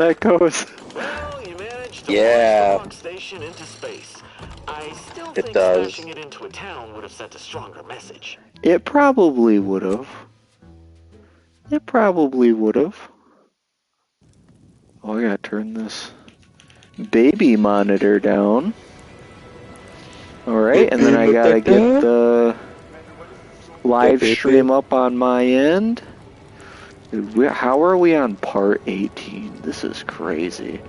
that goes. Well, you managed to Yeah. launch the Fog Station into space. I still It think does. smashing it into a town would have sent a stronger message. It probably would have. It probably would have. Oh, I gotta turn this baby monitor down. Alright, and then I gotta get the live stream up on my end. Dude, how are we on part 18? This is crazy.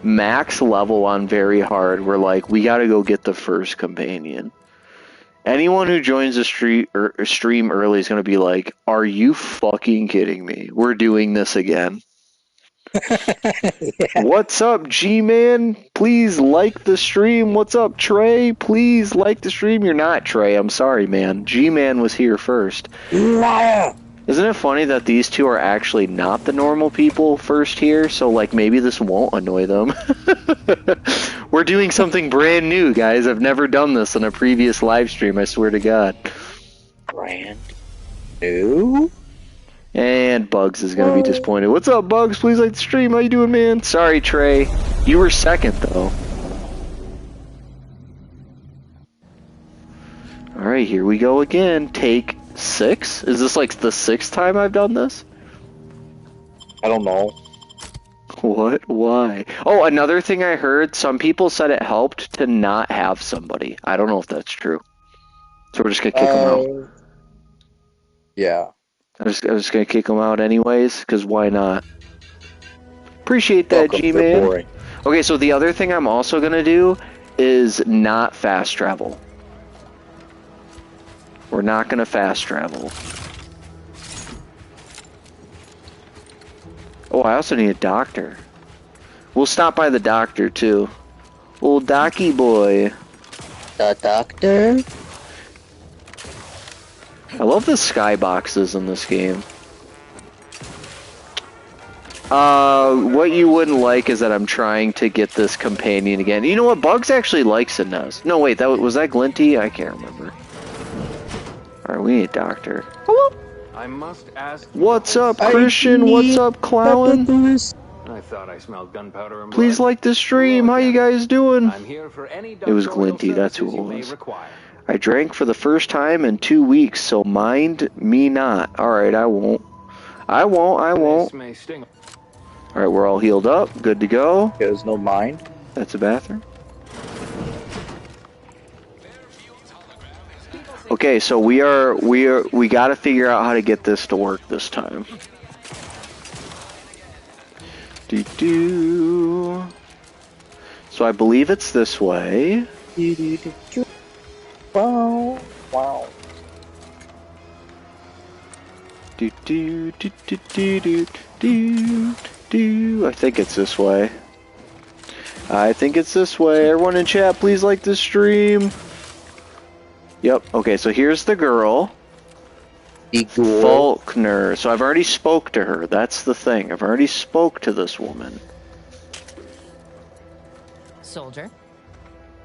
Max level on very hard. We're like, we gotta go get the first companion. Anyone who joins the stream early is gonna be like, are you fucking kidding me? We're doing this again. Yeah. What's up, G-Man? Please like the stream. What's up, Trey? Please like the stream. You're not Trey. I'm sorry, man. G-Man was here first. Liar! Isn't it funny that these two are actually not the normal people first here? So, like, maybe this won't annoy them. We're doing something brand new, guys. I've never done this in a previous live stream, I swear to God. Brand new? And Bugs is going to be disappointed. What's up, Bugs? Please like the stream. How you doing, man? Sorry, Trey. You were second, though. Alright, here we go again. Take 6? Is this like the 6th time I've done this? I don't know. What? Why? Oh, another thing I heard, some people said it helped to not have somebody. I don't know if that's true. So we're just going to kick them out. Yeah. I'm just going to kick them out anyways, because why not? Appreciate that, G-Man. Okay, so the other thing I'm also going to do is not fast travel. We're not going to fast travel. Oh, I also need a doctor. We'll stop by the doctor, too. Old Docky boy. The doctor? I love the skyboxes in this game. What you wouldn't like is that I'm trying to get this companion again. You know what? Bugs actually likes Inez. No, wait, was that Glinty? I can't remember. Alright, we need a doctor. Hello? I must ask. What's up, Christian? What's up, Clown? I thought I smelled gunpowder and blood. Please like the stream. How you guys doing? I'm here for any it was Glinty, that's who it was. I drank for the first time in 2 weeks, so mind me not. Alright, I won't. I won't. Alright, we're all healed up. Good to go. There's no mind. That's a bathroom. Okay, so we gotta figure out how to get this to work this time. So I believe it's this way. Wow. Wow. I think it's this way. I think it's this way. Everyone in chat, please like this stream. Yep. Okay, so here's the girl. Faulkner. So I've already spoke to her. That's the thing. I've already spoke to this woman. Soldier.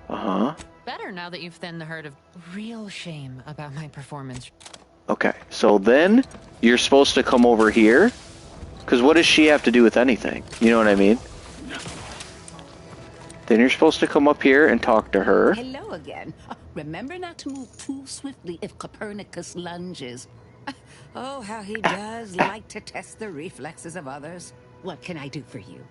Uh-huh. Better now that you've thinned the herd of real shame about my performance. Okay, so then you're supposed to come over here. Because what does she have to do with anything? You know what I mean? Then you're supposed to come up here and talk to her. Hello again. Remember not to move too swiftly if Copernicus lunges. Oh, how he does like to test the reflexes of others. What can I do for you?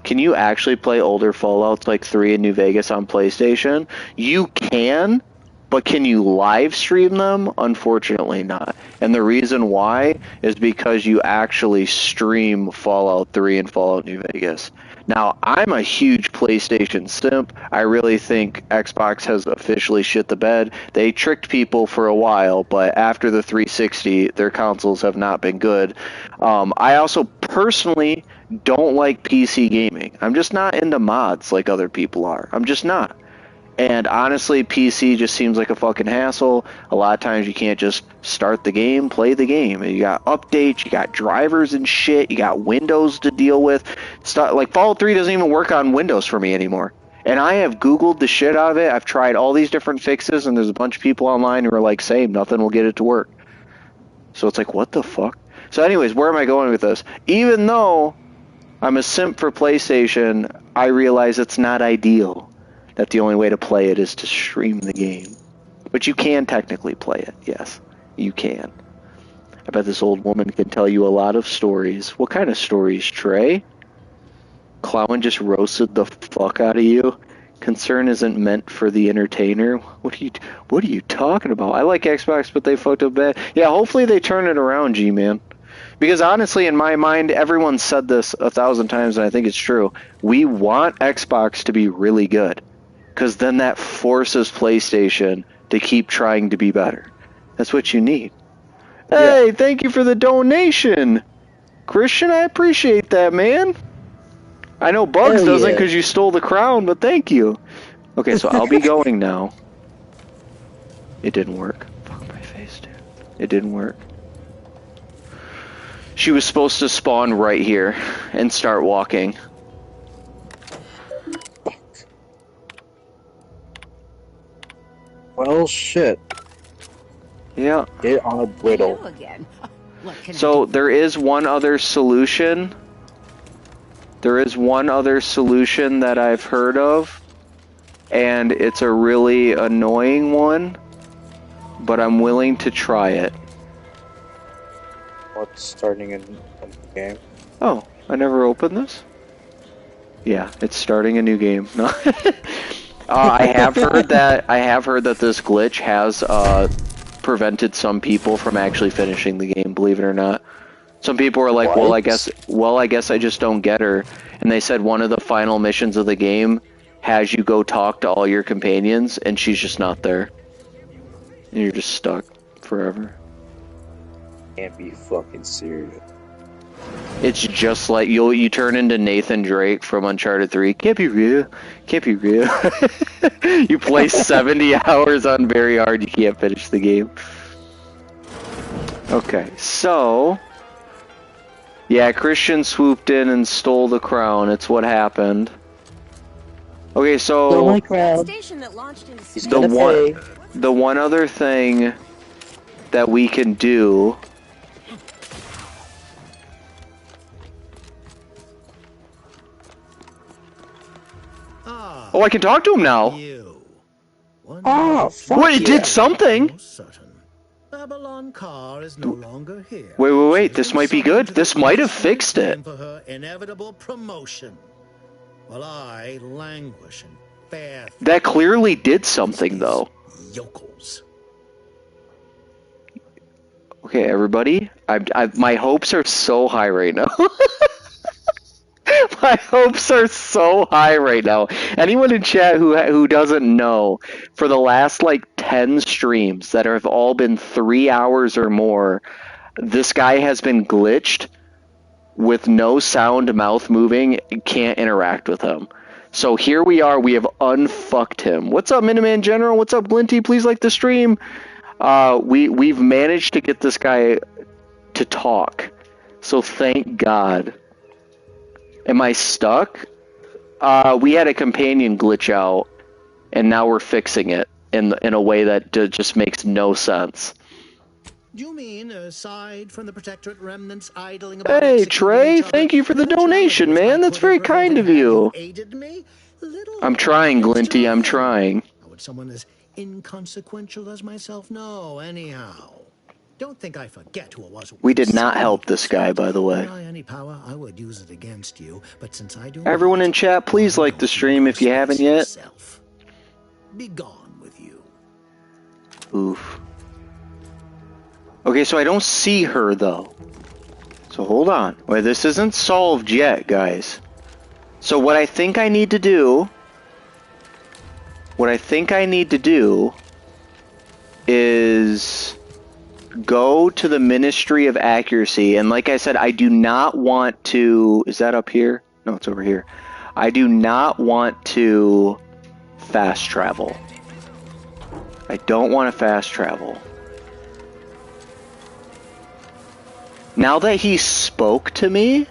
Can you actually play older Fallouts like 3 in New Vegas on PlayStation? You can, but can you live stream them? Unfortunately not. And the reason why is because you actually stream Fallout 3 and Fallout New Vegas. Now, I'm a huge PlayStation simp. I really think Xbox has officially shit the bed. They tricked people for a while, but after the 360, their consoles have not been good. I also personally don't like PC gaming. I'm just not into mods like other people are. I'm just not. And honestly, PC just seems like a fucking hassle. A lot of times you can't just start the game, play the game. You got updates, you got drivers and shit, you got Windows to deal with. Stuff like Fallout 3 doesn't even work on Windows for me anymore. And I have Googled the shit out of it. I've tried all these different fixes, and there's a bunch of people online who are like, same, nothing will get it to work. So it's like, what the fuck? So anyways, where am I going with this? Even though I'm a simp for PlayStation, I realize it's not ideal that the only way to play it is to stream the game. But you can technically play it, yes. You can. I bet this old woman can tell you a lot of stories. What kind of stories, Trey? Clown just roasted the fuck out of you? Concern isn't meant for the entertainer? What are you talking about? I like Xbox, but they fucked up bad. Yeah, hopefully they turn it around, G-Man. Because honestly, in my mind, everyone said this 1,000 times, and I think it's true. We want Xbox to be really good. Because then that forces PlayStation to keep trying to be better. That's what you need. Hey, thank you for the donation. Christian, I appreciate that, man. I know Bugs Hell doesn't yeah. because you stole the crown, but thank you. Okay, so I'll be going now. It didn't work. Fuck my face, dude. It didn't work. She was supposed to spawn right here and start walking. Well, shit. Yeah. Get on a brittle. Hello again. What can I So do? there is one other solution. There is one other solution that I've heard of, and it's a really annoying one, but I'm willing to try it. What's starting a new game? Oh, I never opened this? Yeah, it's starting a new game. No. I have heard that this glitch has prevented some people from actually finishing the game, believe it or not. Some people were like, What? well, I guess I just don't get her. And they said one of the final missions of the game has you go talk to all your companions, and she's just not there. And you're just stuck forever. Can't be fucking serious. It's just like you turn into Nathan Drake from Uncharted 3. Can't be real. Can't be real. You play 70 hours on very hard, you can't finish the game. Okay, so... Yeah, Christian swooped in and stole the crown. It's what happened. Okay, Oh my so crowd. Station that launched into He's space. the gonna one pay. the one other thing that we can do Oh, I can talk to him now. You. One Oh, fuck Wait, it yeah. did something. most certain. Babylon Carr is no longer here. Wait, She's this been might be summoned good. to This the might have punishment fixed it. time for her inevitable promotion. While I languish in bare That clearly did something, though. yokels. Okay, everybody. My hopes are so high right now. My hopes are so high right now. Anyone in chat who doesn't know, for the last like 10 streams that have all been 3 hours or more, this guy has been glitched with no sound, mouth moving, can't interact with him. So here we are, we have unfucked him. What's up, Miniman General? What's up, Glinty? Please like the stream. We've managed to get this guy to talk. So thank God. Am I stuck? We had a companion glitch out, and now we're fixing it in a way that just makes no sense. Do you mean, aside from the Protectorate remnants idling about Hey, executing Trey, each other, thank you for the eventually donation, it's man. my That's very privilege kind to of have you. aided me? Little I'm trying, Glinty, I'm Mr. trying. How would someone as inconsequential as myself know, anyhow? Don't think I forget who it was. We did not help this guy, by the way. Were I any power, I would use it against you. But since I do Everyone not, in chat, please like the stream if you haven't yet. yourself. Be gone with you. Oof. Okay, so I don't see her, though. So hold on. Wait, this isn't solved yet, guys. So what I think I need to do... is... go to the Ministry of Accuracy. And like I said, I do not want to... Is that up here? No, it's over here. I do not want to fast travel. I don't want to fast travel. Now that he spoke to me,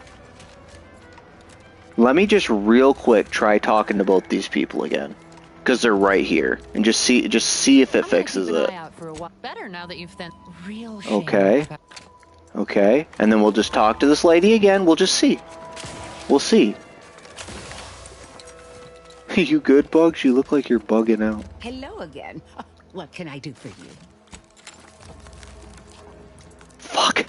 let me just real quick try talking to both these people again, because they're right here, and just see if it fixes I'm gonna it. keep an eye out for a while. Better now that you've then real shame Okay. about- Okay, and then we'll just talk to this lady again. We'll just see. We'll see. You good, Bugs? You look like you're bugging out. Hello again. What can I do for you? Fuck.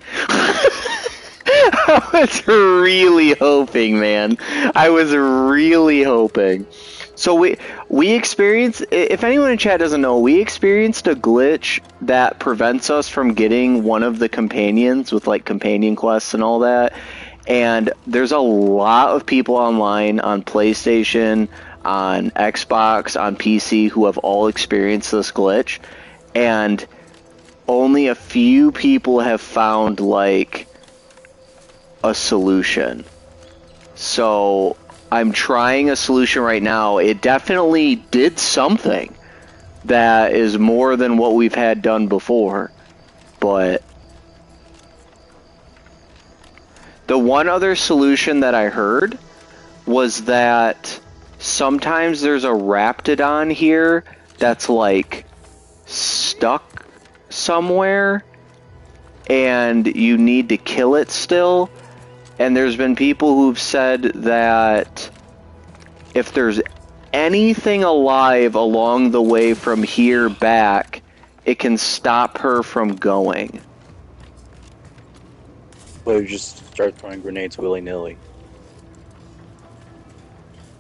I was really hoping, man. I was really hoping. So we experienced, if anyone in chat doesn't know, we experienced a glitch that prevents us from getting one of the companions with like companion quests and all that. And there's a lot of people online on PlayStation, on Xbox, on PC who have all experienced this glitch. And only a few people have found like a solution. So I'm trying a solution right now. It definitely did something that is more than what we've had done before. But the one other solution that I heard was that sometimes there's a Raptidon here that's like stuck somewhere and you need to kill it still. And there's been people who've said that if there's anything alive along the way from here back, it can stop her from going. Well, you just start throwing grenades willy-nilly.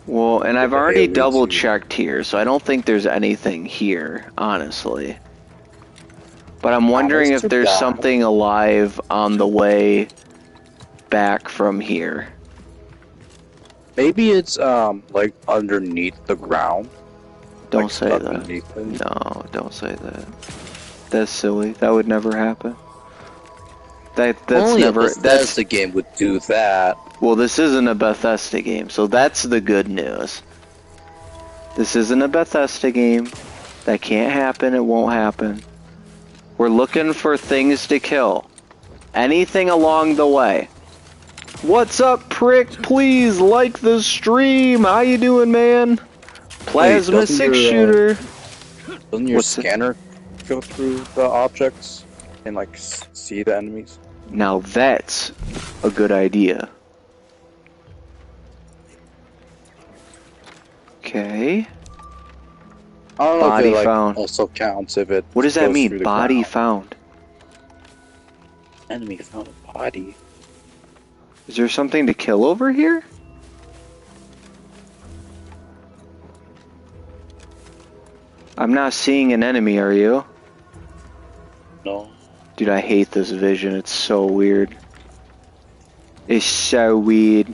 Well, and I've Okay, already we double see. checked here, so I don't think there's anything here, honestly. But I'm wondering that's if too there's bad. something alive on the way back from here. Maybe it's like underneath the ground. Don't like, say stuck that. underneath it. No, don't say that. That's silly. That would never happen. That's Only never. a That's Bethesda game would do that. well. This isn't a Bethesda game, so that's the good news. This isn't a Bethesda game. That can't happen. It won't happen. We're looking for things to kill. Anything along the way. What's up, prick? Please like the stream. How you doing, man? Plasma doesn't 6-shooter. Doesn't your What's it? scanner go through the objects and like see the enemies? Now that's a good idea. Okay. I don't know Body if it like found. also counts if it. What does that goes mean? through the Body ground. found. Enemy found a body. Is there something to kill over here? I'm not seeing an enemy, are you? No. Dude, I hate this vision. It's so weird. It's so weird.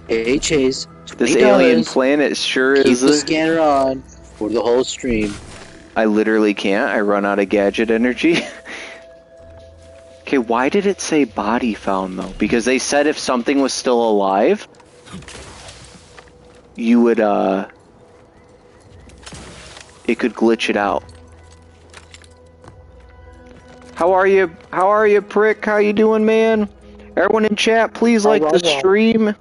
Hey Chase, This $20. alien planet sure Keep is. the scanner on for the whole stream. I literally can't. I run out of gadget energy. Okay, why did it say body found though? Because they said if something was still alive, you would it could glitch it out. How are you? How are you, prick? How you doing, man? Everyone in chat, please like the stream.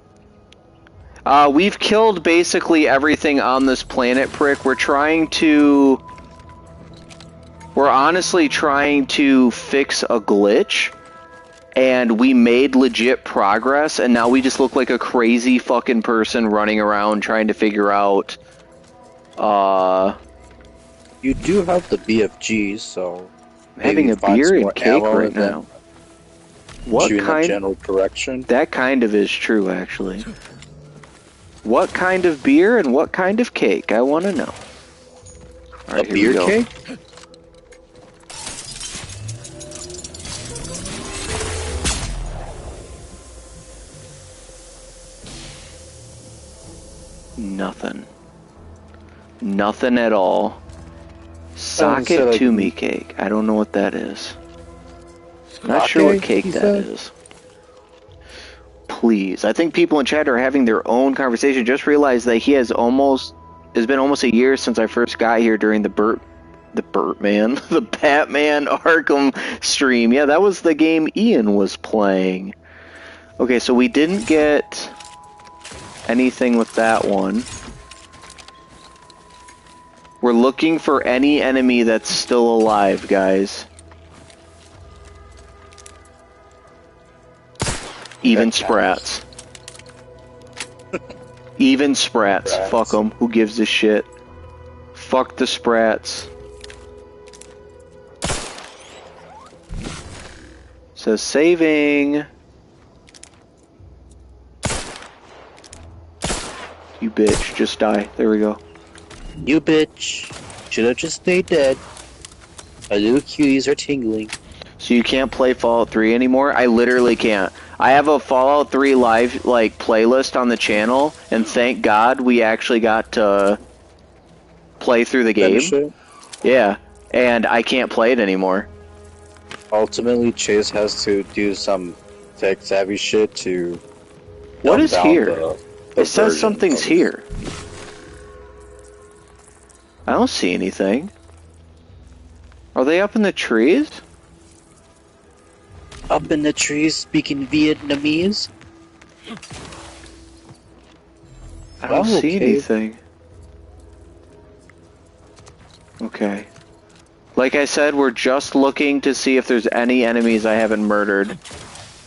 We've killed basically everything on this planet, prick. We're honestly trying to fix a glitch, and we made legit progress, and now we just look like a crazy fucking person running around trying to figure out, You do have the BFGs, so I'm having a maybe find beer some and more cake ammo right and then now. What shoot in a kind? general direction. That kind of is true, actually. What kind of beer and what kind of cake? I want to know. All right, A here we beer go. cake? Nothing. Nothing at all. Sake said, like, to me cake. I don't know what that is. Not sure what cake he that said? is. Please. I think people in chat are having their own conversation. Just realized that it's been almost a year since I first got here during the Batman Arkham stream. Yeah, that was the game Ian was playing. Okay, so we didn't get anything with that one. We're looking for any enemy that's still alive, guys. Even That sprats. Even sprats. Sprats. Fuck them. Who gives a shit? Fuck the sprats. Says saving. You bitch, just die. There we go. You bitch. Should have just stayed dead. My little cuties are tingling. So you can't play Fallout 3 anymore? I literally can't. I have a Fallout 3 live like playlist on the channel, and thank God we actually got to play through the game. Finish it. Yeah, and I can't play it anymore. Ultimately, Chase has to do some tech savvy shit to. What dumb is down here? the It says version something's of- here. I don't see anything. Are they up in the trees? Up in the trees speaking Vietnamese? I don't Oh, see okay. anything. Okay. Like I said, we're just looking to see if there's any enemies I haven't murdered.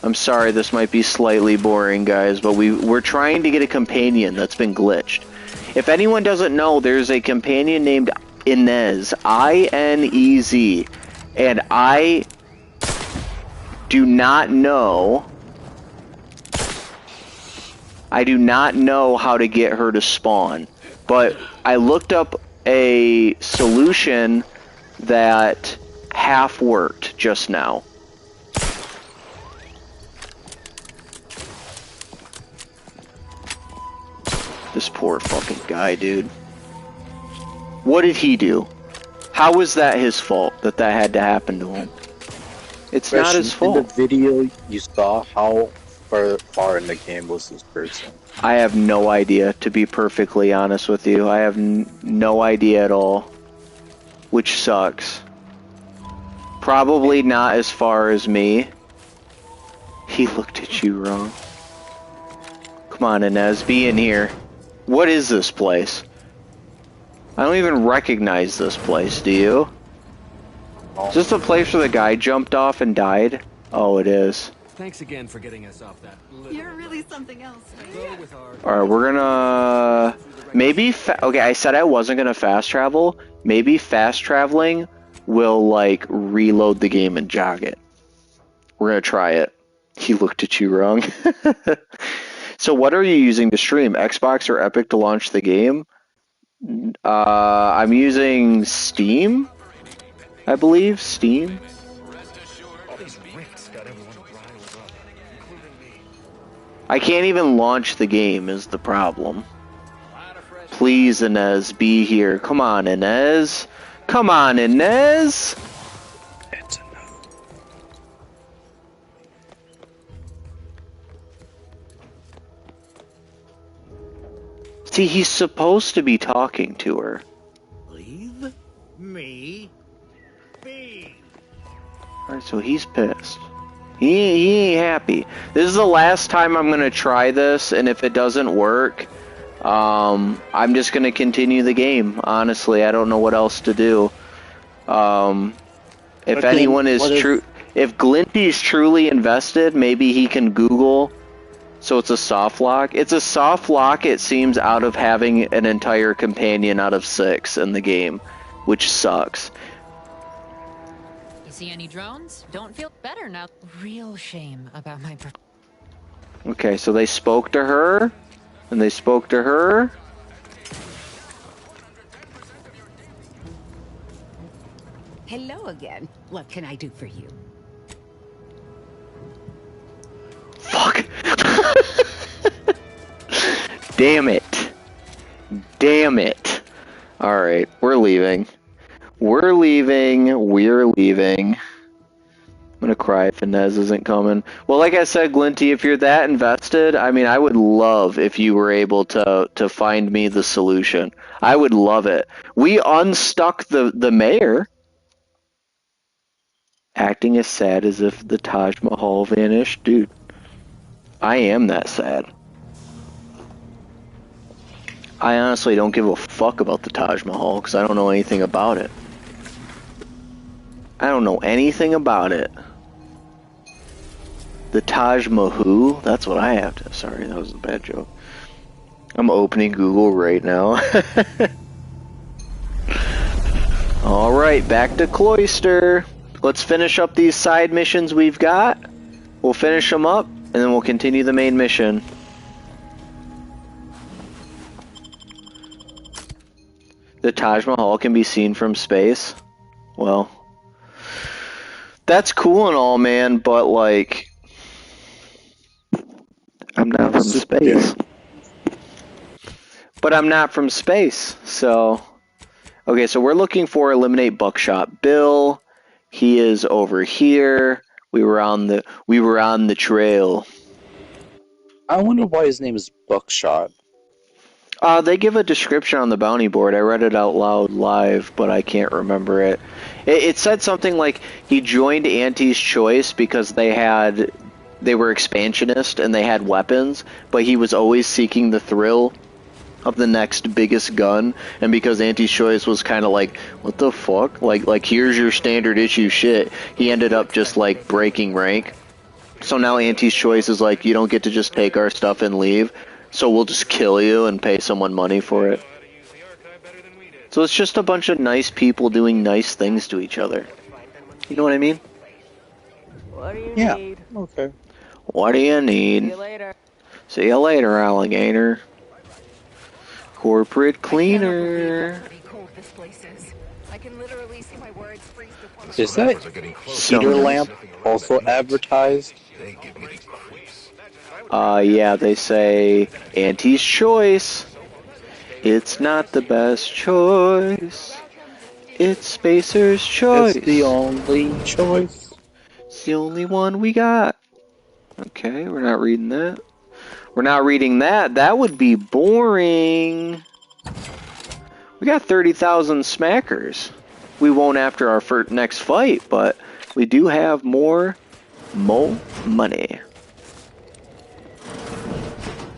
I'm sorry, this might be slightly boring, guys, but we're trying to get a companion that's been glitched. If anyone doesn't know, there's a companion named Inez, I-N-E-Z, and I do not know how to get her to spawn, but I looked up a solution that half worked just now. This poor fucking guy, dude. What did he do? How was that his fault that had to happen to him? It's not his In fault. the video, you saw how far in the game was this person. I have no idea, to be perfectly honest with you. I have no idea at all. Which sucks. Probably not as far as me. He looked at you wrong. Come on, Inez, be in here. What is this place? I don't even recognize this place, do you? Is this the place where the guy jumped off and died? Oh, it is. Thanks again for getting us off that. You're really something else. Alright, we're gonna... Maybe... Okay, I said I wasn't gonna fast travel. Maybe fast traveling will, like, reload the game and jog it. We're gonna try it. He looked at you wrong. So what are you using to stream? Xbox or Epic to launch the game? I'm using Steam, I believe. Steam? I can't even launch the game is the problem. Please, Inez, be here. Come on, Inez. Come on, Inez. It's a no. See, he's supposed to be talking to her. Leave me be. Alright, so he's pissed. He ain't happy. This is the last time I'm gonna try this, and if it doesn't work, I'm just gonna continue the game. Honestly, I don't know what else to do. If Okay, anyone is what if- if Glinty's truly invested, maybe he can Google. So it's a soft lock. It's a soft lock, it seems, out of having an entire companion out of 6 in the game, which sucks. You see any drones? Don't feel better now. Real shame about my Okay, so they spoke to her, and they spoke to her. Hello again. What can I do for you? Fuck. Damn it. Damn it. Alright, we're leaving. We're leaving. We're leaving. I'm gonna cry if Inez isn't coming. Well, like I said, Glinty, if you're that invested, I mean, I would love if you were able to find me the solution. I would love it. We unstuck the mayor. Acting as sad as if the Taj Mahal vanished. Dude, I am that sad. I honestly don't give a fuck about the Taj Mahal because I don't know anything about it. I don't know anything about it. The Taj Mahal? That's what I have to... Sorry, that was a bad joke. I'm opening Google right now. Alright, back to Cloister. Let's finish up these side missions we've got. We'll finish them up, and then we'll continue the main mission. The Taj Mahal can be seen from space. Well, that's cool and all, man, but like, I'm not from space. But I'm not from space, so... Okay, so we're looking for Eliminate Buckshot Bill. He is over here. We were on the trail. I wonder why his name is Buckshot. They give a description on the bounty board. I read it out loud live, but I can't remember it. It said something like he joined Auntie's Choice because they were expansionist and they had weapons, but he was always seeking the thrill of the next biggest gun, and because Auntie's Choice was kind of like, what the fuck? Like here's your standard issue shit. He ended up just like breaking rank. So now Auntie's Choice is like, you don't get to just take our stuff and leave, so we'll just kill you and pay someone money for it. So it's just a bunch of nice people doing nice things to each other. You know what I mean? What do you Yeah. need? Okay. What do you need? See you later. See you later, alligator. Corporate cleaner. I can literally see my words freeze before Is that heater lamp also advertised? Yeah, they say Auntie's Choice. It's not the best choice. It's Spacer's Choice. It's the only choice. It's the only one we got. Okay, we're not reading that. We're not reading that. That would be boring. We got 30,000 smackers. We won't after our next fight, but we do have more money.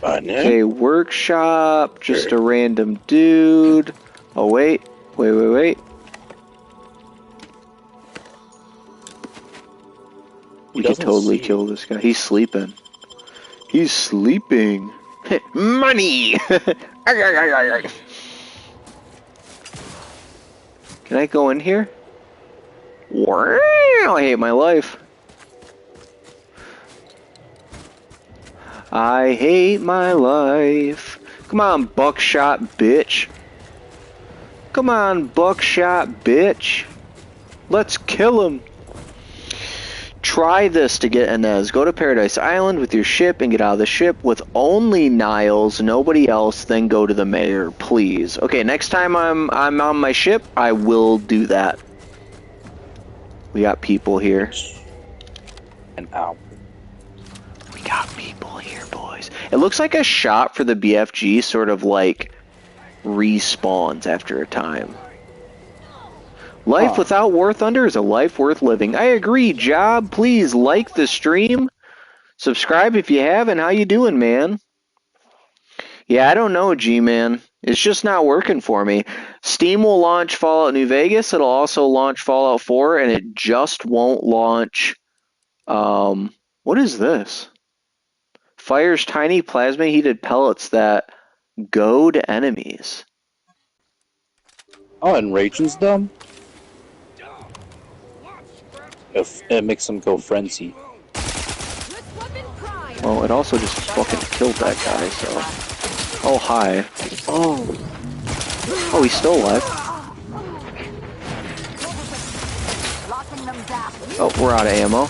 Okay, workshop, just a random dude. Oh, wait. Wait. We could totally kill this guy. He's sleeping. He's sleeping. Money! Can I go in here? Wow, I hate my life. I hate my life. Come on, Buckshot, bitch. Come on, Buckshot, bitch. Let's kill him. Try this to get Inez. Go to Paradise Island with your ship and get out of the ship with only Niles, nobody else, then go to the mayor, please. Okay, next time I'm on my ship, I will do that. We got people here. And ow. We got people here, boys. It looks like a shot for the BFG sort of like respawns after a time. Life without War Thunder is a life worth living. I agree, Job. Please like the stream. Subscribe if you haven't. How you doing, man? Yeah, I don't know, G-Man. It's just not working for me. Steam will launch Fallout New Vegas. It'll also launch Fallout 4, and it just won't launch... what is this? Fires tiny plasma-heated pellets that goad enemies. Oh, and Raging's dumb? If it makes them go frenzy. Well, it also just fucking killed that guy, so... Oh, hi. Oh, he's still alive. Oh, we're out of ammo.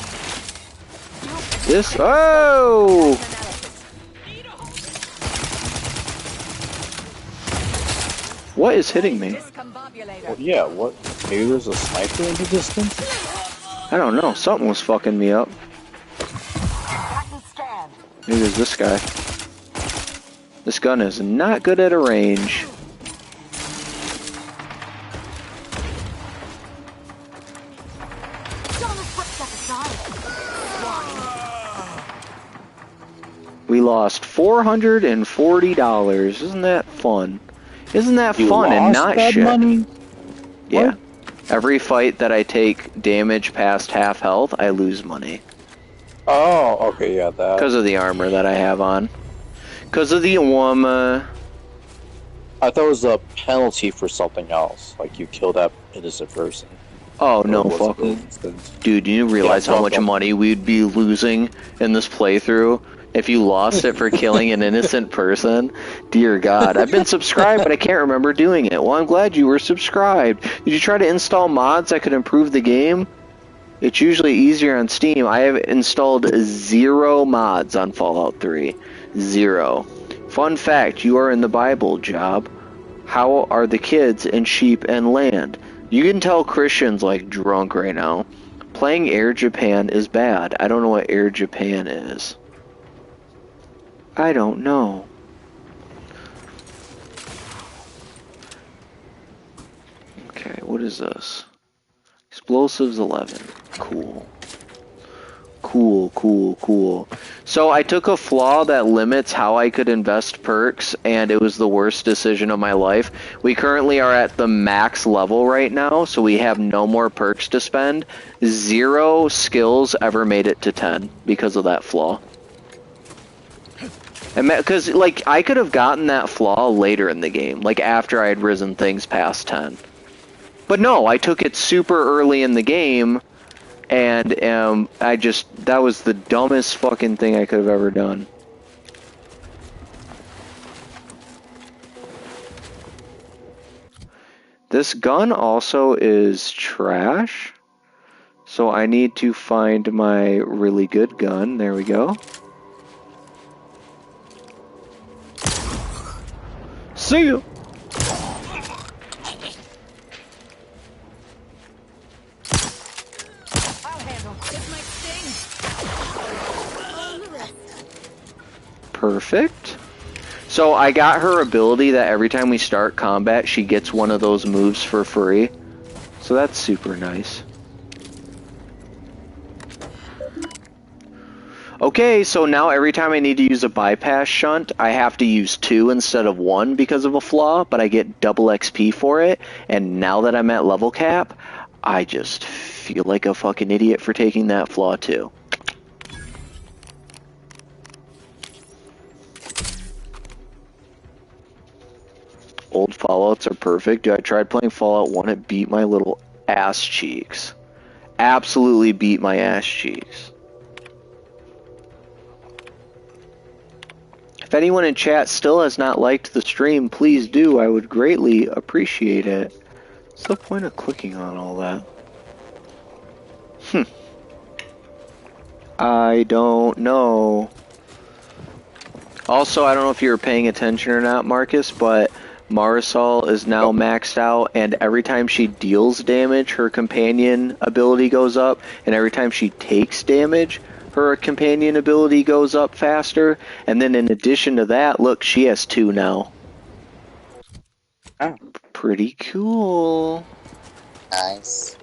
This... Oh! What is hitting me? Well, yeah, what? Maybe there's a sniper in the distance? I don't know. Something was fucking me up. Maybe it's this guy. This gun is not good at a range. We lost $440. Isn't that fun? Isn't that fun and not shit? Money? Yeah. Every fight that I take damage past half health, I lose money. Oh, okay, yeah, that. Because of the armor that I have on. Because of the armor. I thought it was a penalty for something else. Like you killed that innocent person. Oh, Or no, was it fuck. an instant? Dude, do you realize Yeah, how much fuck. money we'd be losing in this playthrough if you lost it for killing an innocent person? Dear God. I've been subscribed, but I can't remember doing it. Well, I'm glad you were subscribed. Did you try to install mods that could improve the game? It's usually easier on Steam. I have installed 0 mods on Fallout 3. 0. Fun fact, you are in the Bible, Job. How are the kids and sheep and land? You can tell Christian's like drunk right now. Playing Air Japan is bad. I don't know what Air Japan is. I don't know. Okay, what is this? Explosives 11. Cool. Cool, cool, cool. So I took a flaw that limits how I could invest perks, and it was the worst decision of my life. We currently are at the max level right now, so we have no more perks to spend. 0 skills ever made it to 10 because of that flaw. Because, like, I could have gotten that flaw later in the game, like after I had risen things past 10. But no, I took it super early in the game, and that was the dumbest fucking thing I could have ever done. This gun also is trash, so I need to find my really good gun. There we go. See you! Perfect. So I got her ability that every time we start combat, she gets one of those moves for free. So that's super nice. Okay, so now every time I need to use a bypass shunt, I have to use 2 instead of 1 because of a flaw, but I get double XP for it. And now that I'm at level cap, I just feel like a fucking idiot for taking that flaw too. Old Fallouts are perfect. Dude, I tried playing Fallout 1, it beat my little ass cheeks. Absolutely beat my ass cheeks. If anyone in chat still has not liked the stream, please do. I would greatly appreciate it. What's the point of clicking on all that? I don't know. Also, I don't know if you were paying attention or not, Marcus, but Marisol is now maxed out, and every time she deals damage, her companion ability goes up, and every time she takes damage, her companion ability goes up faster. And then in addition to that, look, she has 2 now. Oh. Pretty cool. Nice.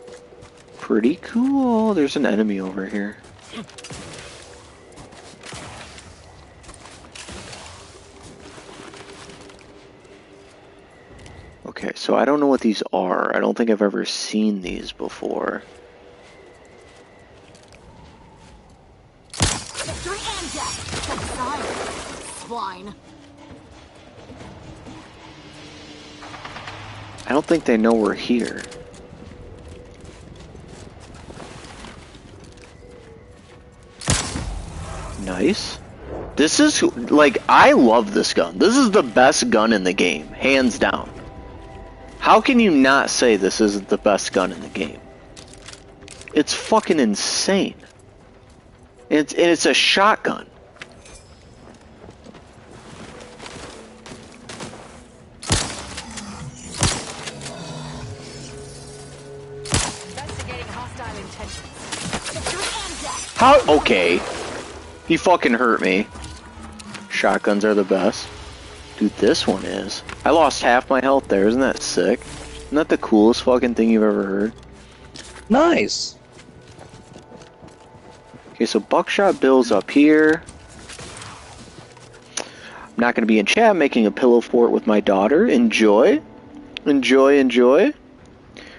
Pretty cool. There's an enemy over here. Okay, so I don't know what these are. I don't think I've ever seen these before. Victory and death! Swine. I don't think they know we're here. Nice. This is, like, I love this gun. This is the best gun in the game, hands down. How can you not say this isn't the best gun in the game? It's fucking insane. It's a shotgun. Investigating hostile intentions. How? Okay. He fucking hurt me. Shotguns are the best. Dude, this one is. I lost half my health there. Isn't that sick? Isn't that the coolest fucking thing you've ever heard? Nice. Okay, so Buckshot Bill's up here. I'm not going to be in chat. I'm making a pillow fort with my daughter. Enjoy. Enjoy, enjoy.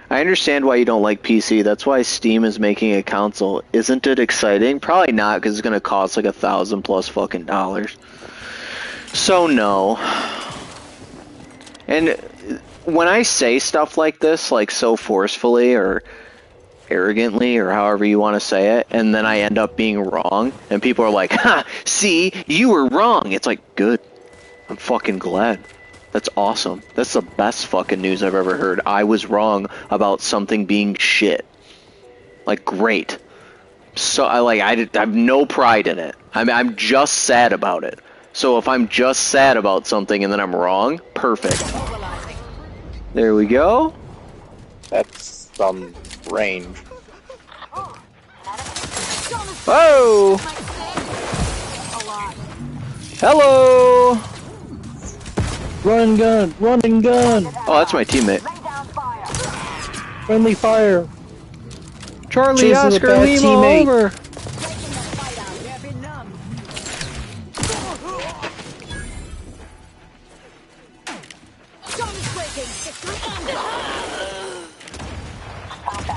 I understand why you don't like PC. That's why Steam is making a console. Isn't it exciting? Probably not, because it's gonna cost like $1,000+ fucking dollars. So no. And when I say stuff like this, like so forcefully or arrogantly or however you want to say it, and then I end up being wrong, and people are like, "Ha! See, you were wrong." It's like, good. I'm fucking glad. That's awesome. That's the best fucking news I've ever heard. I was wrong about something being shit. Like, great. So I have no pride in it. I'm just sad about it. So if I'm just sad about something and then I'm wrong, perfect. There we go. That's some range. Whoa! Hello! Run and gun! Run and gun! Oh, that's my teammate. Friendly fire! Charlie, Chase is a Oscar, bad Lima, teammate. over!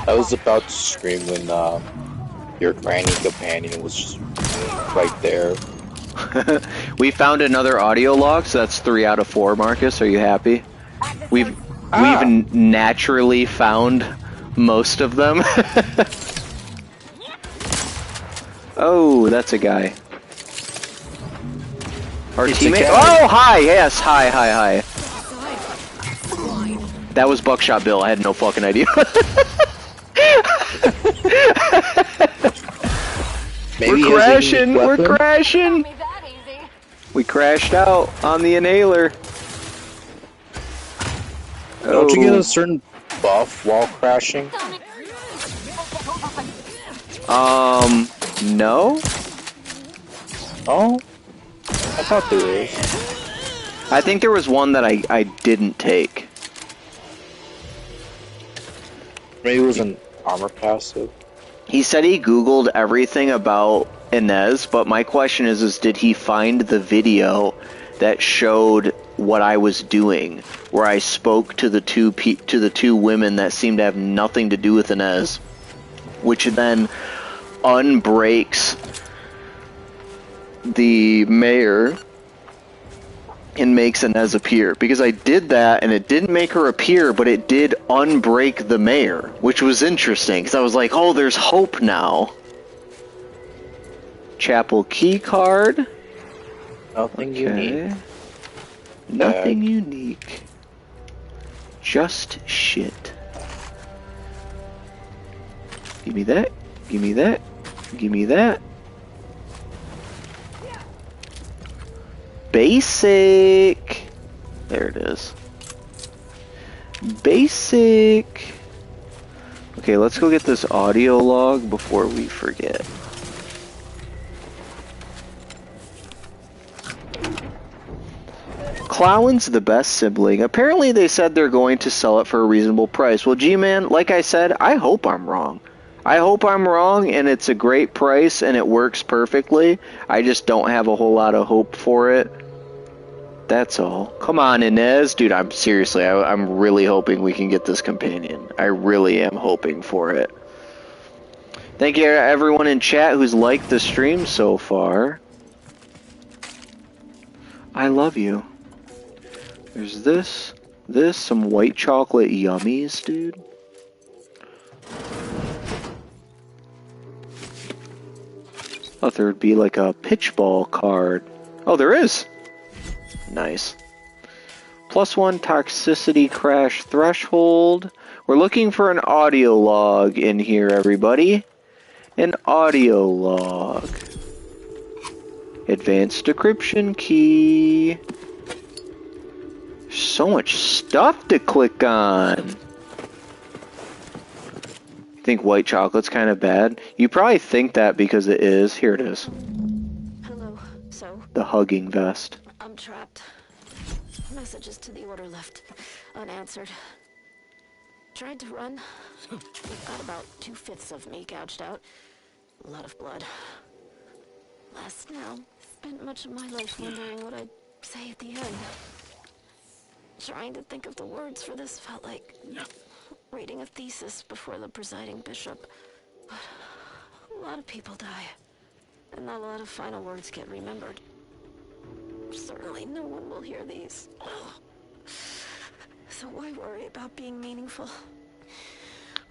I was about to scream when your granny companion was just right there. We found another audio log, so that's 3 out of 4, Marcus. Are you happy? We've naturally found most of them. Oh, that's a guy. Our teammate. Oh, hi! Yes, hi. That was Buckshot Bill. I had no fucking idea. Maybe We're crashing. We're crashing. We crashed out on the inhaler. Don't you get a certain buff while crashing? No. Oh? I thought there was. I think there was one that I didn't take. Maybe it was an armor passive. He said he Googled everything about Inez, but my question is did he find the video that showed what I was doing, where I spoke to the two women that seemed to have nothing to do with Inez, which then unbreaks the mayor and makes Inez appear? Because I did that and it didn't make her appear, but it did unbreak the mayor, which was interesting because I was like, oh, there's hope now. Chapel key card. Nothing unique. Nothing unique. Just shit. Give me that. Give me that. Give me that. Basic. There it is. Basic. Okay, let's go get this audio log before we forget. Clown's the best sibling. Apparently they said they're going to sell it for a reasonable price. Well, G-Man, like I said, I hope I'm wrong. I hope I'm wrong and it's a great price and it works perfectly. I just don't have a whole lot of hope for it. That's all. Come on, Inez. Dude, I'm seriously, I'm really hoping we can get this companion. I really am hoping for it. Thank you everyone in chat who's liked the stream so far. I love you. There's this, some white chocolate yummies, dude. Thought there would be like a pitch ball card. Oh, there is. Nice. +1 toxicity crash threshold. We're looking for an audio log in here, everybody. An audio log. Advanced decryption key. So much stuff to click on. Think white chocolate's kind of bad? You probably think that because it is. Here it is. Hello. So? The hugging vest. I'm trapped. Messages to the order left unanswered. Tried to run. Got about 2/5 of me gouged out. A lot of blood. Last now. Spent much of my life wondering what I'd say at the end. Trying to think of the words for this felt like reading a thesis before the presiding bishop. But a lot of people die, and not a lot of final words get remembered. Certainly no one will hear these. So why worry about being meaningful?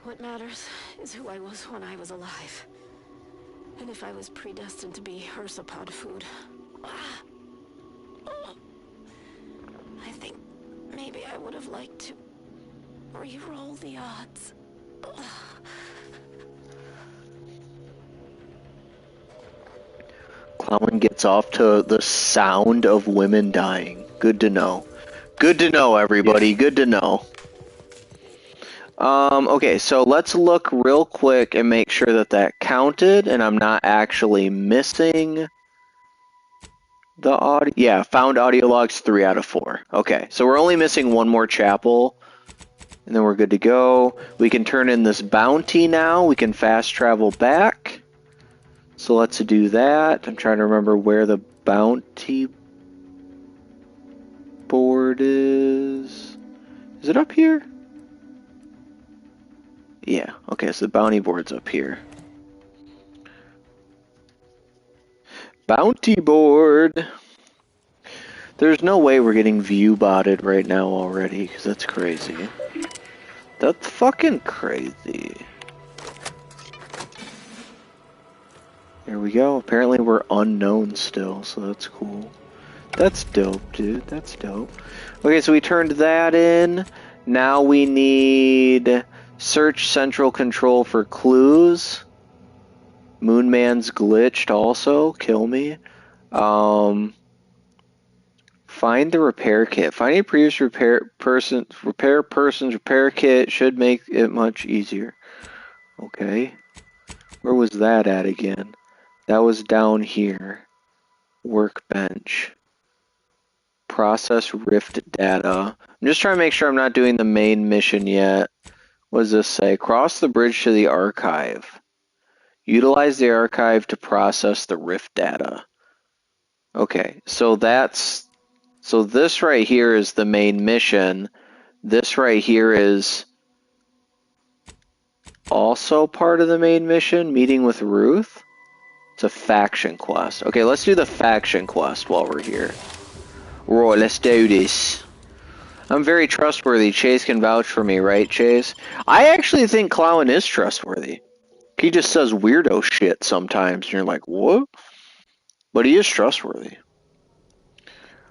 What matters is who I was when I was alive. And if I was predestined to be Ursapod food. I think maybe I would have liked to re-roll the odds. Clown gets off to the sound of women dying. Good to know. Good to know, everybody. Good to know. Okay, so let's look real quick and make sure that that counted, and I'm not actually missing the audio. Yeah, found audio logs 3 out of 4. Okay, so we're only missing one more chapel, and then we're good to go. We can turn in this bounty now. We can fast travel back. So let's do that. I'm trying to remember where the bounty board is. Is it up here? Yeah, okay, so the bounty board's up here. Bounty board! There's no way we're getting view-botted right now already, because that's crazy. That's fucking crazy. There we go. Apparently we're unknown still, so that's cool. That's dope, dude. That's dope. Okay, so we turned that in. Now we need search central control for clues. Moonman's glitched also. Kill me. Find the repair kit. Finding a previous repair person's repair kit should make it much easier. Okay. Where was that at again? That was down here. Workbench. Process rift data. I'm just trying to make sure I'm not doing the main mission yet. What does this say? Cross the bridge to the archive. Utilize the archive to process the rift data. Okay, so this right here is the main mission. This right here is also part of the main mission, meeting with Ruth. It's a faction quest. Okay, let's do the faction quest while we're here. Roy, let's do this. I'm very trustworthy. Chase can vouch for me, right, Chase? I actually think Clown is trustworthy. He just says weirdo shit sometimes, and you're like, what? But he is trustworthy.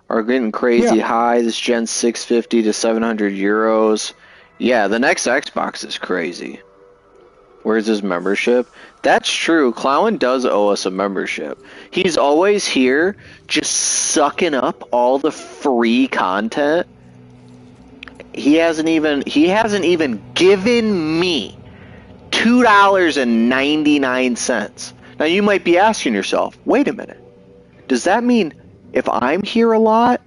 Are getting crazy high. This Gen 650 to 700 euros. Yeah, the next Xbox is crazy. Where's his membership? That's true. Clown does owe us a membership. He's always here, just sucking up all the free content. He hasn't even given me $2.99. Now you might be asking yourself, wait a minute. Does that mean if I'm here a lot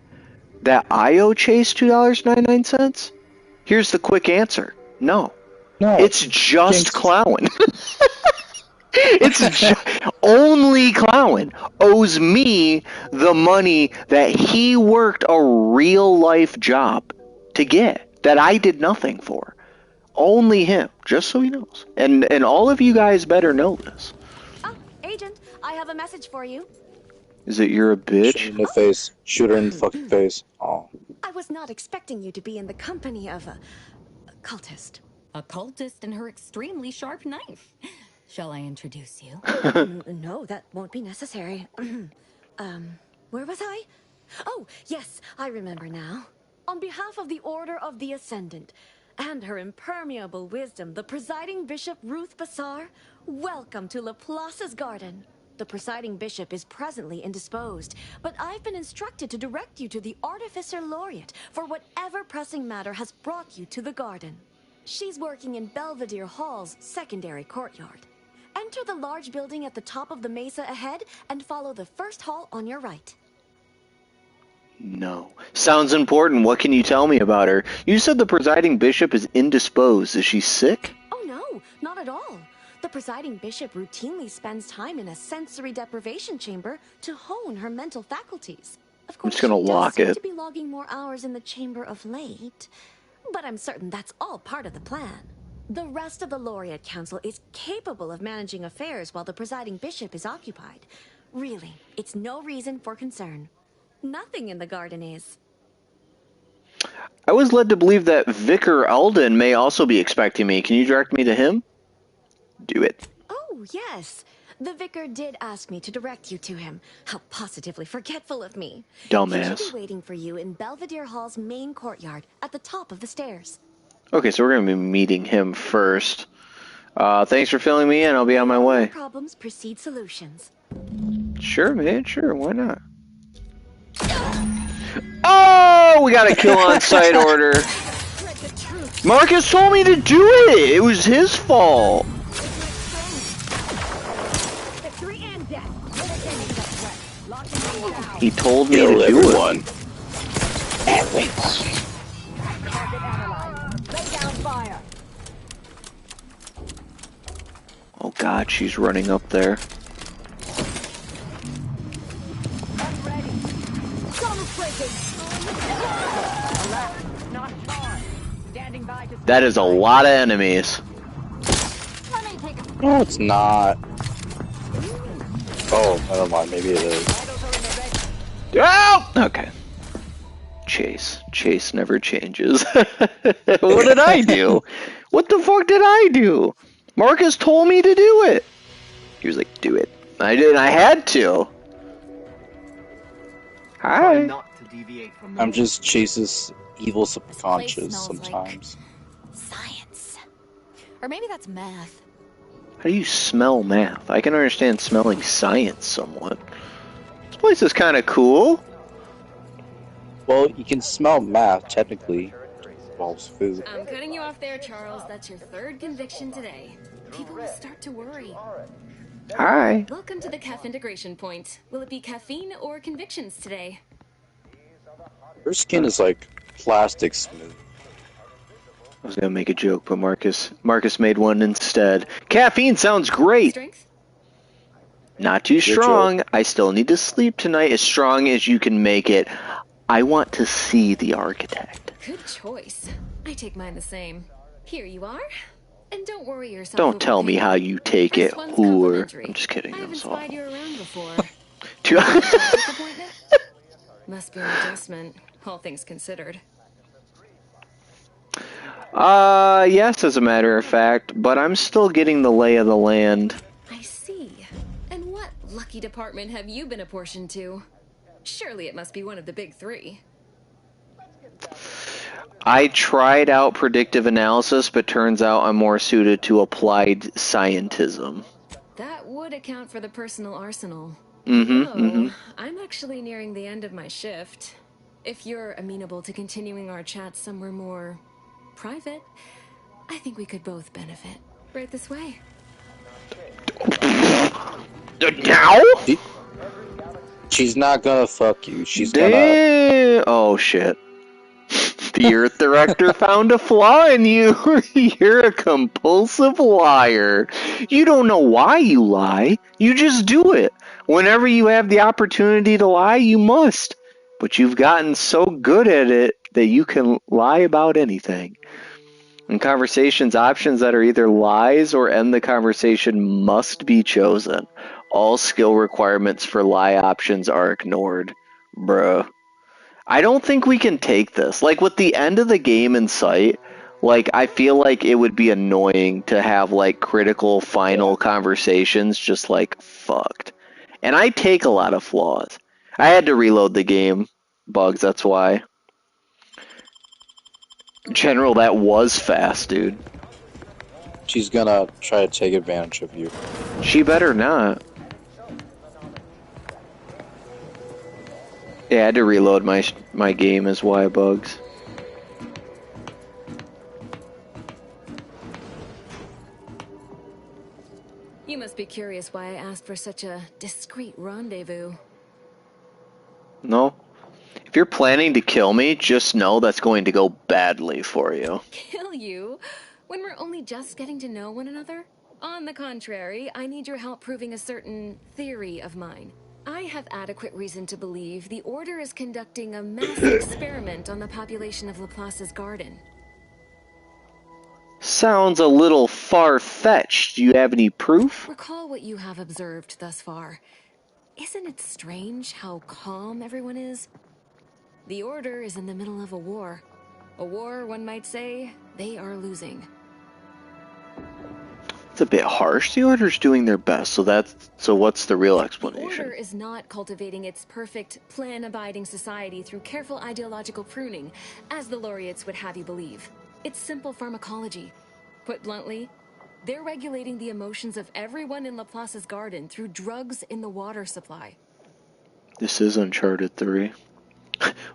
that I owe Chase $2.99? Here's the quick answer. No. It's just Clown. Only Clown owes me the money that he worked a real life job to get, that I did nothing for. Only him, just so he knows. And all of you guys better know this. Oh, Agent, I have a message for you. Is it you're a bitch? Shoot her in the face. Shoot her in the fucking face. Oh. I was not expecting you to be in the company of a cultist. A cultist and her extremely sharp knife. Shall I introduce you? No, that won't be necessary. Where was I? Oh, yes, I remember now. On behalf of the Order of the Ascendant and her impermeable wisdom, the presiding bishop Ruth Bassar, welcome to Laplace's garden. The presiding bishop is presently indisposed, but I've been instructed to direct you to the Artificer Laureate for whatever pressing matter has brought you to the garden. She's working in Belvedere Hall's secondary courtyard. Enter the large building at the top of the mesa ahead and follow the first hall on your right. No. Sounds important. What can you tell me about her? You said the presiding bishop is indisposed. Is she sick? Oh no, not at all. The presiding bishop routinely spends time in a sensory deprivation chamber to hone her mental faculties. Of course, I'm just gonna lock she does it. seem to be logging more hours in the chamber of late. But I'm certain that's all part of the plan. The rest of the Laureate Council is capable of managing affairs while the presiding bishop is occupied. Really, it's no reason for concern. Nothing in the garden is. I was led to believe that Vicar Alden may also be expecting me. Can you direct me to him? Do it. Oh, yes. The vicar did ask me to direct you to him. How positively forgetful of me. Dumbass. He should be waiting for you in Belvedere Hall's main courtyard at the top of the stairs. Okay, so we're going to be meeting him first. Thanks for filling me in. I'll be on my way. Problems precede solutions. Sure, man. Sure. Why not? Oh, we got a kill on sight order. Marcus told me to do it. It was his fault. He told me to do it. At least. Oh God, she's running up there. That is a lot of enemies. No, it's not. Oh, never mind. Maybe it is. Oh! Okay. Chase never changes. What did I do? What the fuck did I do? Marcus told me to do it. He was like, do it. I did. I had to. Hi. I'm just Chase's evil subconscious sometimes. Science. Or maybe that's math. How do you smell math? I can understand smelling science somewhat. This place is kind of cool. Well, you can smell math, technically. It involves food. I'm cutting you off there, Charles. That's your third conviction today. People will start to worry. Hi. Welcome to the CAF integration point. Will it be caffeine or convictions today? Her skin is like plastic smooth. I was gonna make a joke, but Marcus made one instead. Caffeine sounds great. Strength? Not too strong. I still need to sleep tonight. As strong as you can make it. I want to see the architect. Good choice. I take mine the same. Here you are. And don't worry yourself. Don't tell me how you take it, whore. I'm just kidding. I haven't spied you around before. Must be an adjustment, all things considered. Yes, as a matter of fact, but I'm still getting the lay of the land. I see. And what lucky department have you been apportioned to? Surely it must be one of the big three. I tried out predictive analysis, but turns out I'm more suited to applied scientism. That would account for the personal arsenal. I'm actually nearing the end of my shift. If you're amenable to continuing our chat somewhere more private, I think we could both benefit. Right this way. Now? She's not gonna fuck you. She's gonna... Oh, shit. The Earth Director found a flaw in you. You're a compulsive liar. You don't know why you lie. You just do it. Whenever you have the opportunity to lie, you must. But you've gotten so good at it that you can lie about anything. In conversations, options that are either lies or end the conversation must be chosen. All skill requirements for lie options are ignored. Bruh. I don't think we can take this. Like, with the end of the game in sight, like, I feel like it would be annoying to have, like, critical final conversations just, like, fucked. And I take a lot of flaws. I had to reload the game, Bugs, that's why. General, that was fast, dude. She's gonna try to take advantage of you. She better not. Yeah, I had to reload my game as why, Bugs. You must be curious why I asked for such a discreet rendezvous. No. If you're planning to kill me, just know that's going to go badly for you. Kill you? When we're only just getting to know one another? On the contrary, I need your help proving a certain theory of mine. I have adequate reason to believe the Order is conducting a mass experiment on the population of Laplace's garden. sounds a little far-fetched. Do you have any proof? Recall what you have observed thus far. Isn't it strange how calm everyone is? The Order is in the middle of a war. A war, one might say, they are losing. It's a bit harsh. The Order's doing their best, so what's the real The explanation? Order is not cultivating its perfect, plan-abiding society through careful ideological pruning, as the laureates would have you believe. It's simple pharmacology. Put bluntly, they're regulating the emotions of everyone in Laplace's garden through drugs in the water supply. This is Uncharted 3.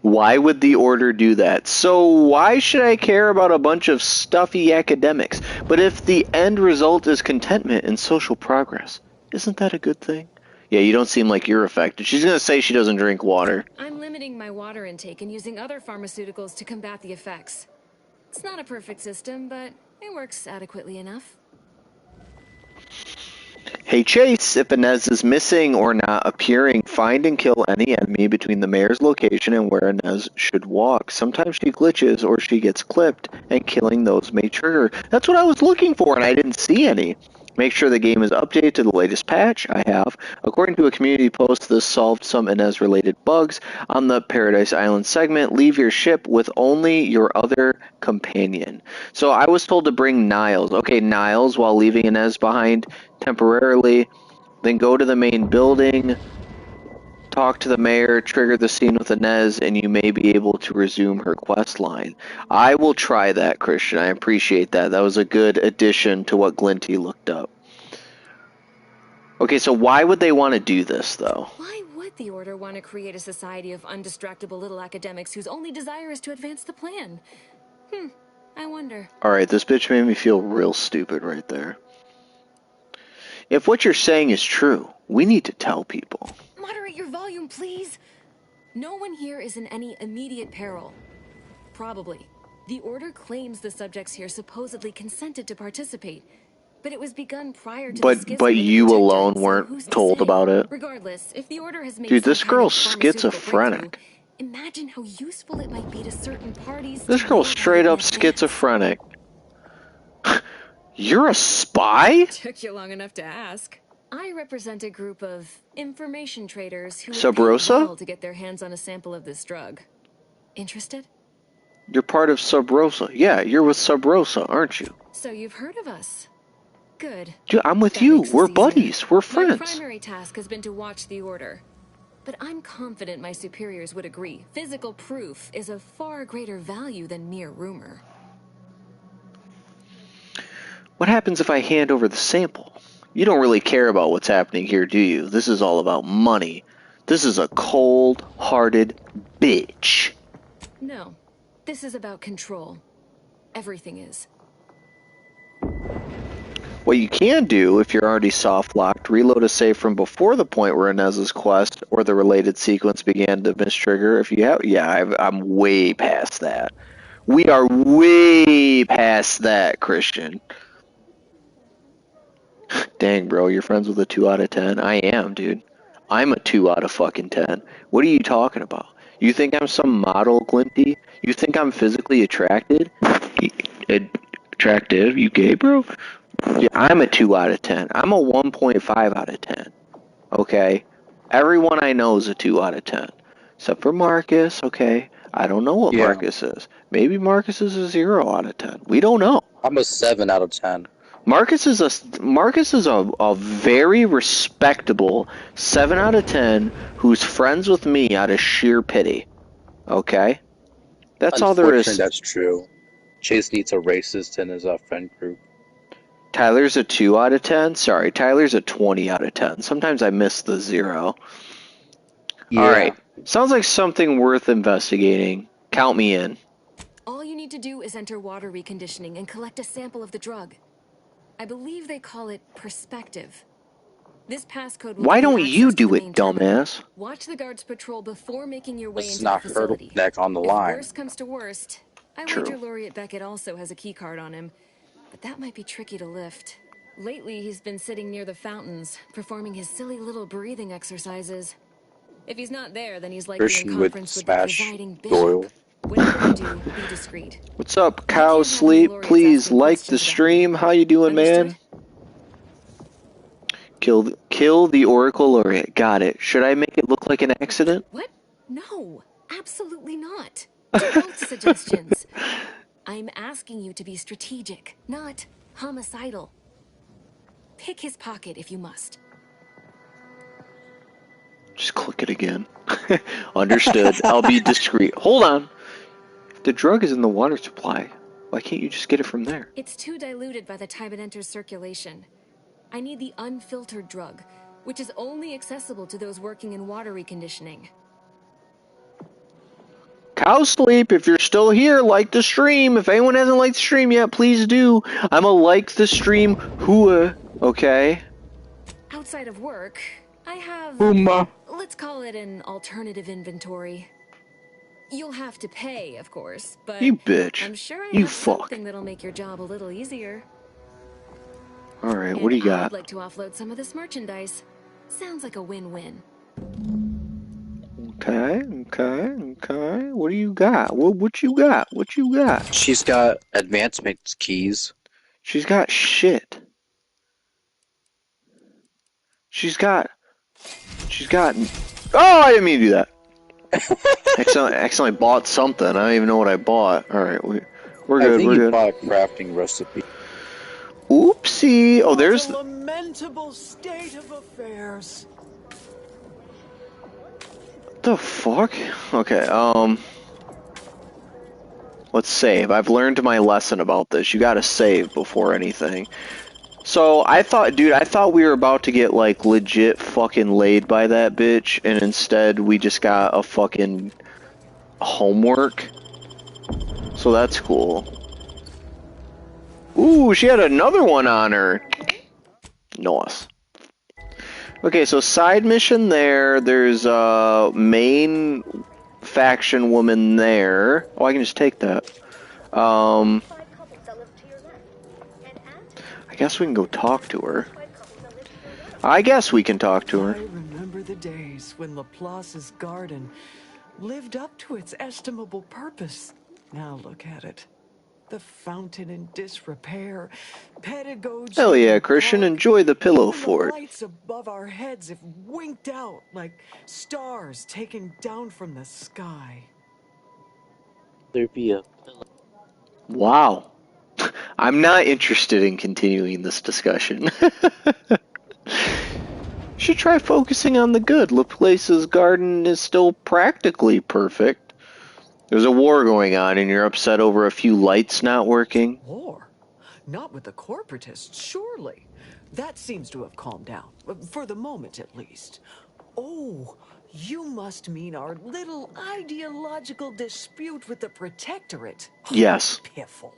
Why would the Order do that? So why should I care about a bunch of stuffy academics? But if the end result is contentment and social progress, isn't that a good thing? Yeah, you don't seem like you're affected. She's gonna say she doesn't drink water. I'm limiting my water intake and using other pharmaceuticals to combat the effects. It's not a perfect system, but it works adequately enough. Hey Chase, if Inez is missing or not appearing, find and kill any enemy between the mayor's location and where Inez should walk. Sometimes she glitches or she gets clipped, and killing those may trigger. That's what I was looking for, and I didn't see any. Make sure the game is updated to the latest patch. I have. According to a community post, this solved some Inez-related bugs. On the Paradise Island segment, leave your ship with only your other companion. So I was told to bring Niles. Okay, Niles, while leaving Inez behind temporarily. Then go to the main building, talk to the mayor, trigger the scene with Inez, and you may be able to resume her quest line. I will try that, Christian. I appreciate that. That was a good addition to what Glinty looked up. Okay, so why would they want to do this, though? Why would the Order want to create a society of undistractable little academics whose only desire is to advance the plan? I wonder. Alright, this bitch made me feel real stupid right there. If what you're saying is true, we need to tell people. Moderate your volume, please. No one here is in any immediate peril. Probably. The Order claims the subjects here supposedly consented to participate, but it was begun prior to the schism But in the you projectile, alone so weren't who's to told say? about it. Regardless, if the Order has made Dude, this some kind of girl's pharmaceutical schizophrenic. breakthrough, imagine how useful it might be to certain parties. This to girl's know straight how up to advance. schizophrenic. You're a spy? Took you long enough to ask. I represent a group of information traders who Sub would pay Rosa? well to get their hands on a sample of this drug. Interested? You're part of Sub Rosa. Yeah, you're with Sub Rosa, aren't you? So you've heard of us. Good. Dude, I'm with That you. makes us We're easier. buddies. We're My friends. primary task has been to watch the Order. But I'm confident my superiors would agree. Physical proof is of far greater value than mere rumor. What happens if I hand over the sample? You don't really care about what's happening here, do you? This is all about money. This is a cold-hearted bitch. No. This is about control. Everything is. What you can do, if you're already soft-locked, reload a save from before the point where Inez's quest or the related sequence began to mistrigger. If you have, I'm way past that. We are way past that, Christian. Dang, bro, you're friends with a 2 out of 10? I am, dude. I'm a 2 out of fucking 10. What are you talking about? You think I'm some model, Glinty? You think I'm physically attracted? Attractive? You gay, bro? Yeah, I'm a 2 out of 10. I'm a 1.5 out of 10. Okay? Everyone I know is a 2 out of 10. Except for Marcus, okay? I don't know what Marcus is. Maybe Marcus is a 0 out of 10. We don't know. I'm a 7 out of 10. Marcus is a very respectable 7 out of 10 who's friends with me out of sheer pity. Okay? That's all there is. That's true. Chase needs a racist in his friend group. Tyler's a 2 out of 10? Sorry, Tyler's a 20 out of 10. Sometimes I miss the 0. Yeah. Alright. Sounds like something worth investigating. Count me in. All you need to do is enter water reconditioning and collect a sample of the drug. I believe they call it perspective. This passcode will Why give don't you access to do the it, main terminal. dumbass? Watch the guards patrol before making your way This is into not the facility. neck on the If line. worst comes to worst, I True. wager Laureate Beckett also has a key card on him, but that might be tricky to lift. Lately, he's been sitting near the fountains, performing his silly little breathing exercises. If he's not there, then he's likely Christian in would conference with the smash presiding bishop. Doyle. Whatever do, be discreet. What's up, Cow Sleep? Please like the stream. How you doing, man? Kill the Oracle Laureate. Got it. Should I make it look like an accident? What? No, absolutely not. To both suggestions. I'm asking you to be strategic, not homicidal. Pick his pocket if you must. Just click it again. Understood. I'll be discreet. Hold on. If the drug is in the water supply, why can't you just get it from there? It's too diluted by the time it enters circulation. I need the unfiltered drug, which is only accessible to those working in water reconditioning. Cow Sleep, if you're still here, like the stream. If anyone hasn't liked the stream yet, please do. I'm a like the stream hua, okay? Outside of work, I have, let's call it an alternative inventory. You'll have to pay, of course, but you bitch. I'm sure I you have fuck. something that'll make your job a little easier. Alright, what do you got? I'd like to offload some of this merchandise. Sounds like a win-win. Okay. What do you got? What you got? What you got? She's got advancement keys. She's got shit. She's got. Oh, I didn't mean to do that. Accidentally bought something. I don't even know what I bought. All right, we're good. I think we're you good. bought a crafting recipe. Oopsie. Oh, there's. What a lamentable state of affairs. The fuck? Okay, let's save. I've learned my lesson about this. You gotta save before anything. So, I thought we were about to get, like, legit fucking laid by that bitch, and instead we just got a fucking homework. So that's cool. Ooh, she had another one on her. Nice. Okay, so side mission there. There's a main faction woman there. Oh, I can just take that. I guess we can go talk to her. I guess we can talk to her. I remember the days when Laplace's garden lived up to its estimable purpose. Now look at it. The fountain in disrepair, pedagogy. Hell yeah, Christian, enjoy the pillow fort. The lights above our heads have winked out like stars taken down from the sky. There be a pillow. Wow. I'm not interested in continuing this discussion. Should try focusing on the good. Laplace's garden is still practically perfect. There's a war going on, and you're upset over a few lights not working? War? Not with the corporatists, surely. That seems to have calmed down, for the moment at least. Oh, you must mean our little ideological dispute with the Protectorate. Yes. Piffle.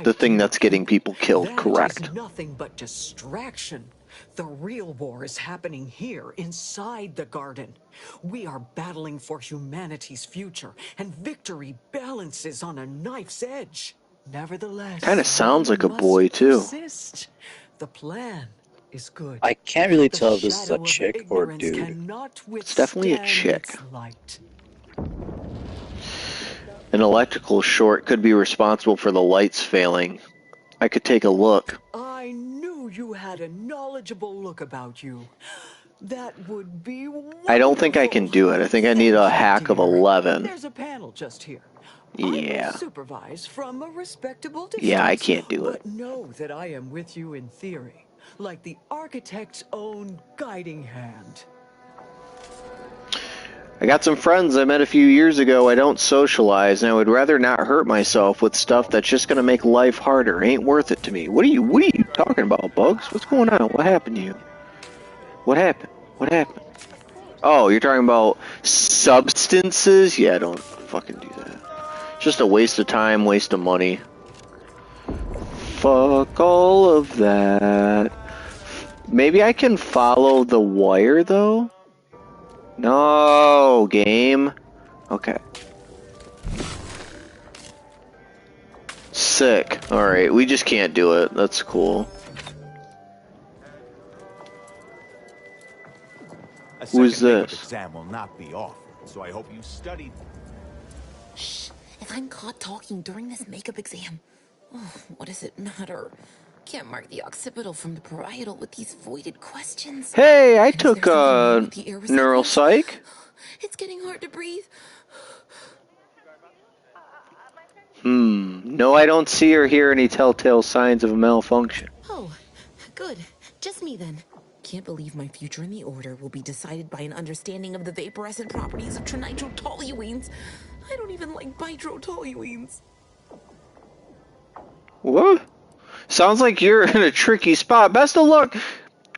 The thing that's getting people killed, correct. That is nothing but distraction. The real war is happening here, inside the garden. We are battling for humanity's future, and victory balances on a knife's edge. Nevertheless, kind of sounds like a boy, too. Persist. The plan is good. I can't really tell if this is a chick or a dude. It's definitely a chick. An electrical short could be responsible for the lights failing. I could take a look. I knew you had a knowledgeable look about you. That would be wonderful. I don't think I can do it. I think I need a hack of 11. There's a panel just here. Yeah. I will supervise from a respectable distance. Yeah, I can't do it. But know that I am with you in theory, like the architect's own guiding hand. I got some friends I met a few years ago. I don't socialize, and I would rather not hurt myself with stuff that's just gonna make life harder. Ain't worth it to me. What are you talking about, Bugs? What's going on? What happened to you? What happened? What happened? Oh, you're talking about substances? Yeah, don't fucking do that. It's just a waste of time, waste of money. Fuck all of that. Maybe I can follow the wire, though? No, game. Okay. Sick. Alright, we just can't do it. That's cool. Who's this? Exam will not be offered, so I hope you studied. Shh. If If I'm caught talking during this makeup exam, oh, what does it matter? Can't mark the occipital from the parietal with these voided questions. Hey, I And is took there something wrong with the air receptors? neuropsych. It's getting hard to breathe. No, I don't see or hear any telltale signs of a malfunction. Oh, good. Just me then. Can't believe my future in the Order will be decided by an understanding of the vaporescent properties of trinitrotoluenes. I don't even like bitrotoluenes. What? Sounds like you're in a tricky spot. Best of luck.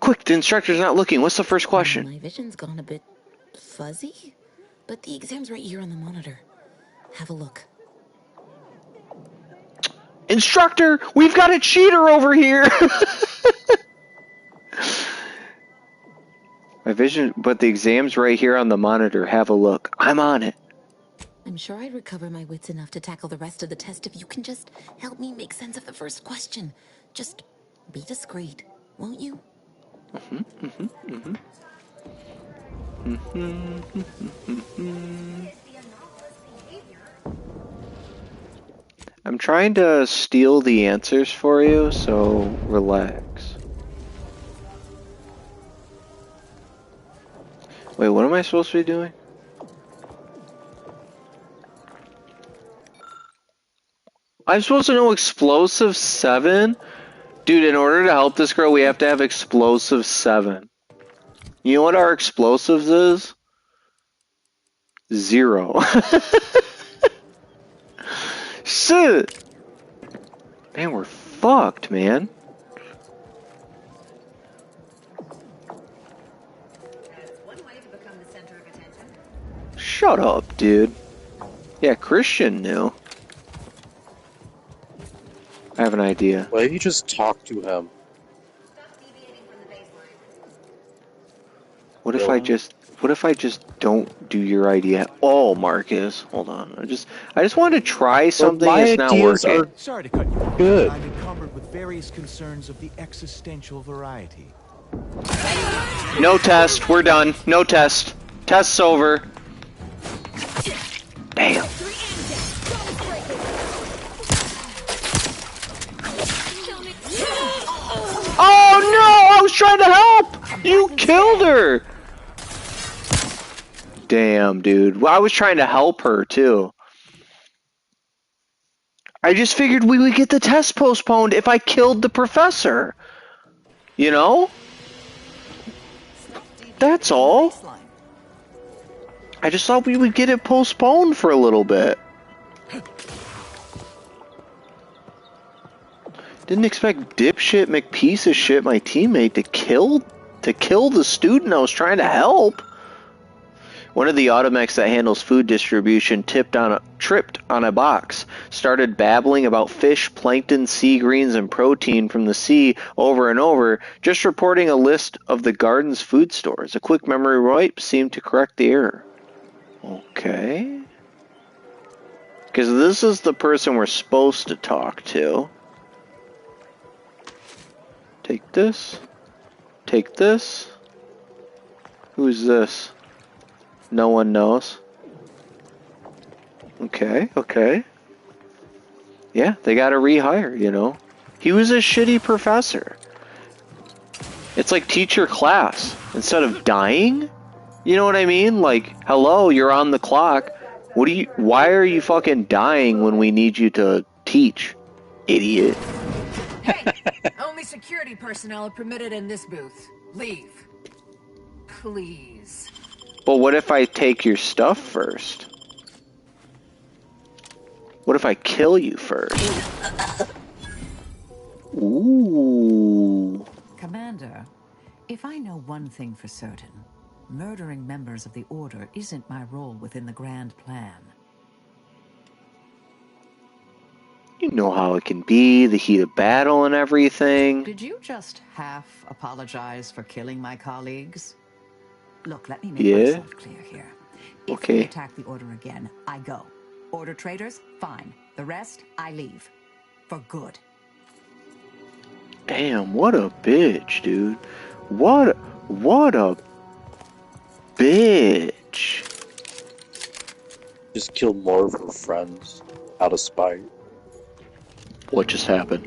Quick, the instructor's not looking. What's the first question? My vision's gone a bit fuzzy, but the exam's right here on the monitor. Have a look. Instructor, we've got a cheater over here. My vision, but the exam's right here on the monitor. Have a look. I'm on it. I'm sure I'd recover my wits enough to tackle the rest of the test if you can just help me make sense of the first question. Just be discreet, won't you? I'm trying to steal the answers for you, so relax. Wait, what am I supposed to be doing? I'm supposed to know explosive 7? Dude, in order to help this girl, we have to have explosive 7. You know what our explosives is? 0. Shit! Man, we're fucked, man. Shut up, dude. Yeah, Christian knew. I have an idea. Why don't you just talk to him? What if I just don't do your idea at all, Marcus? Hold on. I just wanted to try something that's not working. Sorry to cut you off. Good. I'm encumbered with various concerns of the existential variety. No test. We're done. No test. Test's over. Damn. Oh no! I was trying to help! You killed her! Damn, dude. I was trying to help her, too. I just figured we would get the test postponed if I killed the professor. You know? That's all. I just thought we would get it postponed for a little bit. Didn't expect dipshit McPiece of shit, my teammate, to kill the student I was trying to help. One of the automechs that handles food distribution tripped on a box, started babbling about fish, plankton, sea greens, and protein from the sea over and over, just reporting a list of the garden's food stores. A quick memory wipe seemed to correct the error. Okay. Because this is the person we're supposed to talk to. Take this. Take this. Who's this? No one knows. Okay, okay. Yeah, they gotta rehire, you know. He was a shitty professor. It's like teach your class instead of dying. You know what I mean? Like, hello, you're on the clock. Why are you fucking dying when we need you to teach? Idiot. Hey, only security personnel are permitted in this booth. Leave. Please. But what if I take your stuff first? What if I kill you first? Ooh. Commander, if I know one thing for certain, murdering members of the Order isn't my role within the grand plan. You know how it can be, the heat of battle and everything. Did you just half apologize for killing my colleagues? Look, let me make myself clear here. If we attack the Order again, I go. Order traitors, fine. The rest, I leave. For good. Damn, what a bitch, dude. What a bitch. Just kill more of her friends. Out of spite. What just happened?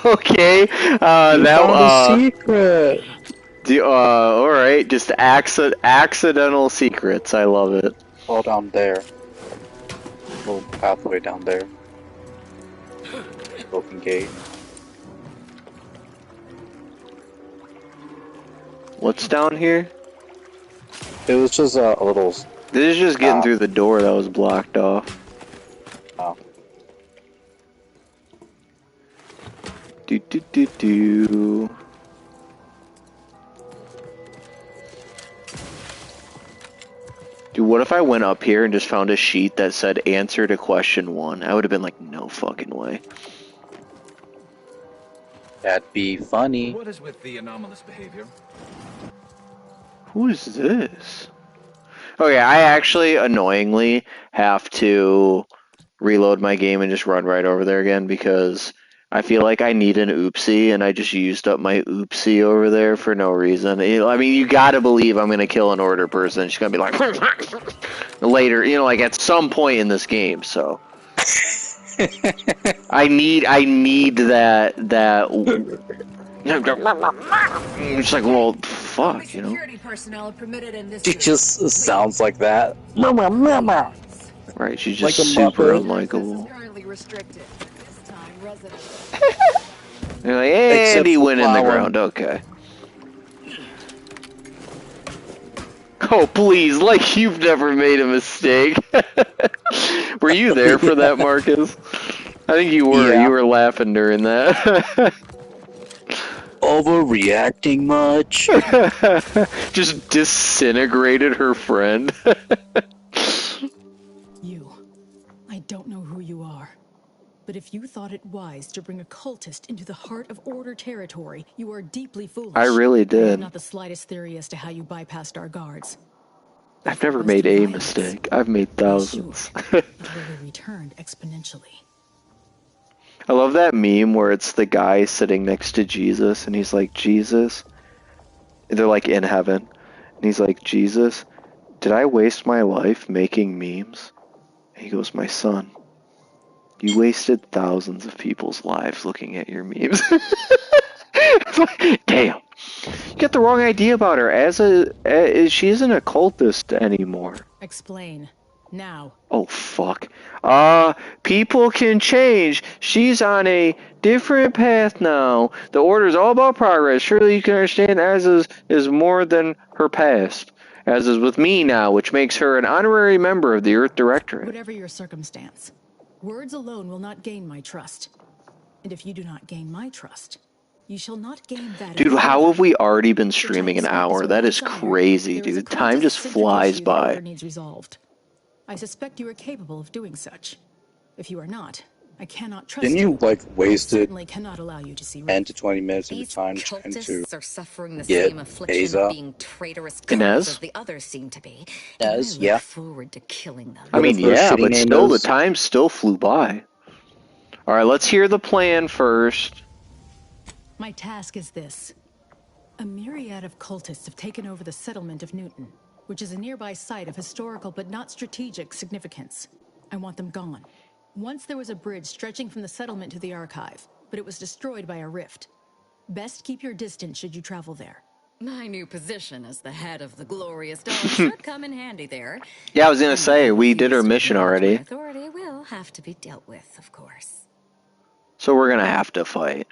Okay, that secret. All right, just accidental secrets. I love it. All down there. Little pathway down there. Open gate. What's down here? It was just a little. This is just getting through the door that was blocked off. Oh. Do. Dude, what if I went up here and just found a sheet that said answer to question 1? I would have been like, no fucking way. That'd be funny. What is with the anomalous behavior? Who is this? Okay, I actually annoyingly have to reload my game and just run right over there again because I feel like I need an oopsie and I just used up my oopsie over there for no reason. I mean, you gotta believe I'm gonna kill an order person. She's gonna be like, later, you know, like at some point in this game, so. I need that. It's like, well, fuck, you know. She just sounds like that. Right, she's just like super unlikable. They're like, Andy went in the ground, okay. Oh, please, like you've never made a mistake. Were you there for that, Marcus? I think you were. Yeah. You were laughing during that. Overreacting much? Just disintegrated her friend. I don't know who you are. But if you thought it wise to bring a cultist into the heart of Order territory, you are deeply foolish. I really did. I have not the slightest theory as to how you bypassed our guards. I've never made a mistake. I've made thousands. It will return exponentially. I love that meme where it's the guy sitting next to Jesus, and he's like, Jesus? They're like in heaven. And he's like, Jesus, did I waste my life making memes? And he goes, my son. You wasted thousands of people's lives looking at your memes. Damn. You got the wrong idea about her. She isn't a cultist anymore. Explain. Now. Oh, fuck. People can change. She's on a different path now. The Order is all about progress. Surely you can understand Azaz is more than her past. As is with me now, which makes her an honorary member of the Earth Directorate. Whatever your circumstance. Words alone will not gain my trust. And if you do not gain my trust, you shall not gain that. Dude, how have we already been streaming an hour? That is crazy, dude. Time just flies by. Needs resolved. I suspect you are capable of doing such. If you are not, I cannot trust you. Didn't you, like, wasted cannot allow you to see 10 to 20 minutes of your time trying to are suffering the get same affliction of being traitorous as the others seem to be. Inez, yeah. Forward to killing them. I mean, yeah, but still, the time still flew by. All right, let's hear the plan first. My task is this. A myriad of cultists have taken over the settlement of Newton, which is a nearby site of historical but not strategic significance. I want them gone. Once there was a bridge stretching from the settlement to the archive, but it was destroyed by a rift. Best keep your distance should you travel there. My new position as the head of the Glorious Dome should come in handy there. Yeah, I was gonna say, we did our mission already. Authority will have to be dealt with, of course. So we're gonna have to fight.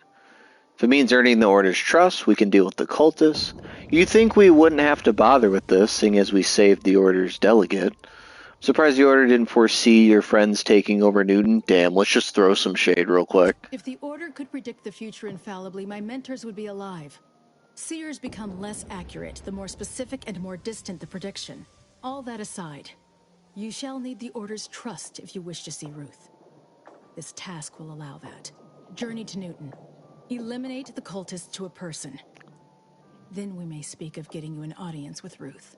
If it means earning the Order's trust, we can deal with the cultists. You'd think we wouldn't have to bother with this, seeing as we saved the Order's delegate. I'm surprised the Order didn't foresee your friends taking over Newton. Damn, let's just throw some shade real quick. If the Order could predict the future infallibly, my mentors would be alive. Seers become less accurate, the more specific and more distant the prediction. All that aside, you shall need the Order's trust if you wish to see Ruth. This task will allow that. Journey to Newton. Eliminate the cultists to a person. Then we may speak of getting you an audience with Ruth.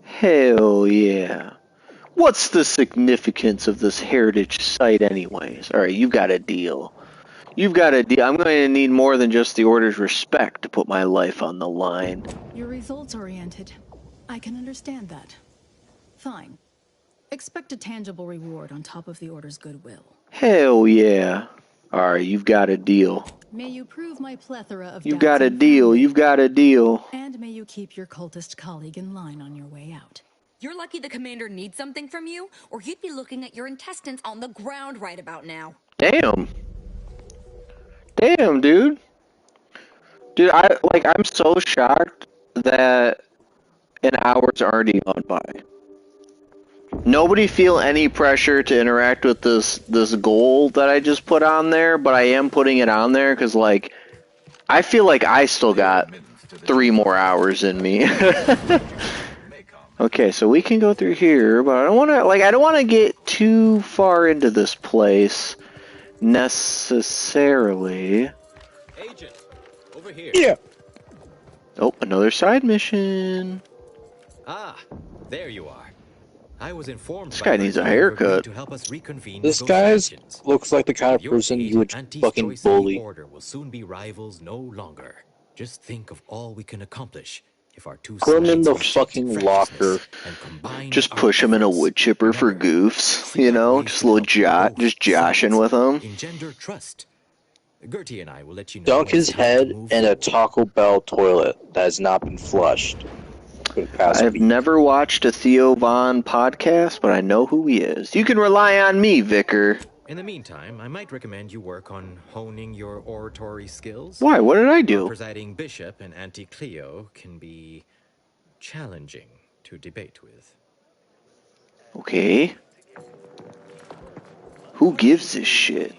Hell yeah. What's the significance of this heritage site anyways? Alright, you've got a deal. You've got a deal. I'm going to need more than just the Order's respect to put my life on the line. You're results-oriented. I can understand that. Fine. Expect a tangible reward on top of the Order's goodwill. Hell yeah. Alright, you've got a deal. May you prove my plethora of You've got a deal. You've got a deal. And may you keep your cultist colleague in line on your way out. You're lucky the commander needs something from you, or he'd be looking at your intestines on the ground right about now. Damn. Damn, dude. Dude, I'm so shocked that an hour's already gone by. Nobody feel any pressure to interact with this goal that I just put on there, but I am putting it on there because, like, I feel like I still got 3 more hours in me. Okay, so we can go through here, but I don't want to get too far into this place necessarily. Agent, over here. Yeah. Oh, another side mission. Ah, there you are. I was informed this guy needs a haircut. To help us reconvene this guy looks like the kind of person you would fucking bully. Order will soon be rivals no longer. Just think of all we can accomplish if our two put him in the fucking locker. Just push him in a wood chipper for goofs, you know, just a little just joshing with him. Engender trust. Gertie and I will let you know. Dunk his head in a Taco Bell toilet that has not been flushed. I've never watched a Theo Von podcast, but I know who he is. You can rely on me, Vicar. In the meantime, I might recommend you work on honing your oratory skills. Why? What did I do? Our presiding bishop and Auntie Cleo can be challenging to debate with. Okay. Who gives a shit?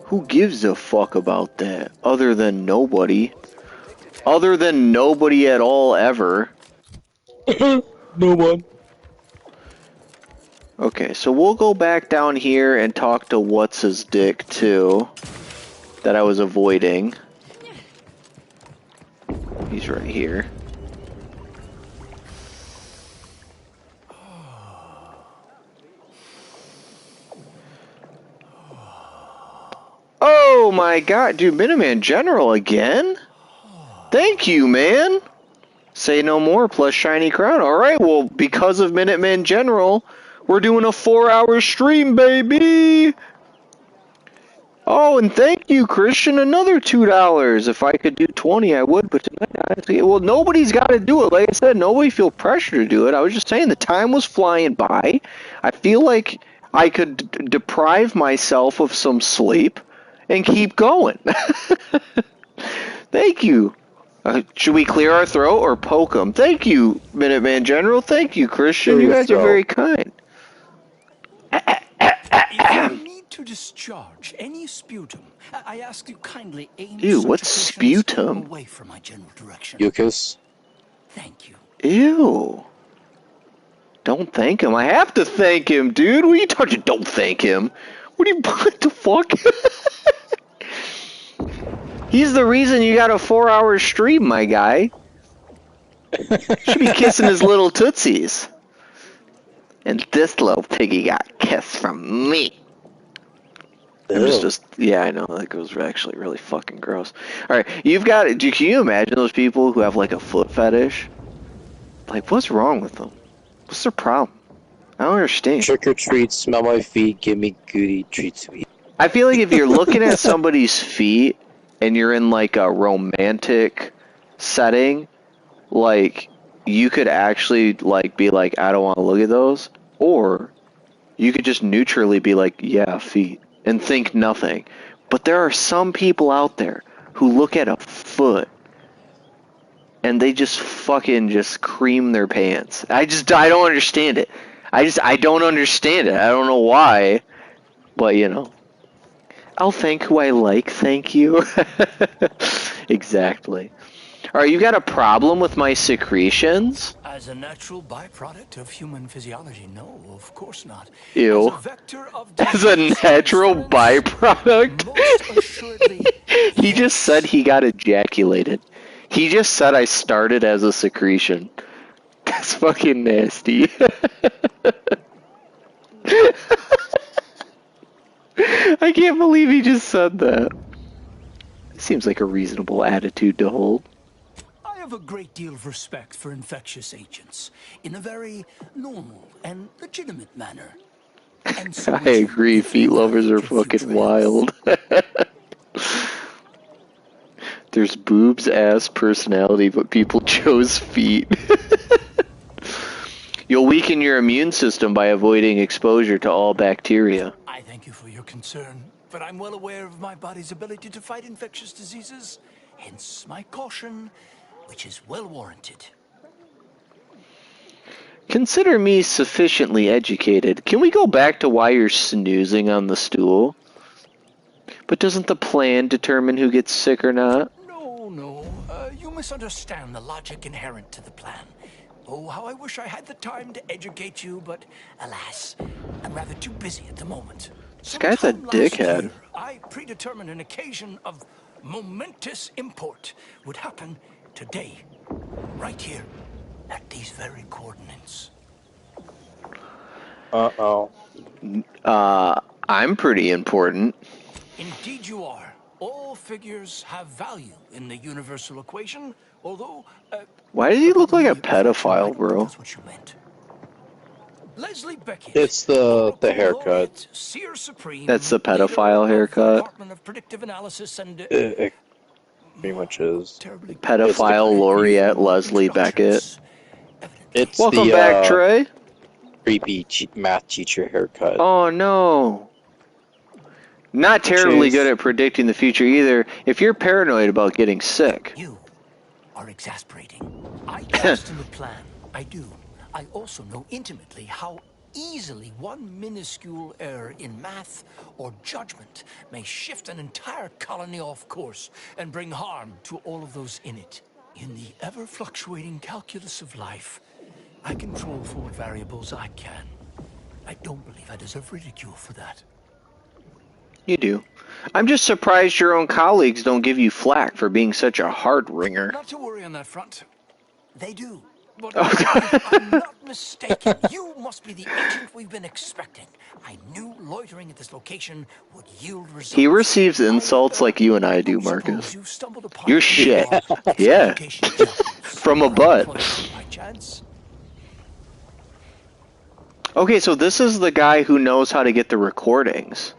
Who gives a fuck about that? Other than nobody. Other than nobody at all ever. No one. Okay, so we'll go back down here and talk to what's-his-dick, too. That I was avoiding. He's right here. Oh my god, dude, Minuteman General again? Thank you, man! Say no more plus shiny crown. Alright, well, because of Minuteman General, we're doing a 4-hour stream, baby! Oh, and thank you, Christian, another $2. If I could do 20, I would, but tonight, well, nobody's got to do it. Like I said, nobody feel pressure to do it. I was just saying the time was flying by. I feel like I could deprive myself of some sleep and keep going. Thank you. Should we clear our throat or poke them? Thank you, Minuteman General. Thank you, Christian. You guys are very kind. If you need to discharge any sputum, I ask you kindly aim Ew, what's sputum? away from my general direction. Mucus. Thank you. Ew. Don't thank him. I have to thank him, dude. What are you talking? Don't thank him. What the fuck? He's the reason you got a 4-hour stream, my guy. Should be kissing his little tootsies. And this little piggy got kissed from me. I'm just, yeah, I know, that was actually really fucking gross. Alright, you've got, can you imagine those people who have like a foot fetish? Like, what's wrong with them? What's their problem? I don't understand. Trick or treat, smell my feet, give me goody treats to eat. I feel like if you're looking at somebody's feet and you're in like a romantic setting, like, you could actually like be like, I don't want to look at those, or you could just neutrally be like, yeah, feet, and think nothing. But there are some people out there who look at a foot and they just fucking just cream their pants. I don't understand it. I don't understand it. I don't know why, but you know, I'll thank who I like, thank you. Exactly. Alright, you got a problem with my secretions? As a natural byproduct of human physiology, no, of course not. Ew. As a natural byproduct? He just said he got ejaculated. He just said I started as a secretion. That's fucking nasty. I can't believe he just said that. Seems like a reasonable attitude to hold. have a great deal of respect for infectious agents in a very normal and legitimate manner. And so I agree, feet lovers are fucking wild. There's boobs, ass, personality, but people chose feet. You'll weaken your immune system by avoiding exposure to all bacteria. I thank you for your concern, but I'm well aware of my body's ability to fight infectious diseases, hence my caution, which is well warranted. Consider me sufficiently educated. Can we go back to why you're snoozing on the stool? But doesn't the plan determine who gets sick or not? No, you misunderstand the logic inherent to the plan. Oh, how I wish I had the time to educate you, but alas, I'm rather too busy at the moment. This guy's a dickhead. I predetermined an occasion of momentous import would happen today, right here, at these very coordinates. Uh-oh. I'm pretty important. Indeed you are. All figures have value in the universal equation, although... Why does he look like a pedophile, bro? That's what you meant. Leslie Beckett. It's the haircut. Seer Supreme, That's the pedophile haircut. Department of Predictive Analysis and... It pretty much is. Pedophile laureate Leslie Beckett. It's Welcome the, back, Trey. Creepy math teacher haircut. Oh no. Not terribly Jeez. good at predicting the future either, if you're paranoid about getting sick. You are exasperating. I trust in the plan. I do. I also know intimately how easily one minuscule error in math or judgment may shift an entire colony off course and bring harm to all of those in it. In the ever-fluctuating calculus of life, I control for what variables I can. I don't believe I deserve ridicule for that. You do. I'm just surprised your own colleagues don't give you flack for being such a hard ringer. Not to worry on that front. They do. But Oh, if I'm not mistaken, you must be the agent we've been expecting. I knew loitering at this location would yield results. He receives insults like you and I do, Marcus. You're shit. Yeah. From a butt. By chance? Okay, so this is the guy who knows how to get the recordings.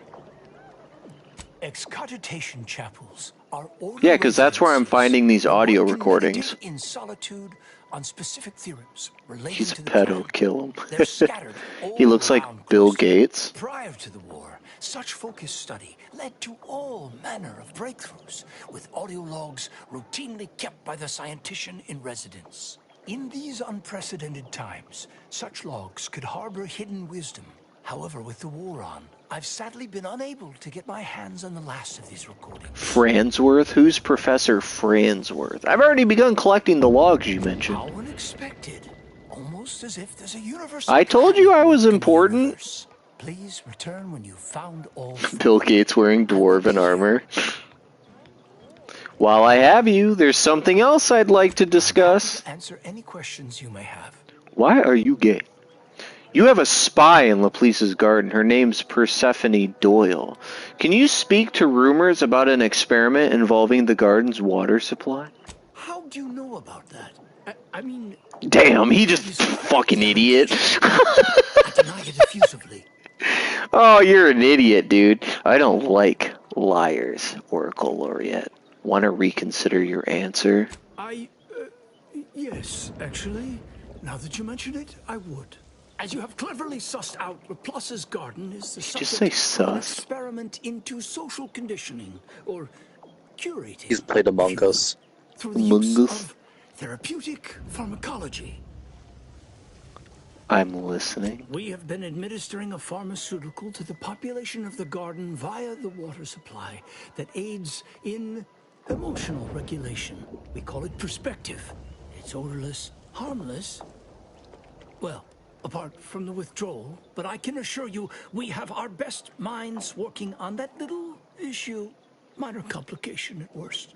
Excogitation chapels are Yeah, because that's where I'm finding these audio recordings. in solitude on specific theorems relating He's a to the pedo, kill him. They're scattered He looks all like around Bill Ghost. Gates. Prior to the war, such focused study led to all manner of breakthroughs, with audio logs routinely kept by the scientician in residence. In these unprecedented times, such logs could harbor hidden wisdom. However, with the war on, I've sadly been unable to get my hands on the last of these recordings. Fransworth? Who's Professor Fransworth? I've already begun collecting the logs you mentioned. How unexpected. Almost as if there's a universe. I told you I was important. Please return when you've found all. Bill Gates wearing dwarven armor. While I have you, there's something else I'd like to discuss. Answer any questions you may have. Why are you gay? You have a spy in Laplace's garden. Her name's Persephone Doyle. Can you speak to rumors about an experiment involving the garden's water supply? How do you know about that? I mean... Damn, he just fucking idiot. I deny it effusively. Oh, you're an idiot, dude. I don't like liars, Oracle Laureate. Want to reconsider your answer? Yes, actually. Now that you mention it, I would. As you have cleverly sussed out, Laplace's garden is the Just subject say of an sussed. experiment into social conditioning, or curating. He's played Among Us. Through the use of therapeutic pharmacology. I'm listening. We have been administering a pharmaceutical to the population of the garden via the water supply that aids in emotional regulation. We call it perspective. It's odorless, harmless. Well, apart from the withdrawal, but I can assure you we have our best minds working on that little issue. Minor complication at worst.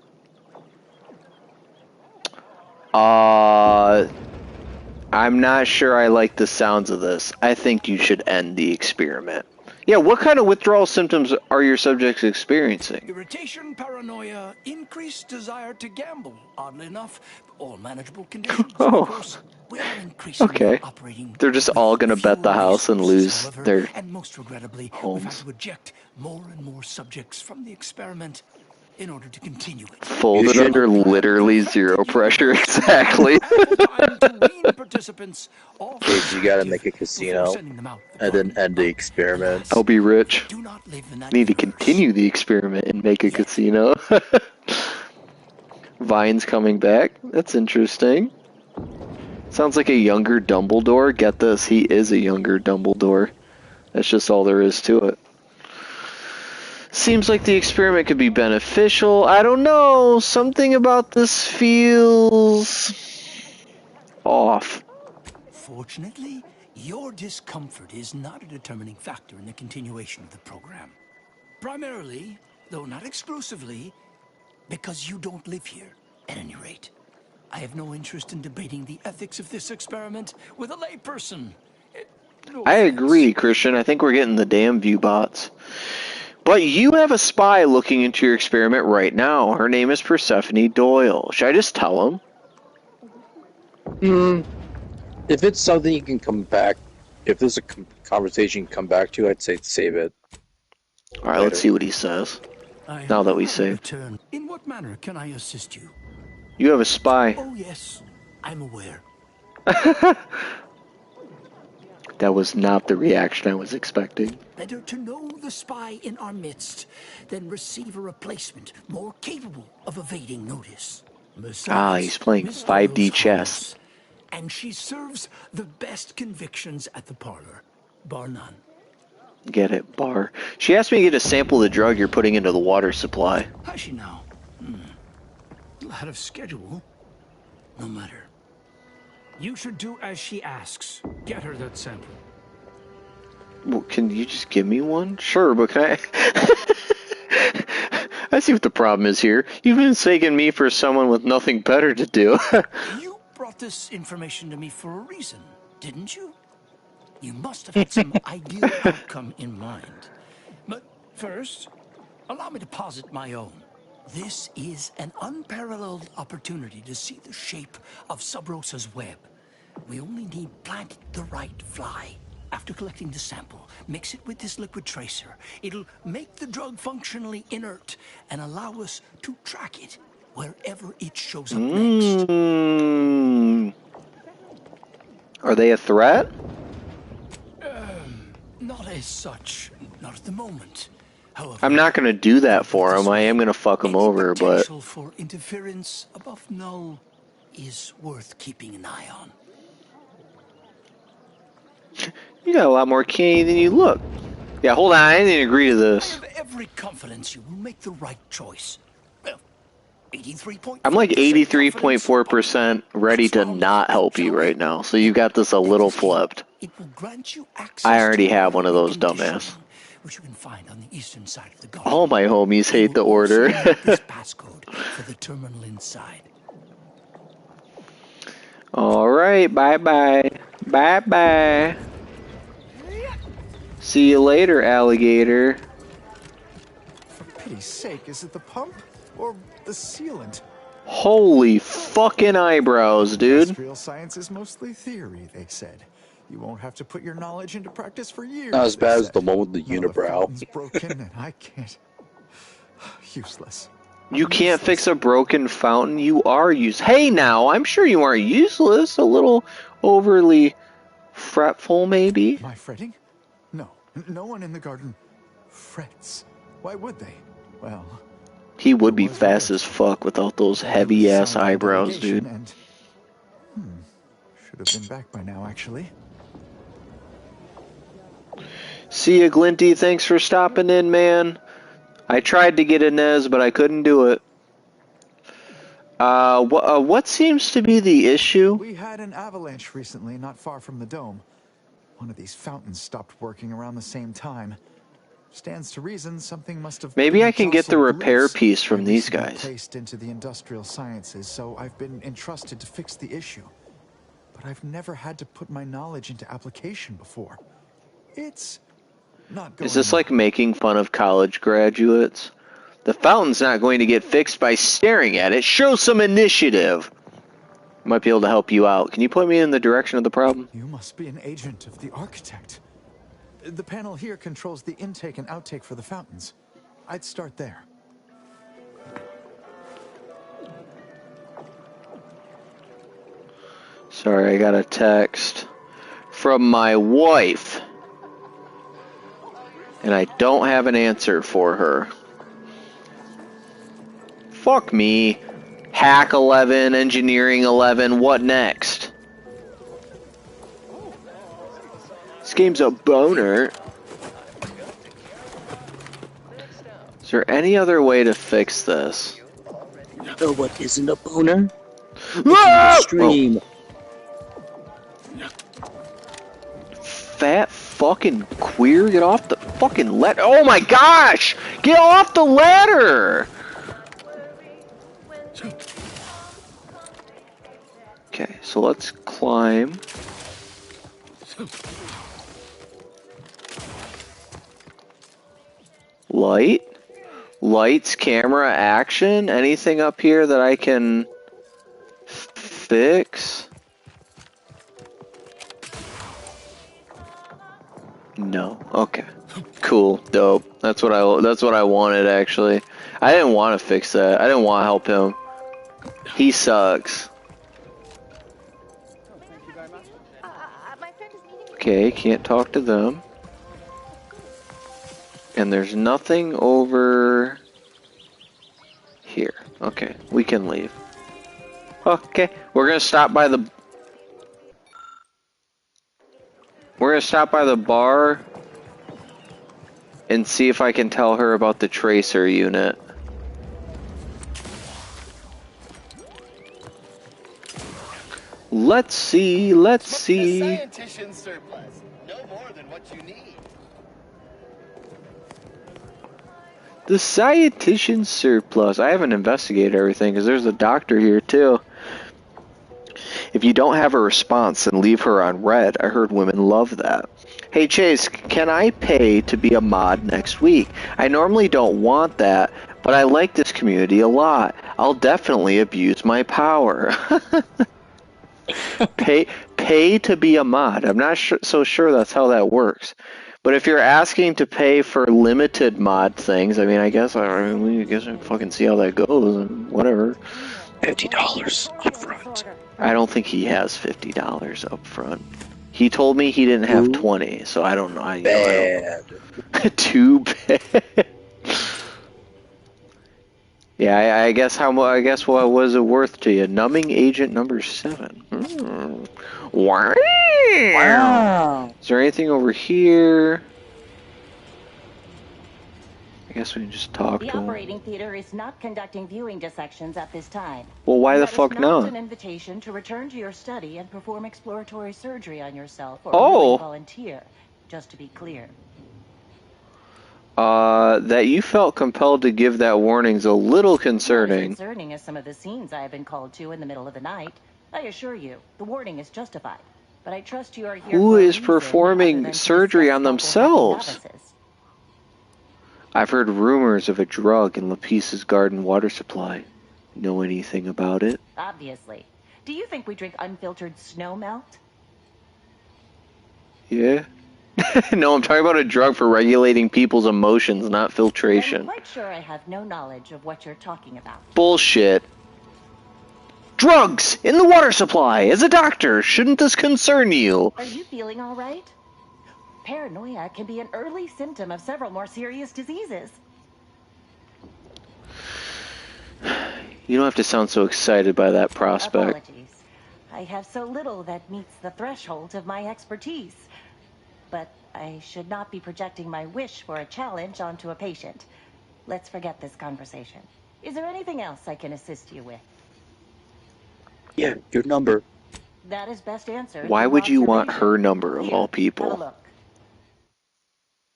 I'm not sure I like the sounds of this. I think you should end the experiment. Yeah, what kind of withdrawal symptoms are your subjects experiencing? Irritation, paranoia, increased desire to gamble. Oddly enough, all manageable conditions. Oh. Of course, we are increasingly Okay. operating. They're just all gonna bet the house and lose However, their and most regrettably, homes. we've had to eject more and more subjects from the experiment in order to continue it. Folded under literally zero pressure, exactly. Participants off Kids, you gotta make a casino and then end the experiment. I'll be rich. Need to continue the experiment and make a casino. Vine's coming back. That's interesting. Sounds like a younger Dumbledore. Get this, he is a younger Dumbledore. That's just all there is to it. Seems like the experiment could be beneficial. I don't know. Something about this feels off. Fortunately, your discomfort is not a determining factor in the continuation of the program. Primarily, though not exclusively, because you don't live here, at any rate. I have no interest in debating the ethics of this experiment with a layperson. I agree, Christian. I think we're getting the damn view bots. But you have a spy looking into your experiment right now. Her name is Persephone Doyle. Should I just tell him? If it's something you can come back, if there's a conversation you can come back to, I'd say save it. Alright, let's see what he says. Now that we saved. In what manner can I assist you? You have a spy. Oh yes, I'm aware. That was not the reaction I was expecting. Better to know the spy in our midst than receive a replacement more capable of evading notice. Besides, He's playing Miss 5D Doyle's chess. harmless, and she serves the best convictions at the parlor, bar none. Get it, bar. She asked me to get a sample of the drug you're putting into the water supply. Has she now? Out of schedule. No matter. You should do as she asks. Get her that sample. Well, can you just give me one? Sure, but can I... I see what the problem is here. You've been mistaking me for someone with nothing better to do. You brought this information to me for a reason, didn't you? You must have had some ideal outcome in mind. But first, allow me to posit my own. This is an unparalleled opportunity to see the shape of Sub Rosa's web. We only need plant the right fly. After collecting the sample, mix it with this liquid tracer. It'll make the drug functionally inert and allow us to track it wherever it shows up next. Are they a threat? Not as such. Not at the moment. However, I'm not going to do that for him. I am going to fuck him over, but... potential for interference above null is worth keeping an eye on. You got a lot more candy than you look. Yeah, hold on. I didn't agree to this. I have every confidence you will make the right choice. Well, 83.4%. I'm like 83.4% ready to not help you right now. So you got this a little flipped. It will grant you access I already have one of those, dumbass. which you can find on the eastern side of the garden. All my homies hate the order. This passcode for the terminal inside. Alright, bye-bye. Bye-bye. See you later, alligator. For pity's sake, is it the pump or the sealant? Holy fucking eyebrows, dude. Industrial science is mostly theory, they said. You won't have to put your knowledge into practice for years. Not as bad as the one with the unibrow. It's broken and I can't. Useless. You can't fix a broken fountain. You are Hey now, I'm sure you aren't useless. A little overly fretful, maybe? Am I fretting? No. No one in the garden frets. Why would they? Well... He would be fast as fuck without those heavy-ass eyebrows, dude. And, should have been back by now, actually. See ya, Glinty. Thanks for stopping in, man. I tried to get Inez, but I couldn't do it. What seems to be the issue? We had an avalanche recently, not far from the dome. One of these fountains stopped working around the same time. Stands to reason something must have. Maybe I can get the repair piece from these guys. Placed into the industrial sciences, so I've been entrusted to fix the issue. But I've never had to put my knowledge into application before. It's Not going Is this like making fun of college graduates? The fountain's not going to get fixed by staring at it. Show some initiative. Might be able to help you out. Can you point me in the direction of the problem? You must be an agent of the architect. The panel here controls the intake and outtake for the fountains. I'd start there. Sorry, I got a text from my wife. And I don't have an answer for her. Fuck me. Hack 11, Engineering 11, what next? This game's a boner. Is there any other way to fix this? You know what isn't a boner? Ah! Stream. Fat fucking queer, get off the fucking ladder. Oh my gosh! Get off the ladder! Okay, so let's climb. Light? Lights, camera, action? Anything up here that I can fix? No. Okay. Cool. Dope. That's what I wanted actually. I didn't want to fix that. I didn't want to help him. He sucks. Okay, can't talk to them. And there's nothing over here. Okay, we can leave. Okay, we're gonna stop by the bar and see if I can tell her about the tracer unit. Let's see. The scientician's surplus. No more than what you need. The scientician's surplus. I haven't investigated everything because there's a doctor here too. If you don't have a response, then leave her on red. I heard women love that. Hey Chase, can I pay to be a mod next week? I normally don't want that, but I like this community a lot. I'll definitely abuse my power. Pay to be a mod. I'm not so sure that's how that works. But if you're asking to pay for limited mod things, I mean, I guess we can fucking see how that goes and whatever. $50 up front. I don't think he has $50 up front. He told me he didn't have 20, so I don't know. Bad. Too bad. Yeah, I guess what was it worth to you? Numbing agent number 7. Wow. Is there anything over here? I guess we can just talk to The him. operating theater is not conducting viewing dissections at this time. Well, why the That is fuck not not? an invitation to return to your study and perform exploratory surgery on yourself or Oh. volunteer. Just to be clear. That you felt compelled to give that warning's a little concerning. Concerning as some of the scenes I have been called to in the middle of the night. I assure you, the warning is justified. But I trust you are here. Who for a is reason performing other than to surgery on discuss local themselves? novices. I've heard rumors of a drug in Lapice's garden water supply. Know anything about it? Obviously. Do you think we drink unfiltered snow melt? Yeah. No, I'm talking about a drug for regulating people's emotions, not I'm filtration. quite sure I have no knowledge of what you're talking about. Bullshit. Drugs in the water supply. As a doctor, shouldn't this concern you? Are you feeling all right? Paranoia can be an early symptom of several more serious diseases. You don't have to sound so excited by that prospect. Apologies. I have so little that meets the threshold of my expertise. But I should not be projecting my wish for a challenge onto a patient. Let's forget this conversation. Is there anything else I can assist you with? Yeah, your number. That is best answered. Why through would you want observation. her number of all Have a people? look.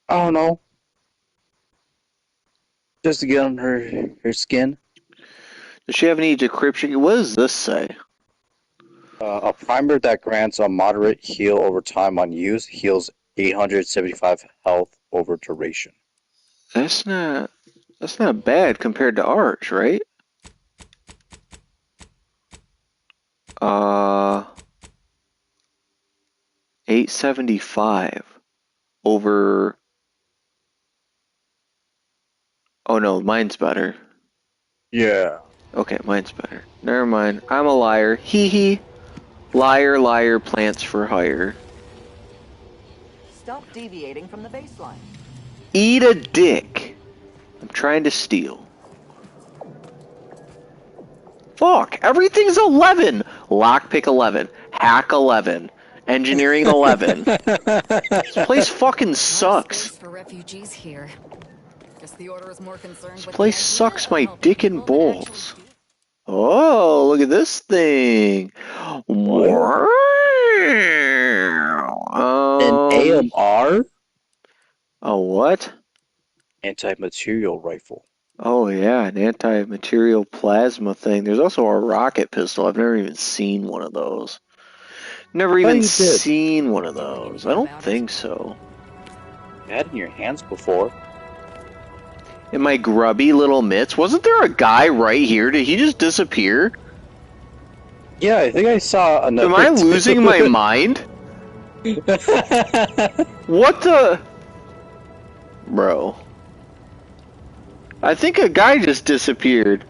I don't know. Just to get on her skin. Does she have any decryption? What does this say? A primer that grants a moderate heal over time on use, heals 875 health over duration. That's not bad compared to ours, right? 875 over. Oh no, mine's better. Yeah. Okay, mine's better. Never mind. I'm a liar. Hee hee. Liar, liar, plants for hire. Stop deviating from the baseline. Eat a dick. I'm trying to steal. Fuck, everything's 11. Lockpick 11. Hack 11. Engineering 11. This place fucking sucks. For refugees here. Guess the order is more concerned This with place sucks my dick and balls. Oh, look at this thing. Wow. An AMR? A what? Anti-material rifle. Oh yeah, an anti-material plasma thing. There's also a rocket pistol. I've never even seen one of those. Never even seen one of those. I don't think so. You had it in your hands before. In my grubby little mitts? Wasn't there a guy right here? Did he just disappear? Yeah, I think I saw another. Am I losing my mind? What the? Bro. I think a guy just disappeared.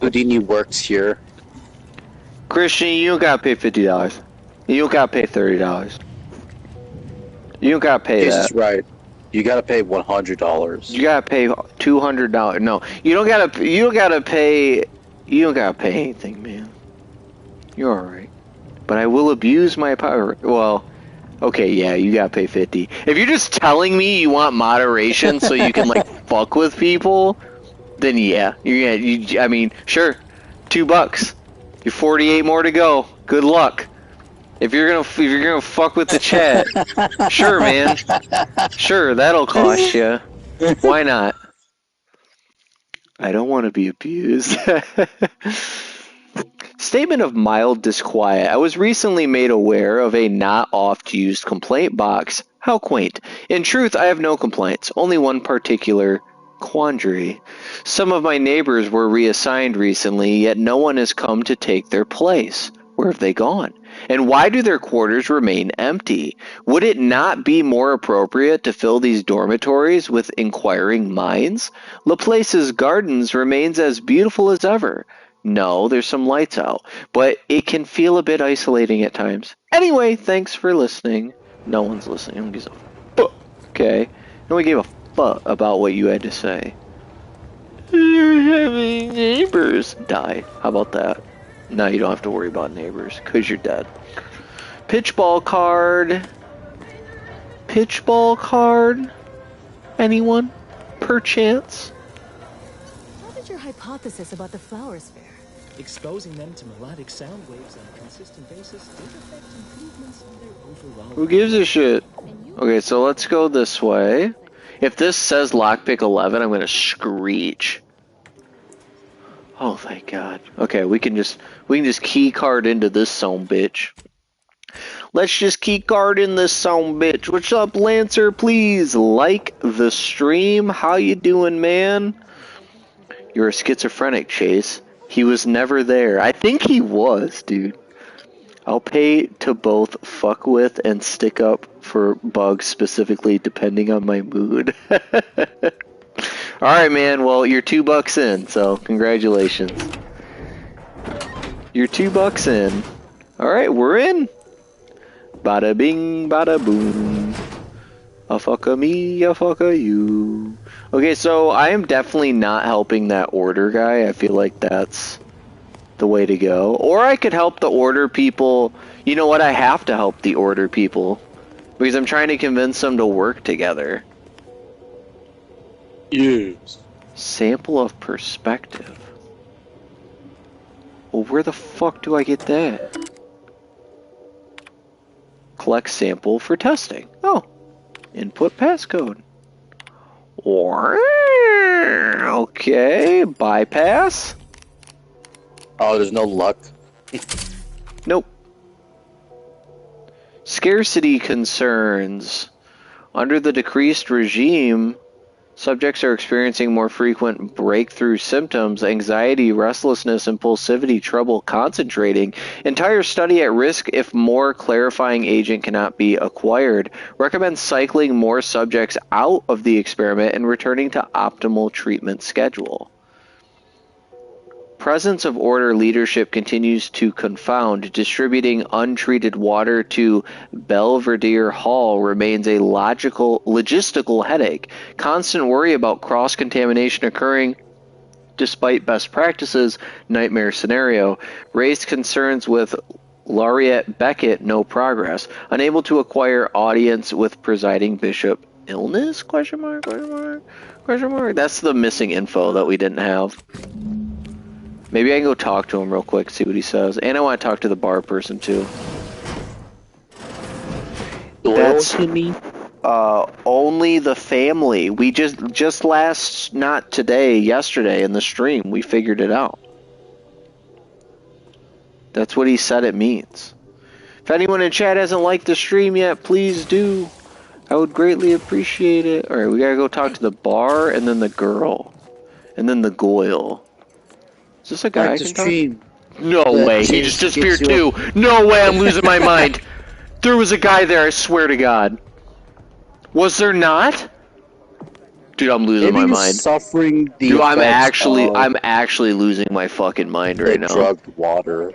Houdini works here. Christian, you don't gotta pay $50. You don't gotta pay $30. You don't gotta pay that. That's right. You gotta pay $100. You gotta pay $200. No, you don't gotta. You don't gotta pay. You don't gotta pay anything, man. You're all right. But I will abuse my power. Well, okay, yeah, you gotta pay 50. If you're just telling me you want moderation so you can like fuck with people, then yeah, I mean, sure, $2. You're 48 more to go. Good luck. If you're gonna fuck with the chat, sure, man. Sure, that'll cost you. Why not? I don't want to be abused. Statement of mild disquiet. I was recently made aware of a not oft-used complaint box. How quaint. In truth, I have no complaints. Only one particular quandary. Some of my neighbors were reassigned recently, yet no one has come to take their place. Where have they gone? And why do their quarters remain empty? Would it not be more appropriate to fill these dormitories with inquiring minds? Laplace's gardens remains as beautiful as ever. No, there's some lights out, but it can feel a bit isolating at times. Anyway, thanks for listening. No one's listening. No one gives a fuck. Okay. No one gave a fuck about what you had to say. You're having neighbors die. How about that? Now you don't have to worry about neighbors, because you're dead. Pitchball card. Pitchball card? Anyone? Perchance? What is your hypothesis about the flowers fair? Exposing them to melodic sound waves on a consistent basis did affect improvements in their overall... Who gives a shit? Okay, so let's go this way. If this says lockpick 11, I'm gonna screech. Oh, thank God. Okay, we can just key card into this son bitch. Let's just key card in this son bitch. What's up, Lancer? Please like the stream. How you doing, man? You're a schizophrenic, Chase. He was never there. I think he was, dude. I'll pay to both fuck with and stick up for bugs specifically depending on my mood. Alright, man, well, you're $2 in, so congratulations. You're $2 in. Alright, we're in. Bada bing, bada boom. A fucka me, a fucka you. Okay, so I am definitely not helping that order guy. I feel like that's the way to go. Or I could help the order people. You know what? I have to help the order people. Because I'm trying to convince them to work together. Yes. Sample of perspective. Well, where the fuck do I get that? Collect sample for testing. Oh. Input passcode. Okay. Bypass. Oh, there's no luck. Nope. Skip scarcity concerns. Under the decreased regime, subjects are experiencing more frequent breakthrough symptoms, anxiety, restlessness, impulsivity, trouble concentrating. Entire study at risk if more clarifying agent cannot be acquired. Recommend cycling more subjects out of the experiment and returning to optimal treatment schedule. Presence of order leadership continues to confound. Distributing untreated water to Belvedere Hall remains a logistical headache. Constant worry about cross-contamination occurring despite best practices. Nightmare scenario. Raised concerns with Laureate Beckett. No progress. Unable to acquire audience with presiding bishop. Illness? Question mark? Question mark? Question mark? That's the missing info that we didn't have. Maybe I can go talk to him real quick, see what he says. And I want to talk to the bar person, too. That's only the family. We just last, not today, yesterday in the stream, we figured it out. That's what he said it means. If anyone in chat hasn't liked the stream yet, please do. I would greatly appreciate it. Alright, we gotta go talk to the bar, and then the girl. And then the Goyle. Is this a guy I can talk? No way, he just disappeared too. No way, I'm losing my mind. There was a guy there, I swear to God. Was there not? Dude, I'm losing my mind. Suffering the Dude, I'm actually losing my fucking mind right now. Drugged water.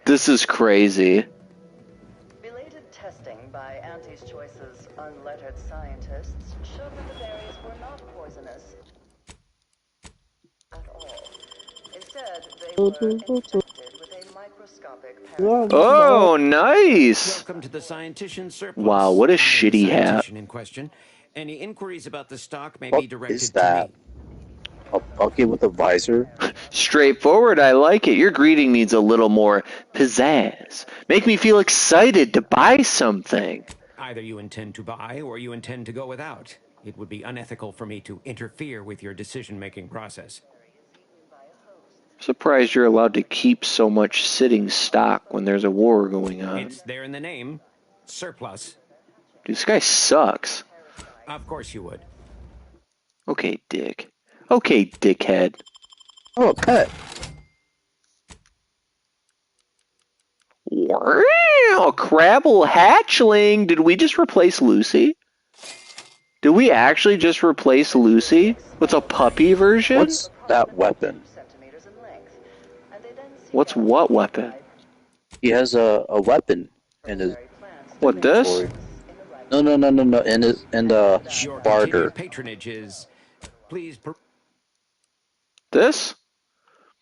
This is crazy. Belated testing by Auntie's Choice's unlettered scientists showed that the berries were not poisonous at all. Instead, they were infected with a microscopic parasite. Oh, nice! Welcome to the Scientician Surplus. Wow, what a shitty hat. In question. Any inquiries about the stock may What be directed is that? to me. Okay, with a visor. Straightforward, I like it. Your greeting needs a little more pizzazz. Make me feel excited to buy something. Either you intend to buy or you intend to go without. It would be unethical for me to interfere with your decision-making process. Surprised you're allowed to keep so much sitting stock when there's a war going on. It's there in the name. Surplus. Dude, this guy sucks. Of course you would. Okay, dick. Okay, dickhead. Oh, pet. Wow, Crabble Hatchling. Did we just replace Lucy? Did we actually just replace Lucy with a puppy version? What's that weapon? What's what weapon? He has a weapon in his. What, this? No. In the barter. Patronage is, please. This?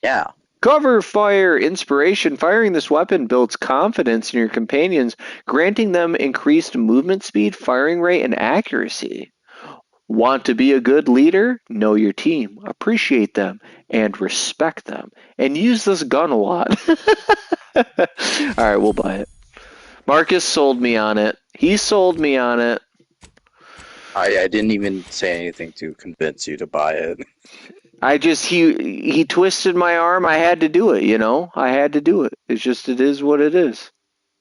Yeah. Cover fire inspiration. Firing this weapon builds confidence in your companions, granting them increased movement speed, firing rate, and accuracy. Want to be a good leader? Know your team, appreciate them, and respect them. And use this gun a lot. Alright, we'll buy it. Marcus sold me on it. He sold me on it. I didn't even say anything to convince you to buy it. He twisted my arm. I had to do it, you know? I had to do it. It's just, it is what it is.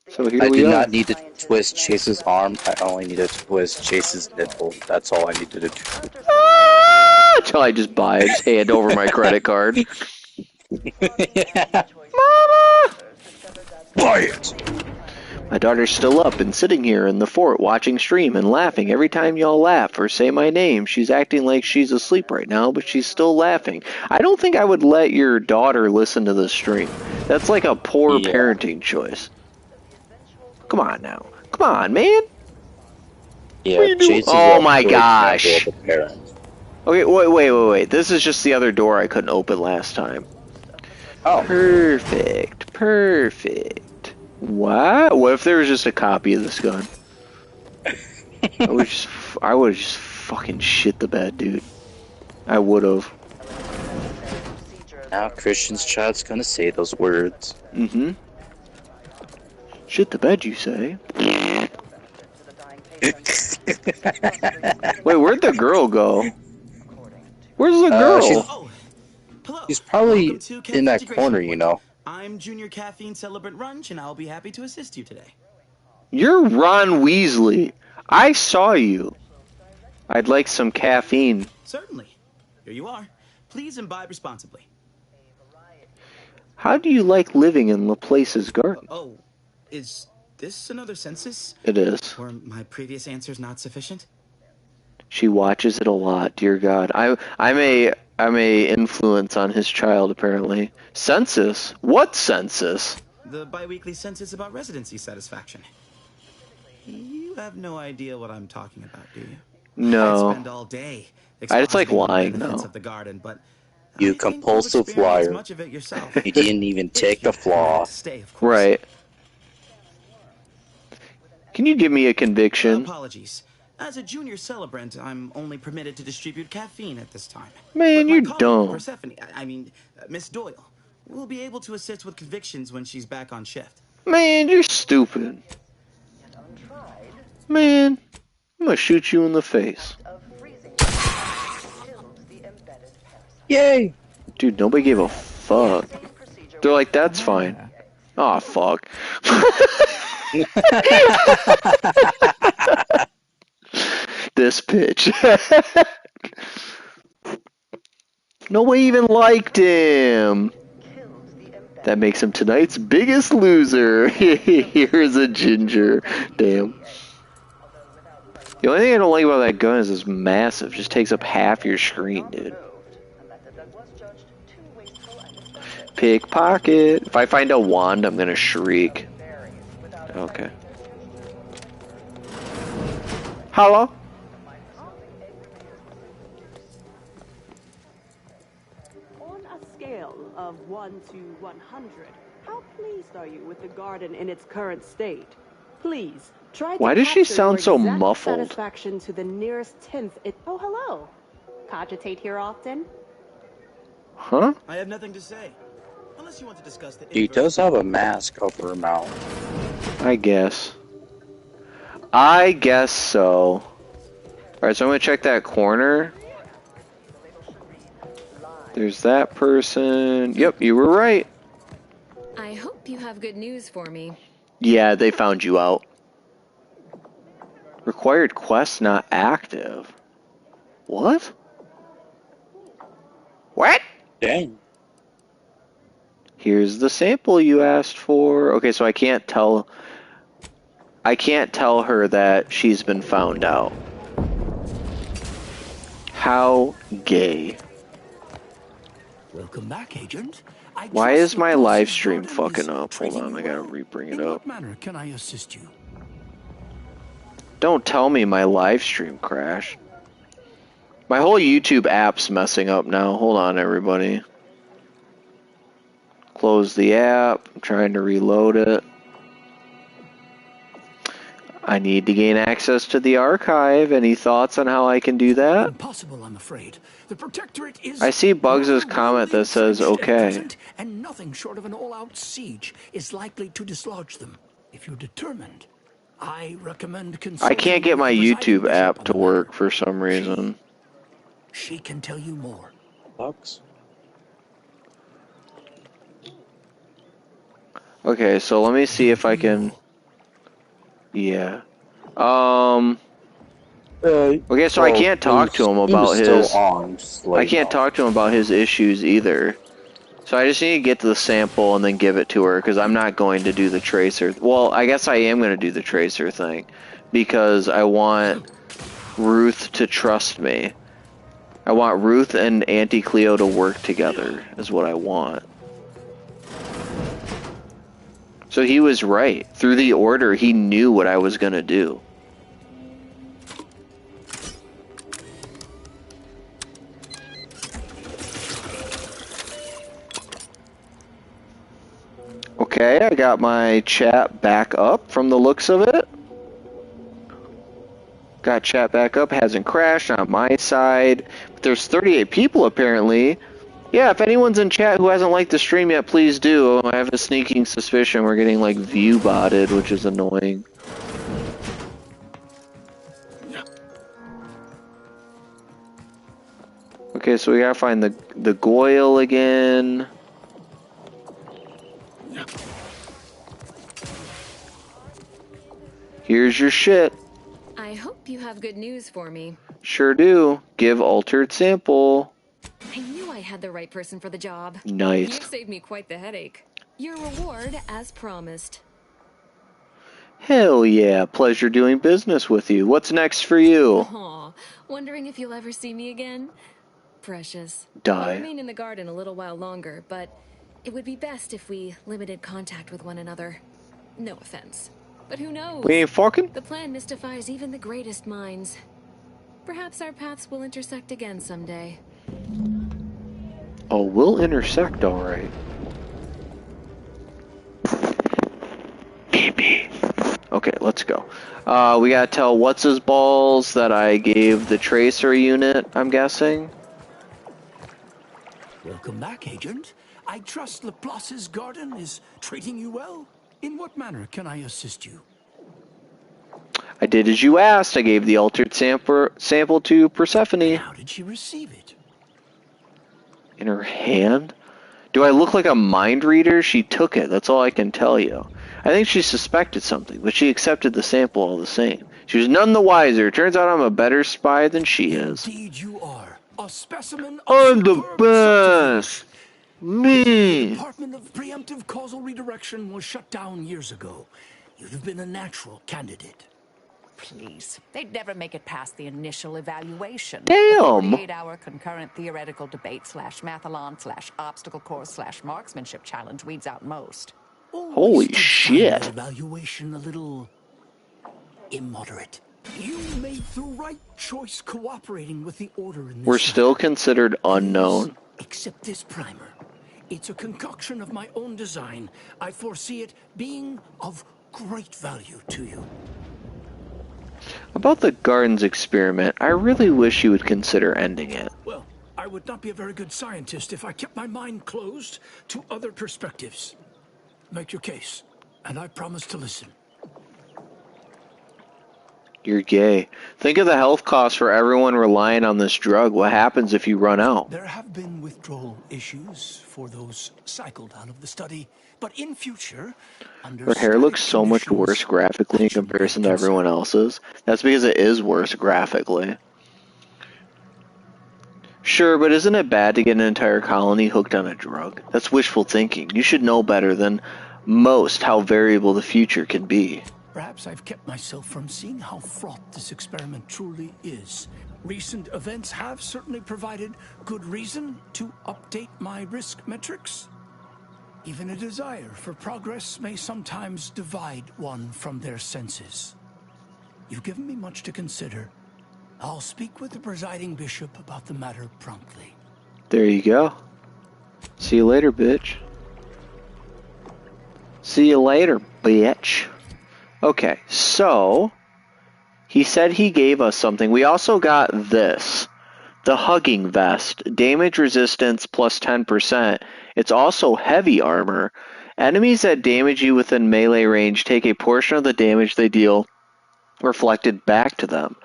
So here we are. I did not need to twist Chase's arm. I only needed to twist Chase's nipple. That's all I needed to do. Until I just buy it. Just hand over my credit card. Yeah. Mama! Buy it! My daughter's still up and sitting here in the fort watching stream and laughing every time y'all laugh or say my name. She's acting like she's asleep right now, but she's still laughing. I don't think I would let your daughter listen to the stream. That's like a poor parenting choice. Come on now. Come on, man. Yeah, oh my gosh. Okay, wait. This is just the other door I couldn't open last time. Oh. Perfect. What? What if there was just a copy of this gun? I would have just fucking shit the bed, dude. I would have. Now Christian's chat's gonna say those words. Mm-hmm. Shit the bed, you say? Wait, where'd the girl go? Where's the girl? She's probably in that corner, you know. I'm Junior Caffeine Celebrant Runch, and I'll be happy to assist you today. You're Ron Weasley. I saw you. I'd like some caffeine. Certainly. Here you are. Please imbibe responsibly. How do you like living in Laplace's garden? Oh, is this another census? It is. Were my previous answers not sufficient? She watches it a lot, dear God. I'm a influence on his child, apparently. Census? What census? The bi-weekly census about residency satisfaction. You have no idea what I'm talking about, do you? No. I spend all day I just like lying, though. though. Of the garden, but You compulsive liar. much of it yourself. You didn't even take the flaw. Right. Can you give me a conviction? Apologies. As a junior celebrant, I'm only permitted to distribute caffeine at this time. Man, you're dumb. Persephone, Miss Doyle, will be able to assist with convictions when she's back on shift. Man, you're stupid. Man, I'm gonna shoot you in the face. Yay! Dude, nobody gave a fuck. They're like, that's fine. Aw, fuck. This bitch. Nobody even liked him. That makes him tonight's biggest loser. Here's a ginger. Damn. The only thing I don't like about that gun is it's massive. Just takes up half your screen, dude. Pickpocket. If I find a wand, I'm gonna shriek. Okay. Hello? On a scale of 1 to 100, how pleased are you with the garden in its current state? Please, try to Why does she capture sound your so exact muffled? Satisfaction to the nearest tenth. Oh, hello. Cogitate here often? Huh? I have nothing to say. Unless you want to discuss the She does have a mask over her mouth. I guess. I guess so. Alright, so I'm gonna check that corner. There's that person. Yep, you were right. I hope you have good news for me. Yeah, they found you out. Required quest not active. What? What? Dang. Here's the sample you asked for. Okay, so I can't tell her that she's been found out. How gay. Welcome back, Agent. Why is my live stream fucking up? Hold on, I gotta re-bring it In up. what manner can I assist you? Don't tell me my live stream crashed. My whole YouTube app's messing up now. Hold on, everybody. Close the app. I'm trying to reload it. I need to gain access to the archive. Any thoughts on how I can do that? Impossible, I'm afraid. The Protectorate is... I see Bugs' comment that says okay. And nothing short of an all-out siege is likely to dislodge them. If you're determined, I recommend I can't get my YouTube app to work for some reason. She can tell you more. Bugs? Okay, so let me see if I can... Yeah. Okay, so I can't talk to him about his... I can't talk to him about his issues either. So I just need to get to the sample and then give it to her, because I'm not going to do the tracer. Well, I guess I am going to do the tracer thing, because I want Ruth to trust me. I want Ruth and Auntie Cleo to work together, is what I want. So he was right. Through the order, he knew what I was going to do. Okay, I got my chat back up from the looks of it. Got chat back up, hasn't crashed on my side. But there's 38 people apparently. Yeah, if anyone's in chat who hasn't liked the stream yet, please do. I have a sneaking suspicion we're getting like view botted, which is annoying. Okay, so we gotta find the Goyle again. Here's your shit. I hope you have good news for me. Sure do. Give altered sample. I knew I had the right person for the job. Nice. You've saved me quite the headache. Your reward, as promised. Hell yeah. Pleasure doing business with you. What's next for you? Aw, wondering if you'll ever see me again? Precious. Die. I'll remain in the garden a little while longer, but it would be best if we limited contact with one another. No offense. But who knows? We ain't fucking? The plan mystifies even the greatest minds. Perhaps our paths will intersect again someday. Oh, we'll intersect, alright. Okay, let's go. We gotta tell what's his balls that I gave the tracer unit, I'm guessing. Welcome back, Agent. I trust Laplace's garden is treating you well. In what manner can I assist you? I did as you asked. I gave the altered sample to Persephone. How did she receive it? In her hand? Do I look like a mind reader? She took it. That's all I can tell you. I think she suspected something, but she accepted the sample all the same. She was none the wiser. Turns out I'm a better spy than she is. Indeed you are. A specimen of I'm the best! Me! The Department of Preemptive Causal Redirection was shut down years ago. You'd have been a natural candidate. Please. They'd never make it past the initial evaluation. Damn! The 48-hour concurrent theoretical debate /mathalon /obstacle course /marksmanship challenge weeds out most. Holy shit. Evaluation a little immoderate. You made the right choice cooperating with the Order in this. We're still considered unknown. Except this primer. It's a concoction of my own design. I foresee it being of great value to you. About the Gardens experiment, I really wish you would consider ending it. Well, I would not be a very good scientist if I kept my mind closed to other perspectives. Make your case, and I promise to listen. You're gay. Think of the health costs for everyone relying on this drug. What happens if you run out? There have been withdrawal issues for those cycled out of the study, but in future, Her hair looks so much worse graphically in comparison to everyone else's. That's because it is worse graphically. Sure, but isn't it bad to get an entire colony hooked on a drug? That's wishful thinking. You should know better than most how variable the future can be. Perhaps I've kept myself from seeing how fraught this experiment truly is. Recent events have certainly provided good reason to update my risk metrics. Even a desire for progress may sometimes divide one from their senses. You've given me much to consider. I'll speak with the presiding bishop about the matter promptly. There you go. See you later, bitch. See you later, bitch. Okay, so he said he gave us something. We also got this. The Hugging Vest. Damage resistance plus 10%. It's also heavy armor. Enemies that damage you within melee range take a portion of the damage they deal reflected back to them.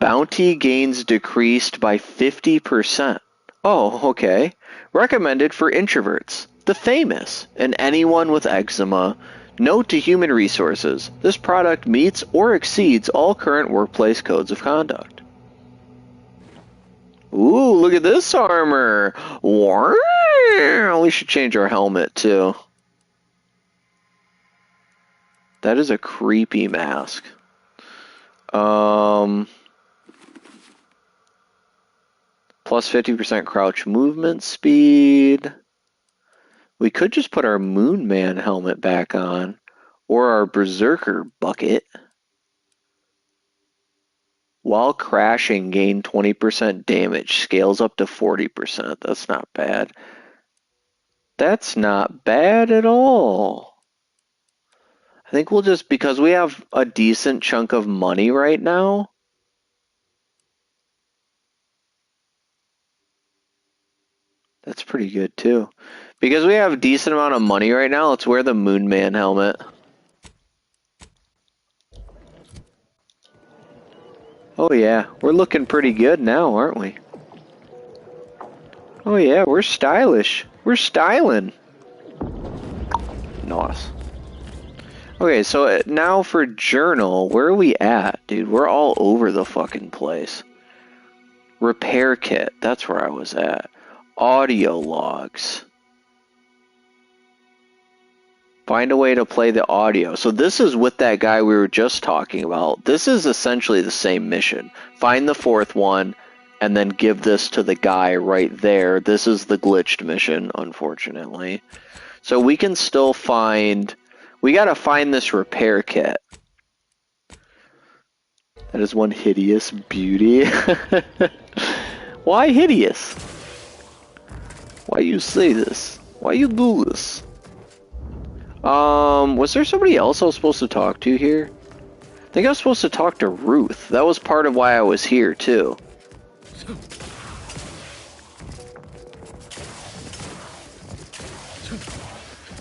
Bounty gains decreased by 50%. Oh, okay. Recommended for introverts, the famous, and anyone with eczema. Note to human resources, this product meets or exceeds all current workplace codes of conduct. Ooh, look at this armor. Wow. We should change our helmet too. That is a creepy mask. Plus 50% crouch movement speed. We could just put our Moon Man helmet back on. Or our Berserker bucket. While crashing, gain 20% damage. Scales up to 40%. That's not bad. That's not bad at all. I think we'll just, because we have a decent chunk of money right now. That's pretty good too. Because we have a decent amount of money right now, let's wear the Moon Man helmet. Oh yeah, we're looking pretty good now, aren't we? Oh yeah, we're stylish. We're styling. Nice. Okay, so now for journal, where are we at, dude? We're all over the fucking place. Repair kit, that's where I was at. Audio logs. Find a way to play the audio. So this is with that guy we were just talking about. This is essentially the same mission. Find the fourth one, and then give this to the guy right there. This is the glitched mission, unfortunately. So we can still find... We gotta find this repair kit. That is one hideous beauty. Why hideous? Why you say this? Why you do this? Was there somebody else I was supposed to talk to here? I think I was supposed to talk to Ruth. That was part of why I was here, too.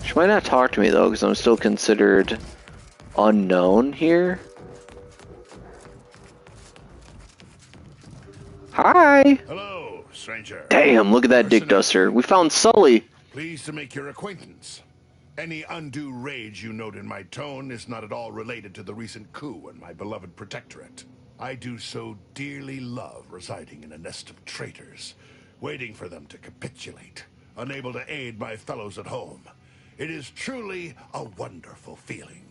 She might not talk to me, though, because I'm still considered unknown here. Hi! Hello, stranger. Damn, look at that dick duster. We found Sully. Pleased to make your acquaintance. Any undue rage you note in my tone is not at all related to the recent coup in my beloved protectorate. I do so dearly love residing in a nest of traitors, waiting for them to capitulate, unable to aid my fellows at home. It is truly a wonderful feeling.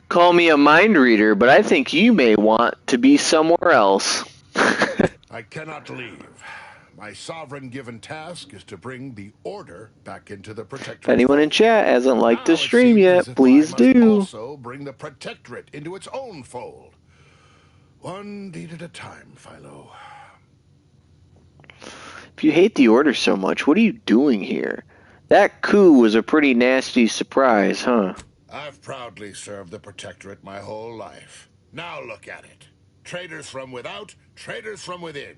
Call me a mind reader, but I think you may want to be somewhere else. I cannot leave. My sovereign-given task is to bring the order back into the protectorate. If anyone in chat hasn't liked the stream yet, please do. Also bring the protectorate into its own fold. One deed at a time, Philo. If you hate the order so much, what are you doing here? That coup was a pretty nasty surprise, huh? I've proudly served the protectorate my whole life. Now look at it. Traitors from without, traitors from within.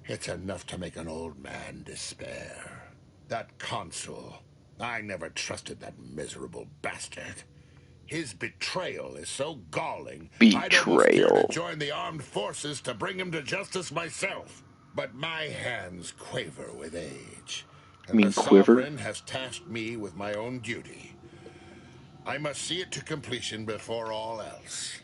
It's enough to make an old man despair. That consul, I never trusted that miserable bastard. His betrayal is so galling, I'd almost dare to join the armed forces to bring him to justice myself. But my hands quaver with age. And the sovereign has tasked me with my own duty. I must see it to completion before all else.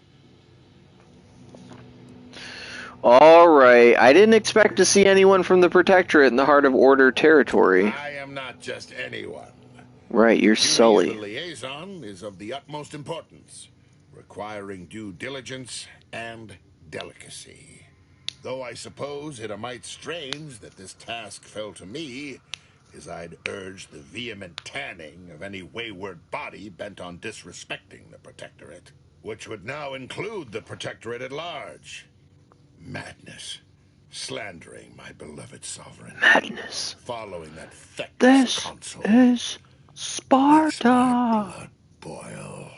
Alright, I didn't expect to see anyone from the Protectorate in the Heart of Order territory. I am not just anyone. Right, you're Sully. The liaison is of the utmost importance, requiring due diligence and delicacy. Though I suppose it a mite strange that this task fell to me, as I'd urge the vehement tanning of any wayward body bent on disrespecting the Protectorate, which would now include the Protectorate at large. Madness. Slandering my beloved sovereign. Madness. Following that feckless consul. This is Sparta. Boil.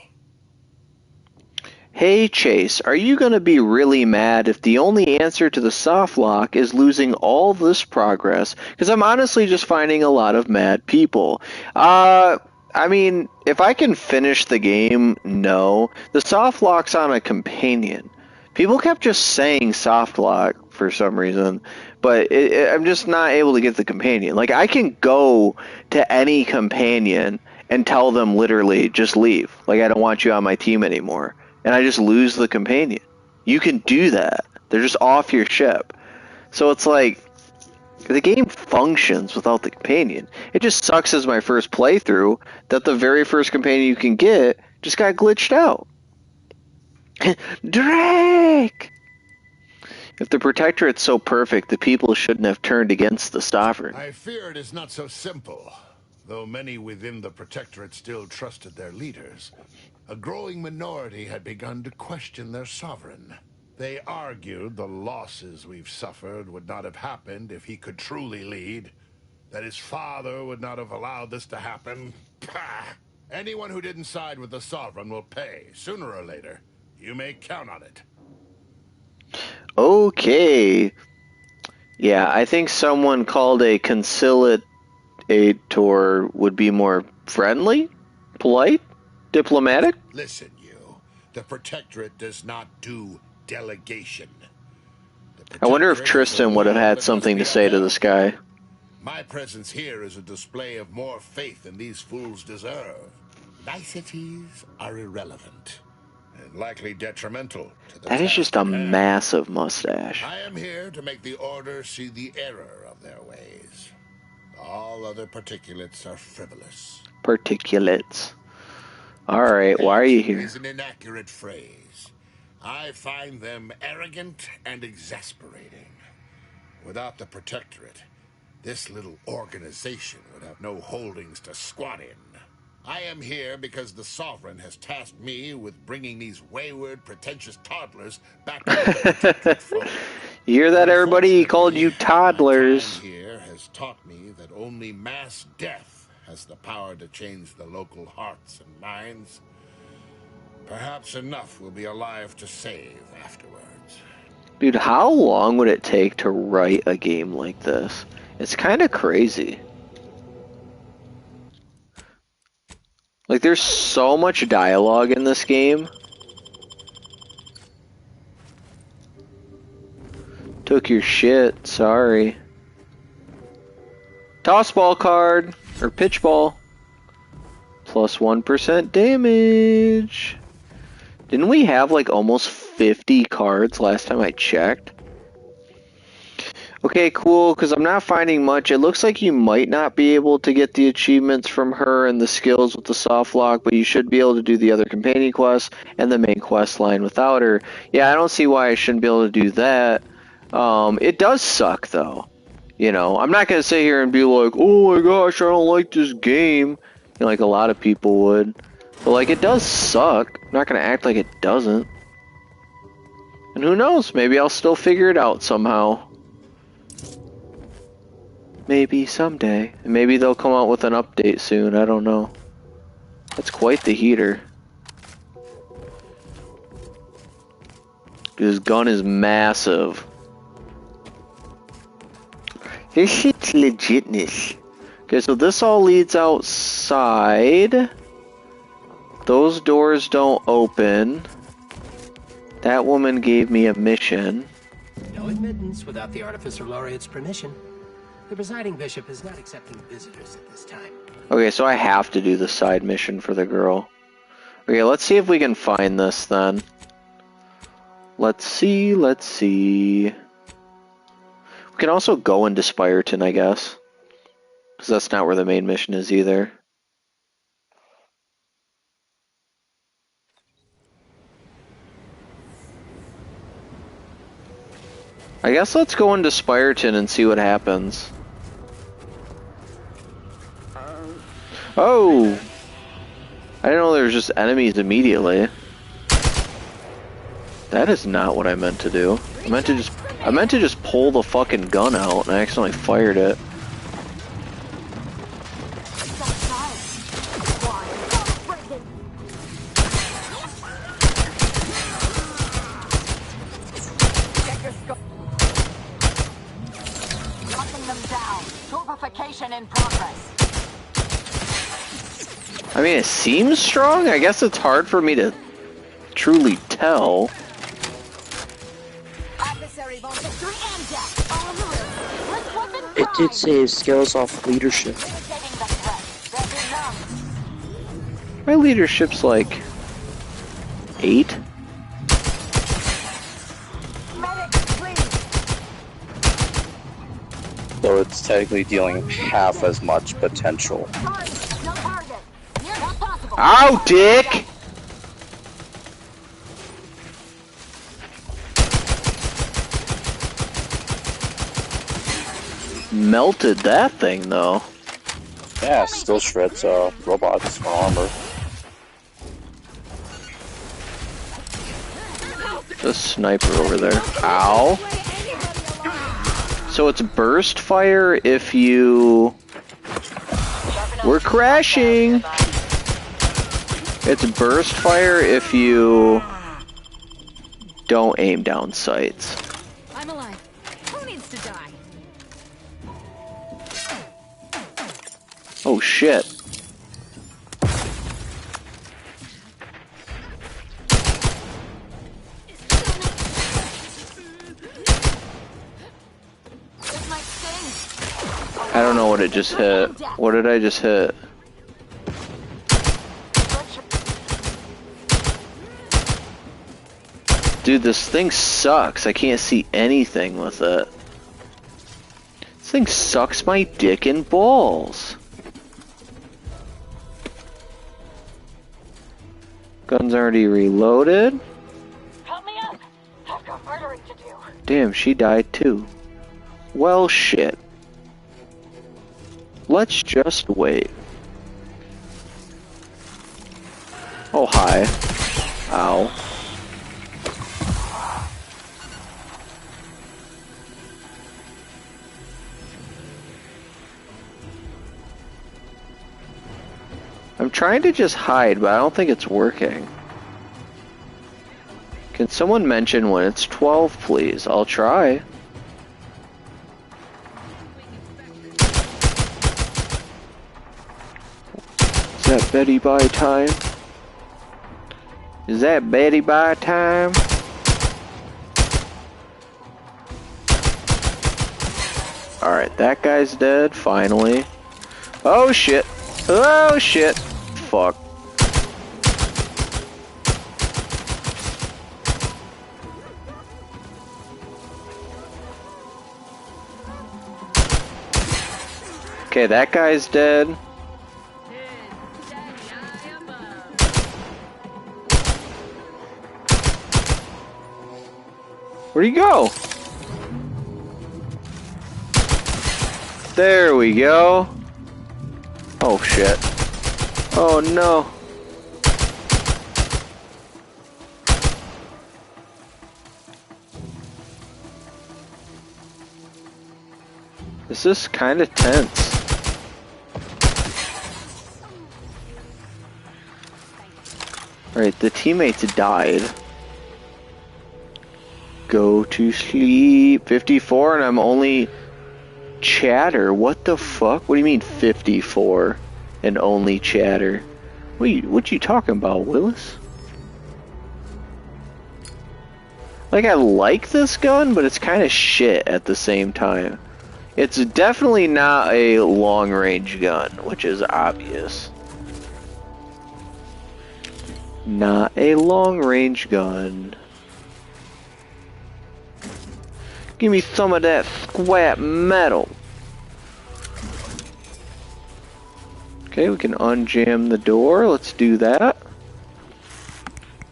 Hey Chase, are you gonna be really mad if the only answer to the soft lock is losing all this progress? Because I'm honestly just finding a lot of mad people. I mean, if I can finish the game, no. The soft lock's on a companion. People kept just saying soft lock for some reason, but I'm just not able to get the companion. Like, I can go to any companion and tell them literally, just leave. Like, I don't want you on my team anymore. And I just lose the companion. You can do that. They're just off your ship. So it's like, the game functions without the companion. It just sucks as my first playthrough that the very first companion you can get just got glitched out. Drake! If the Protectorate's so perfect, the people shouldn't have turned against the Sovereign. I fear it is not so simple. Though many within the Protectorate still trusted their leaders, a growing minority had begun to question their sovereign. They argued the losses we've suffered would not have happened if he could truly lead, that his father would not have allowed this to happen. Pah! Anyone who didn't side with the sovereign will pay, sooner or later. You may count on it. Okay. Yeah, I think someone called a conciliator would be more friendly, polite, diplomatic. Listen, you. The Protectorate does not do delegation. I wonder if Tristan would have had something to say to this guy. My presence here is a display of more faith than these fools deserve. niceties are irrelevant and likely detrimental to the That is task just a at hand. massive mustache. I am here to make the Order see the error of their ways. All other particulates are frivolous. Particulates. Alright, why are you here? Is an inaccurate phrase. I find them arrogant and exasperating. Without the Protectorate, this little organization would have no holdings to squat in. I am here because the Sovereign has tasked me with bringing these wayward, pretentious toddlers back to the Protectorate fold. You hear that, everybody? He called you toddlers. Time here has taught me that only mass death has the power to change the local hearts and minds. Perhaps enough will be alive to save afterwards. Dude, how long would it take to write a game like this? It's kind of crazy. Like, there's so much dialogue in this game. Took your shit, sorry. Toss ball card, or pitch ball. Plus 1% damage. Didn't we have like almost 50 cards last time I checked? Okay, cool, because I'm not finding much. It looks like you might not be able to get the achievements from her and the skills with the soft lock, but you should be able to do the other companion quests and the main quest line without her. Yeah, I don't see why I shouldn't be able to do that. It does suck, though. You know, I'm not going to sit here and be like, oh my gosh, I don't like this game, you know, like a lot of people would. But, like, it does suck. I'm not going to act like it doesn't. And who knows, maybe I'll still figure it out somehow. Maybe someday. And maybe they'll come out with an update soon, I don't know. That's quite the heater. This gun is massive. This shit's legitness. Okay, so this all leads outside. Those doors don't open. That woman gave me a mission. No admittance without the Artificer Laureate's permission. The presiding bishop is not accepting visitors at this time. Okay, so I have to do the side mission for the girl. Okay, let's see if we can find this then. Let's see. We can also go into Spyreton, I guess. Because that's not where the main mission is either. I guess let's go into Spyreton and see what happens. Oh! I didn't know there was just enemies immediately. That is not what I meant to do. I meant to just pull the fucking gun out and I accidentally fired it. In progress. I mean, it seems strong. I guess it's hard for me to truly tell. It did say it scales off leadership. My leadership's like 8. So it's technically dealing half as much potential. Ow, dick! Melted that thing, though. Yeah, still shreds robots or armor. The sniper over there. Ow. So it's burst fire if you... We're crashing! It's burst fire if you don't aim down sights. I'm alive. Who needs to die? Oh shit. I don't know what it just hit. What did I just hit? Dude, this thing sucks. I can't see anything with it. This thing sucks my dick and balls. Gun's already reloaded. Help me up. I've got murdering to do. Damn, she died too. Well, shit. Let's just wait. Oh, hi. Ow. I'm trying to just hide, but I don't think it's working. Can someone mention when it's 12, please? I'll try. Is that Betty Bye time? Is that Betty Bye time? Alright, that guy's dead, finally. Oh shit! Oh shit! Fuck. Okay, that guy's dead. Where'd he go? There we go. Oh shit. Oh no. This is kind of tense. Alright, the teammates died. Go to sleep. 54 and I'm only chatter. What the fuck? What do you mean 54 and only chatter? What you talking about, Willis? Like, I like this gun, but it's kind of shit at the same time. It's definitely not a long-range gun, which is obvious. Not a long-range gun. Give me some of that scrap metal. Okay, we can unjam the door. Let's do that.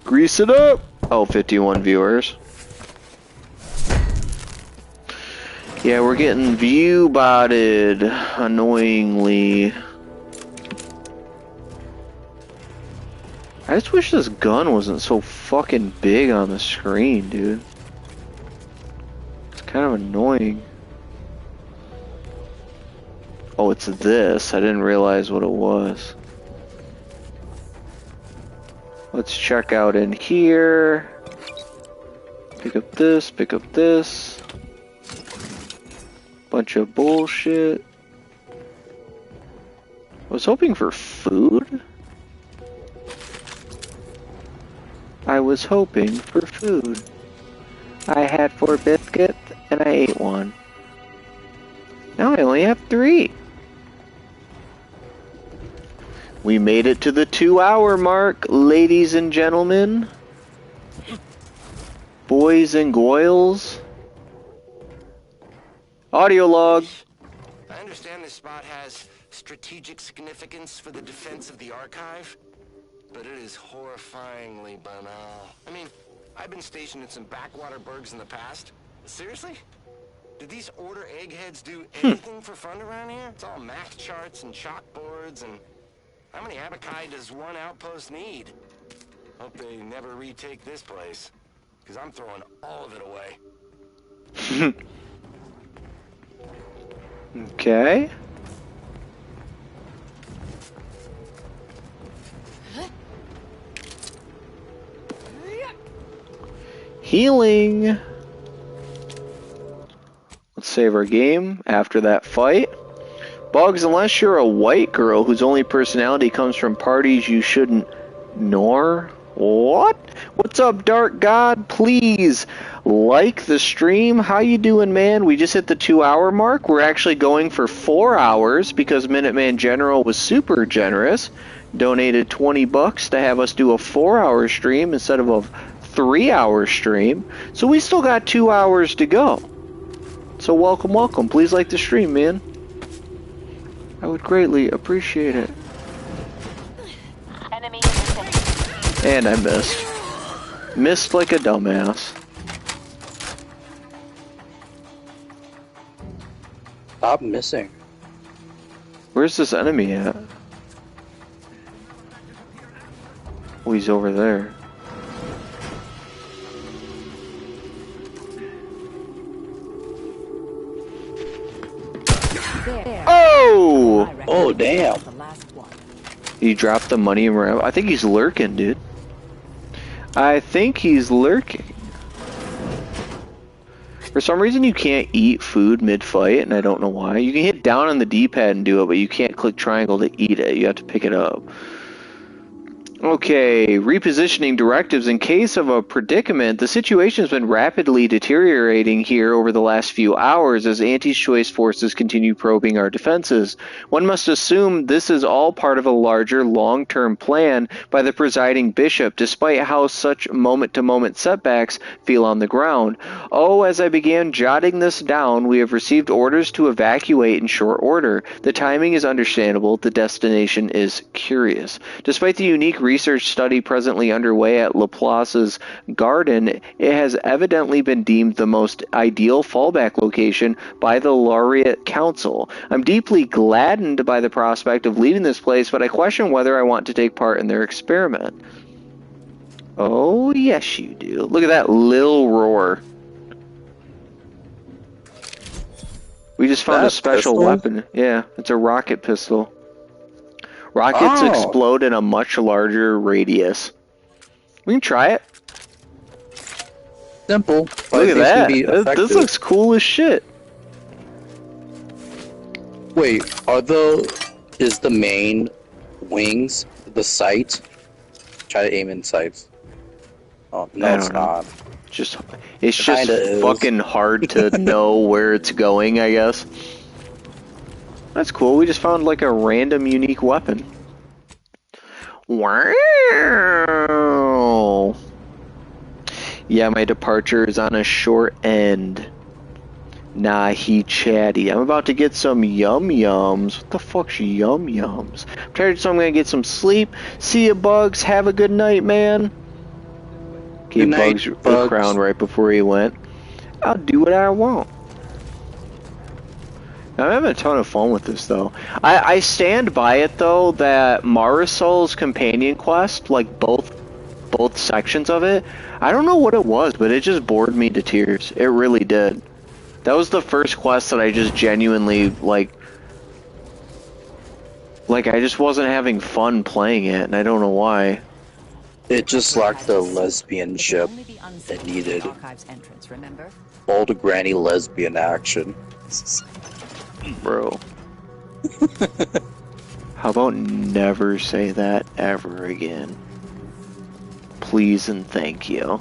Grease it up. Oh, 51 viewers. Yeah, we're getting view botted, annoyingly. I just wish this gun wasn't so fucking big on the screen, dude. It's kind of annoying. Oh, it's this. I didn't realize what it was. Let's check out in here. Pick up this, pick up this. Bunch of bullshit. I was hoping for food. I was hoping for food. I had 4 biscuits and I ate 1. Now I only have 3. We made it to the 2-hour mark, ladies and gentlemen. Boys and goyles. Audio log. I understand this spot has strategic significance for the defense of the archive, but it is horrifyingly banal. I mean, I've been stationed in some backwater burgs in the past. Seriously? Did these Order eggheads do anything for fun around here? It's all math charts and chalkboards, and how many abakai does one outpost need? Hope they never retake this place, because I'm throwing all of it away. Okay. Healing. Let's save our game after that fight. Bugs, unless you're a white girl whose only personality comes from parties you shouldn't ignore. What? What's up, Dark God? Please like the stream. How you doing, man? We just hit the 2-hour mark. We're actually going for 4 hours because Minuteman General was super generous. Donated $20 to have us do a 4-hour stream instead of a 3-hour stream, so we still got 2 hours to go. So welcome, welcome. Please like the stream, man. I would greatly appreciate it. Enemy And I missed. Missed like a dumbass. Stop missing. Where's this enemy at? Oh, he's over there. Oh! Oh, damn. He dropped the money around. I think he's lurking, dude. I think he's lurking. For some reason, you can't eat food mid-fight, and I don't know why. You can hit down on the D-pad and do it, but you can't click triangle to eat it. You have to pick it up. Okay, repositioning directives. In case of a predicament, the situation has been rapidly deteriorating here over the last few hours as anti-choice forces continue probing our defenses. One must assume this is all part of a larger long-term plan by the presiding bishop, despite how such moment-to-moment setbacks feel on the ground. Oh, as I began jotting this down, we have received orders to evacuate in short order. The timing is understandable, the destination is curious. Despite the unique research study presently underway at Laplace's garden, it has evidently been deemed the most ideal fallback location by the Laureate Council. I'm deeply gladdened by the prospect of leaving this place, but I question whether I want to take part in their experiment. Oh, yes you do. Look at that lil roar. We just found a special weapon. Yeah, it's a rocket pistol. Rockets explode in a much larger radius. We can try it. Simple. Look at that. This looks cool as shit. Wait, is the main wings the sight? Try to aim in sights. Oh, no, it's not. It's just fucking hard to know where it's going, I guess. That's cool. We just found like a random unique weapon. Wow. Yeah, my departure is on a short end. Nah, he chatty. I'm about to get some yum-yums. What the fuck's yum-yums? I'm tired, so I'm gonna get some sleep. See ya, Bugs. Have a good night, man. Gave Bugs the crown right before he went. I'll do what I want. I'm having a ton of fun with this, though. I stand by it, though, that Marisol's companion quest, like both sections of it, I don't know what it was, but it just bored me to tears. It really did. That was the first quest that I just genuinely, like I just wasn't having fun playing it, and I don't know why. It just lacked the lesbian ship it needed. Old granny lesbian action. Bro. How about never say that ever again? Please and thank you.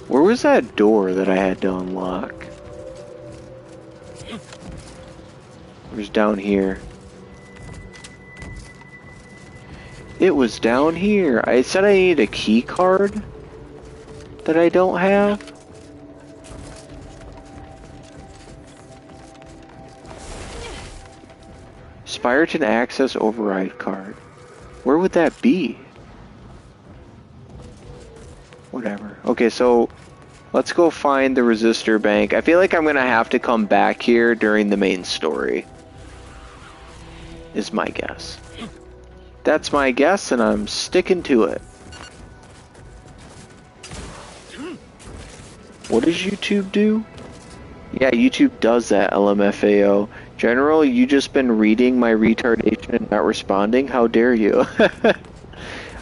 Where was that door that I had to unlock? It was down here. It was down here. I said I need a key card that I don't have. Spyreton access override card. Where would that be? Whatever. Okay, so let's go find the resistor bank. I feel like I'm gonna have to come back here during the main story. Is my guess. That's my guess, and I'm sticking to it. What does YouTube do? Yeah, YouTube does that, LMFAO. General, you just been reading my retardation and not responding? How dare you?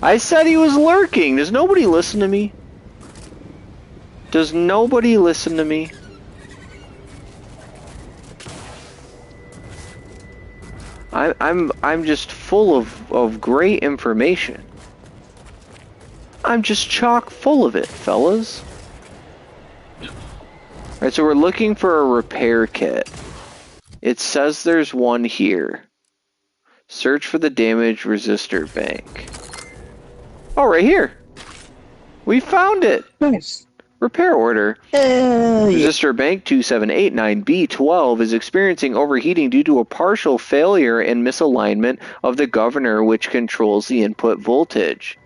I said he was lurking. Does nobody listen to me? Does nobody listen to me? I'm just full of great information. I'm just chock full of it, fellas. Alright, so we're looking for a repair kit. It says there's one here. Search for the damaged resistor bank. Oh, right here. We found it. Nice. Repair order. Resistor bank 2789B12 is experiencing overheating due to a partial failure and misalignment of the governor which controls the input voltage.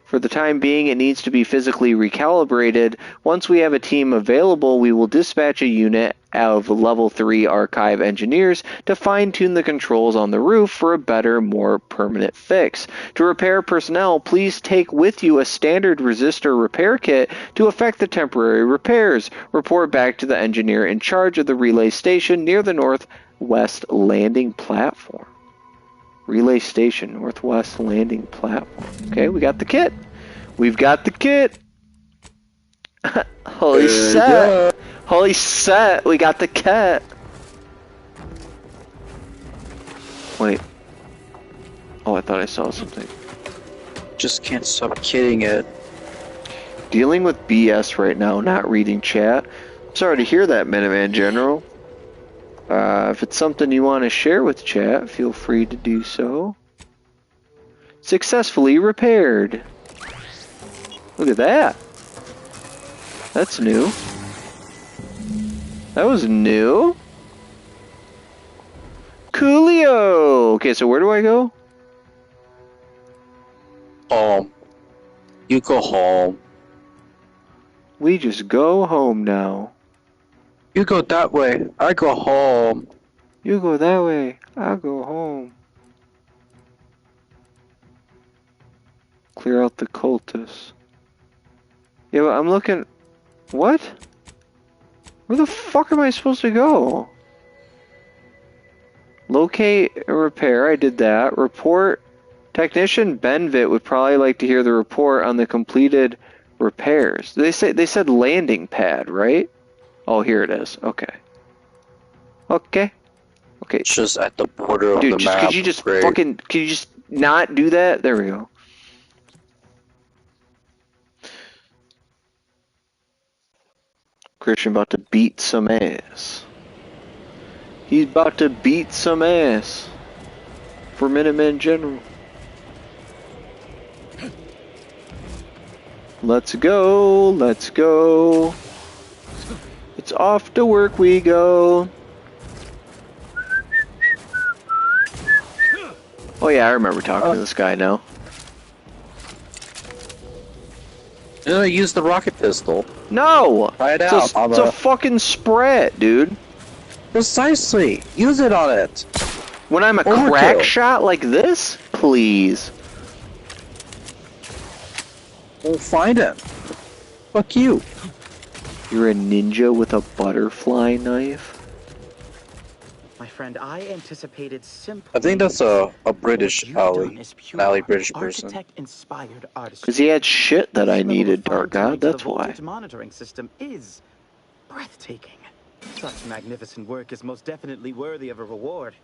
For the time being, it needs to be physically recalibrated. Once we have a team available, we will dispatch a unit of level 3 archive engineers to fine-tune the controls on the roof for a better, more permanent fix. To repair personnel, please take with you a standard resistor repair kit to effect the temporary repairs. Report back to the engineer in charge of the relay station near the northwest landing platform. Relay station, northwest landing platform. Okay, we got the kit. We've got the kit. Holy set. Holy set, we got the kit. Wait. Oh, I thought I saw something. Just can't stop kidding it. Dealing with BS right now, not reading chat. Sorry to hear that, Minuteman General. If it's something you want to share with chat, feel free to do so. Successfully repaired. Look at that. That's new. That was new. Coolio. Okay, so where do I go? Home. You go home. We just go home now. You go that way. I go home. You go that way. I go home. Clear out the cultists. Yeah, but I'm looking... What? Where the fuck am I supposed to go? Locate and repair. I did that. Report. Technician Benvit would probably like to hear the report on the completed repairs. They said landing pad, right? Oh, here it is. Okay. Okay. Okay. It's just at the border of Dude, the map. Could you just fucking... Could you just not do that? There we go. Christian about to beat some ass. He's about to beat some ass. For Minuteman General. Let's go. Let's go. It's off to work we go. Oh yeah, I remember talking to this guy now. Use the rocket pistol. No! Try it out. It's a fucking spread, dude. Precisely. Use it on it. When I'm a crack shot like this? Please. We'll find him. Fuck you. You're a ninja with a butterfly knife? My friend, I anticipated simple. I think that's a British alley. An alley British person. Architect-inspired artistry. Because he had shit that I needed, Dark God, that's why. The voltage monitoring system is breathtaking. Such magnificent work is most definitely worthy of a reward.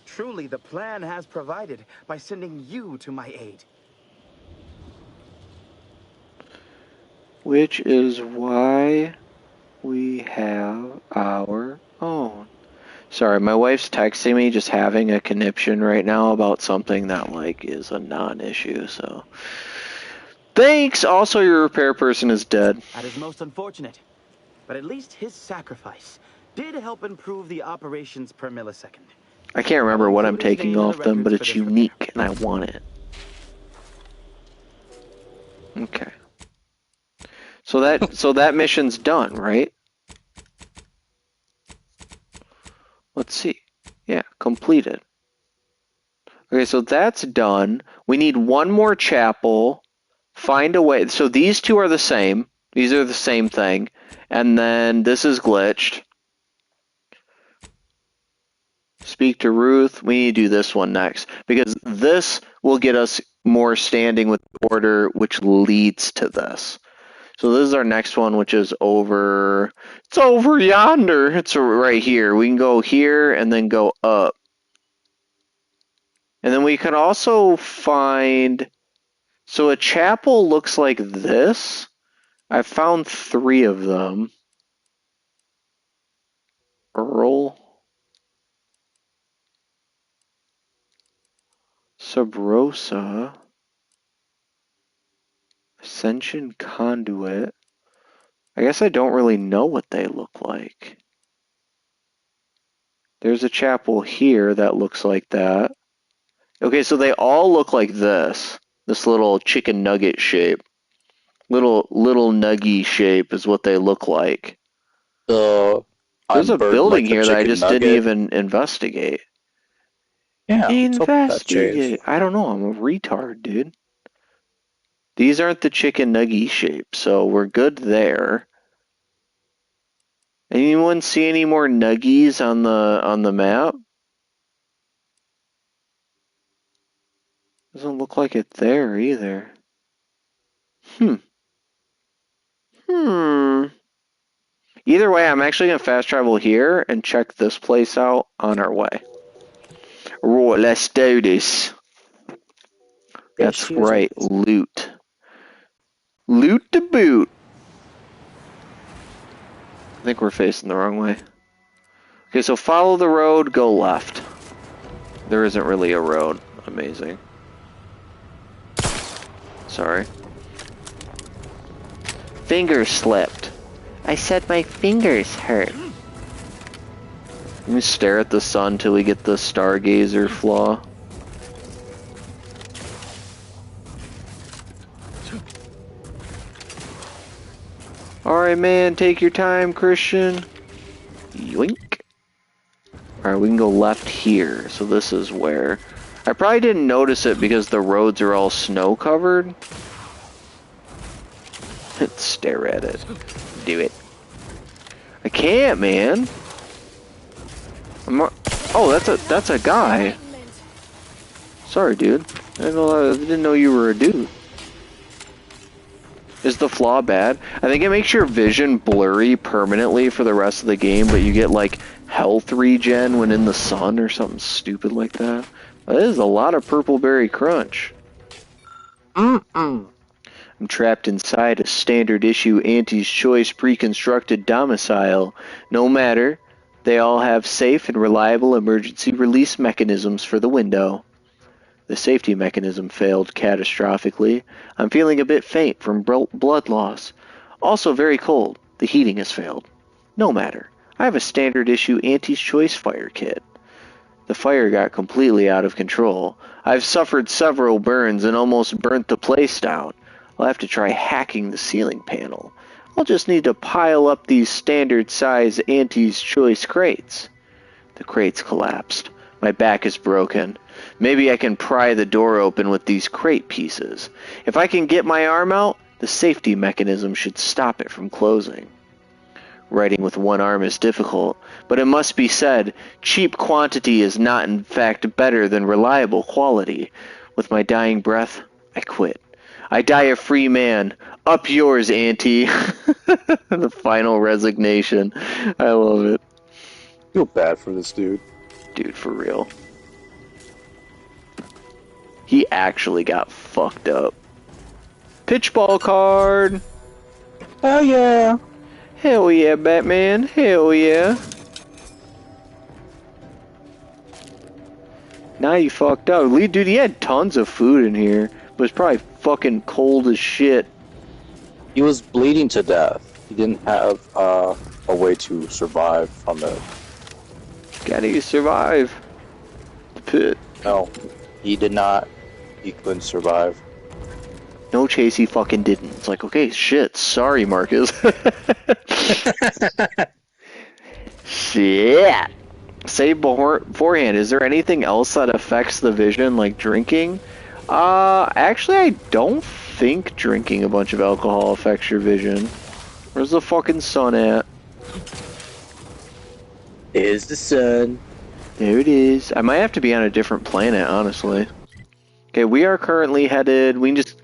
Truly, the plan has provided by sending you to my aid. Which is why we have our own. Sorry, my wife's texting me just having a conniption right now about something that, like, is a non-issue, so... Thanks! Also, your repair person is dead. That is most unfortunate. But at least his sacrifice did help improve the operations per millisecond. I can't remember what I'm taking off them, but it's unique, and I want it. Okay. So that mission's done, right? Let's see. Yeah, completed. Okay, so that's done. We need one more chapel. Find a way. So these two are the same. These are the same thing. And then this is glitched. Speak to Ruth. We need to do this one next. Because this will get us more standing with order, which leads to this. So this is our next one, which is over... It's over yonder. It's right here. We can go here and then go up. And then we can also find... So a chapel looks like this. I found 3 of them. Earl. Sub Rosa. Ascension Conduit. I guess I don't really know what they look like. There's a chapel here that looks like that. Okay, so they all look like this. This little chicken nugget shape. Little nuggy shape is what they look like. There's a building like here that I just nugget. didn't even investigate. Yeah, Investigate. I don't know. I'm a retard, dude. These aren't the chicken nuggy shape, so we're good there. Anyone see any more nuggies on the map? Doesn't look like it there either. Either way, I'm actually going to fast travel here and check this place out on our way. Right, let's do this. That's right, loot. Loot to boot. I think we're facing the wrong way. Okay, so follow the road, go left. There isn't really a road. Amazing. Sorry. Fingers slipped. I said my fingers hurt. Let me stare at the sun till we get the Stargazer flaw. Alright, man, take your time, Christian. Yoink. Alright, we can go left here. So this is where... I probably didn't notice it because the roads are all snow-covered. Stare at it. Do it. I can't, man. Oh, that's a guy. Sorry, dude. I didn't know you were a dude. Is the flaw bad? I think it makes your vision blurry permanently for the rest of the game, but you get like health regen when in the sun or something stupid like that. That is a lot of purple berry crunch. I'm trapped inside a standard issue Auntie's Choice pre-constructed domicile. No matter, they all have safe and reliable emergency release mechanisms for the window. The safety mechanism failed catastrophically. I'm feeling a bit faint from blood loss. Also very cold. The heating has failed. No matter. I have a standard issue Auntie's Choice fire kit. The fire got completely out of control. I've suffered several burns and almost burnt the place down. I'll have to try hacking the ceiling panel. I'll just need to pile up these standard size Auntie's Choice crates. The crates collapsed. My back is broken. Maybe I can pry the door open with these crate pieces. If I can get my arm out, the safety mechanism should stop it from closing. Writing with one arm is difficult, but it must be said, cheap quantity is not in fact better than reliable quality. With my dying breath, I quit. I die a free man. Up yours, Auntie. The final resignation. I love it. I feel bad for this dude. Dude, for real. He actually got fucked up. Pitchball card! Hell yeah! Hell yeah, Batman. Hell yeah. Now you fucked up. Dude, he had tons of food in here. But it's probably fucking cold as shit. He was bleeding to death. He didn't have a way to survive from it. Gotta survive. The pit. No, he did not. He couldn't survive. No, Chase, he fucking didn't. It's like, okay, shit. Sorry, Marcus. Shit. Save beforehand. Is there anything else that affects the vision, like drinking? Actually, I don't think drinking a bunch of alcohol affects your vision. Where's the fucking sun at? There's the sun. There it is. I might have to be on a different planet, honestly. Okay, we are currently headed... We can just...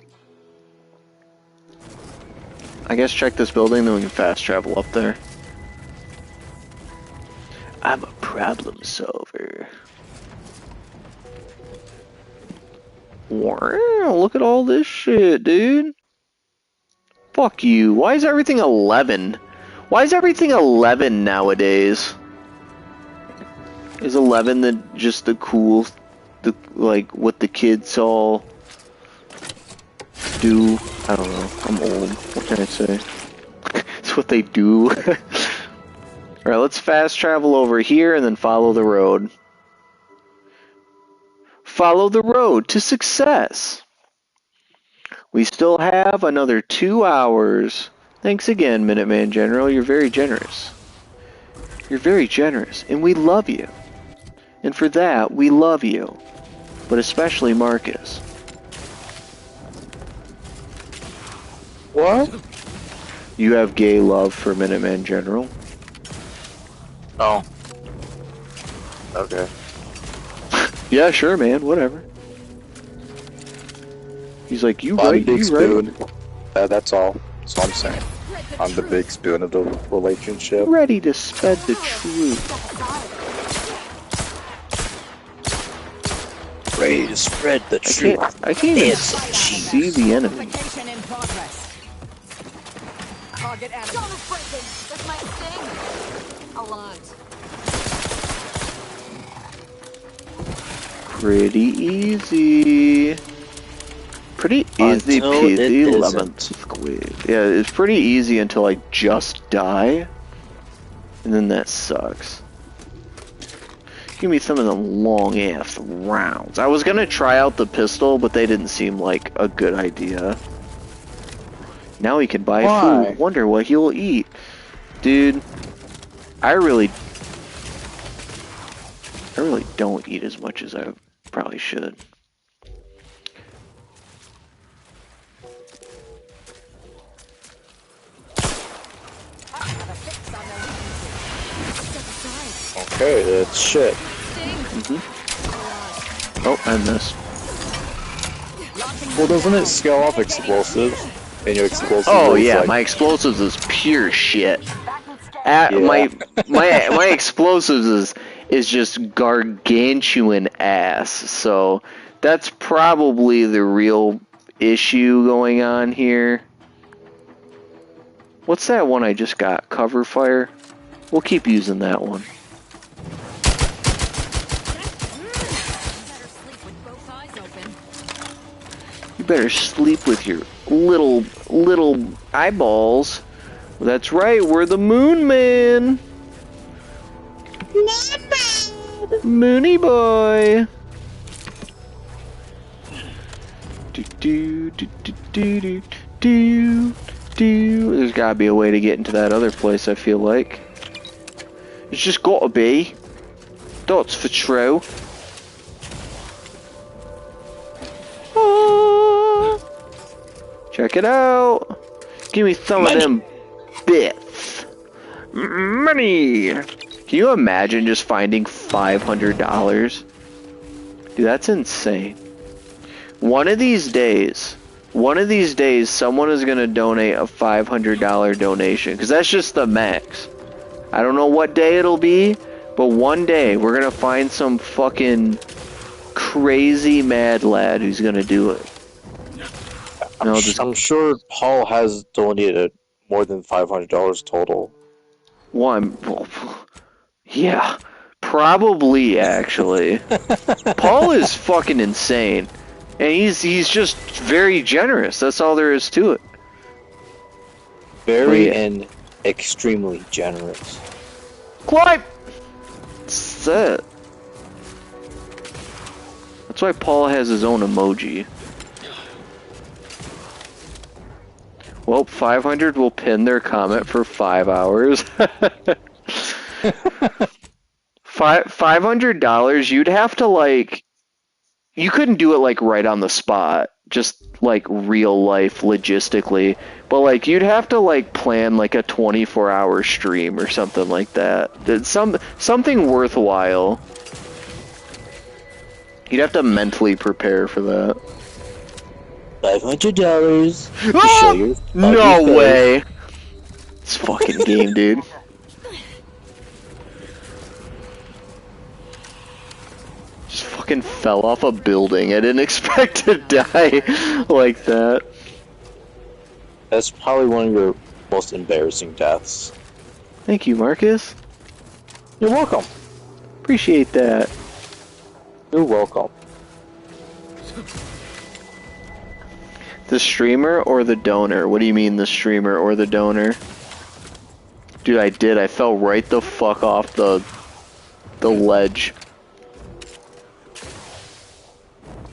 I guess check this building, then we can fast travel up there. I'm a problem solver. Wow, look at all this shit, dude. Fuck you. Why is everything 11? Why is everything 11 nowadays? Is 11 just the cool like what the kids all do. I don't know. I'm old. What can I say? It's what they do. Alright, let's fast travel over here and then follow the road. Follow the road to success. We still have another 2 hours. Thanks again, Minuteman General. You're very generous. You're very generous, and we love you. And for that, we love you. But especially Marcus. What? You have gay love for Minuteman General. Oh. Okay. Yeah, sure, man. Whatever. He's like, you right, big you spoon. right. That's all. That's all I'm saying. I'm the big spoon of the relationship. Ready to spread the truth. Ready to spread the truth. I can't even see the enemy. Don't break him. This might sting. A lot. Pretty easy. Pretty easy peasy, 11th squid. Yeah, it's pretty easy until I just die. And then that sucks. Give me some of them long ass rounds. I was gonna try out the pistol, but they didn't seem like a good idea. Now he can buy food. Wonder what he'll eat. Dude, I really don't eat as much as I probably should. Okay, that's shit. Oh, I missed. Well, doesn't it scale off explosives? And your explosives? Oh yeah, like... my explosives is pure shit. My explosives is just gargantuan ass. So that's probably the real issue going on here. What's that one I just got? Cover fire? We'll keep using that one. You better sleep with your little eyeballs. That's right, we're the Moon Man. Moony boy. There's gotta be a way to get into that other place, I feel like. It's just gotta be. That's for true. Check it out. Give me some of them bits. Money. Can you imagine just finding $500? Dude, that's insane. One of these days, someone is going to donate a $500 donation. Because that's just the max. I don't know what day it'll be. But one day, we're going to find some fucking crazy mad lad who's going to do it. I'm sure Paul has donated more than $500 total. Yeah, probably actually. Paul is fucking insane, and he's just very generous. That's all there is to it. Very and extremely generous. Climb. That's it. That's why Paul has his own emoji. Well, 500 will pin their comment for 5 hours. $500, you'd have to, like... You couldn't do it, like, right on the spot. Just, like, real life, logistically. But, like, you'd have to, like, plan, like, a 24-hour stream or something like that. Something worthwhile. You'd have to mentally prepare for that. $500 to Ah! show your No way! This fucking game, dude. Just fucking fell off a building. I didn't expect to die like that. That's probably one of your most embarrassing deaths. Thank you, Marcus. You're welcome. Appreciate that. You're welcome. The streamer or the donor? What do you mean the streamer or the donor? Dude, I did. I fell right the fuck off the ledge.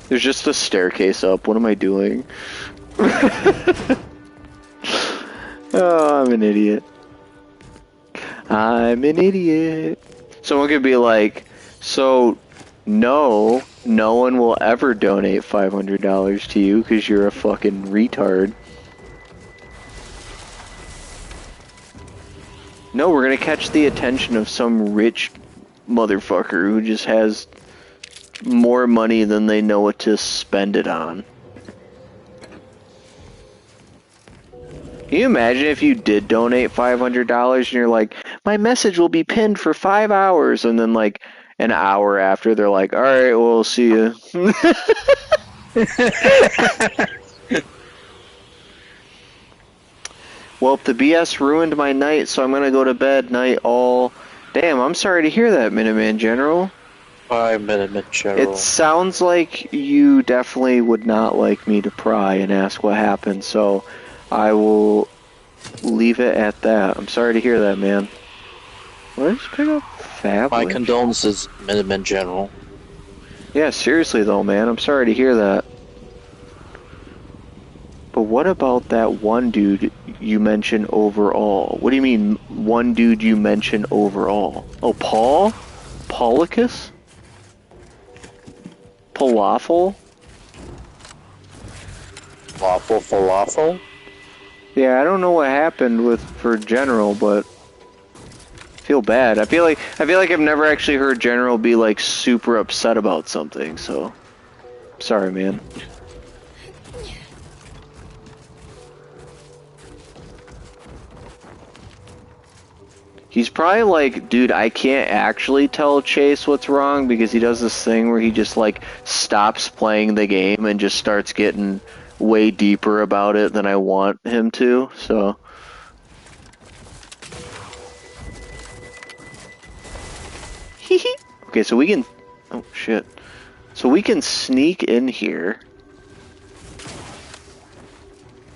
There's just a staircase up. What am I doing? Oh, I'm an idiot. I'm an idiot. Someone could be like, so no one will ever donate $500 to you because you're a fucking retard. No, we're gonna catch the attention of some rich motherfucker who just has more money than they know what to spend it on. Can you imagine if you did donate $500 and you're like, my message will be pinned for 5 hours, and then like an hour after they're like, alright, we'll see you. Well, the BS ruined my night, so I'm gonna go to bed night all... Damn, I'm sorry to hear that, Minuteman General. Bye, Minuteman General. It sounds like you definitely would not like me to pry and ask what happened, so I will leave it at that. I'm sorry to hear that, man. What did I just pick up? Fab. My condolences, Minuteman General. Yeah, seriously though, man. I'm sorry to hear that. But what about that one dude you mentioned overall? What do you mean, one dude you mentioned overall? Oh, Paul? Paulicus? Falafel? Falafel? Yeah, I don't know what happened for General, but I feel bad. I feel like I've never actually heard General be like super upset about something, so sorry, man. He's probably like, dude, I can't actually tell Chase what's wrong because he does this thing where he just like stops playing the game and just starts getting way deeper about it than I want him to, so. Okay, so we can, oh shit. So we can sneak in here.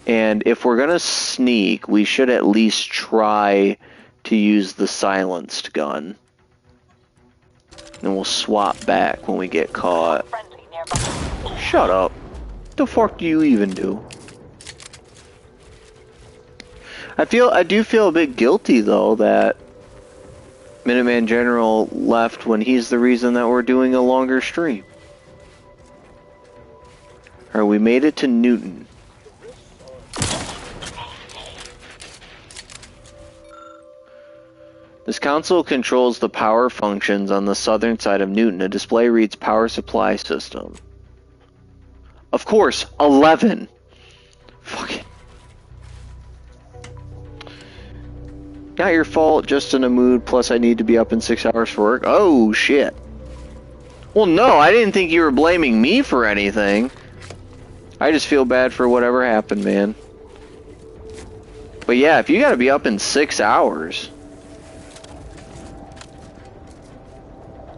And if we're gonna sneak, we should at least try to use the silenced gun. And we'll swap back when we get caught. Shut up. What the fuck do you even do? I do feel a bit guilty though that Minuteman General left when he's the reason that we're doing a longer stream. Alright, we made it to Newton. This console controls the power functions on the southern side of Newton. A display reads power supply system. Of course, 11. Fuck it. Not your fault, just in a mood, plus I need to be up in 6 hours for work. Oh, shit. Well, no, I didn't think you were blaming me for anything. I just feel bad for whatever happened, man. But yeah, if you gotta be up in 6 hours...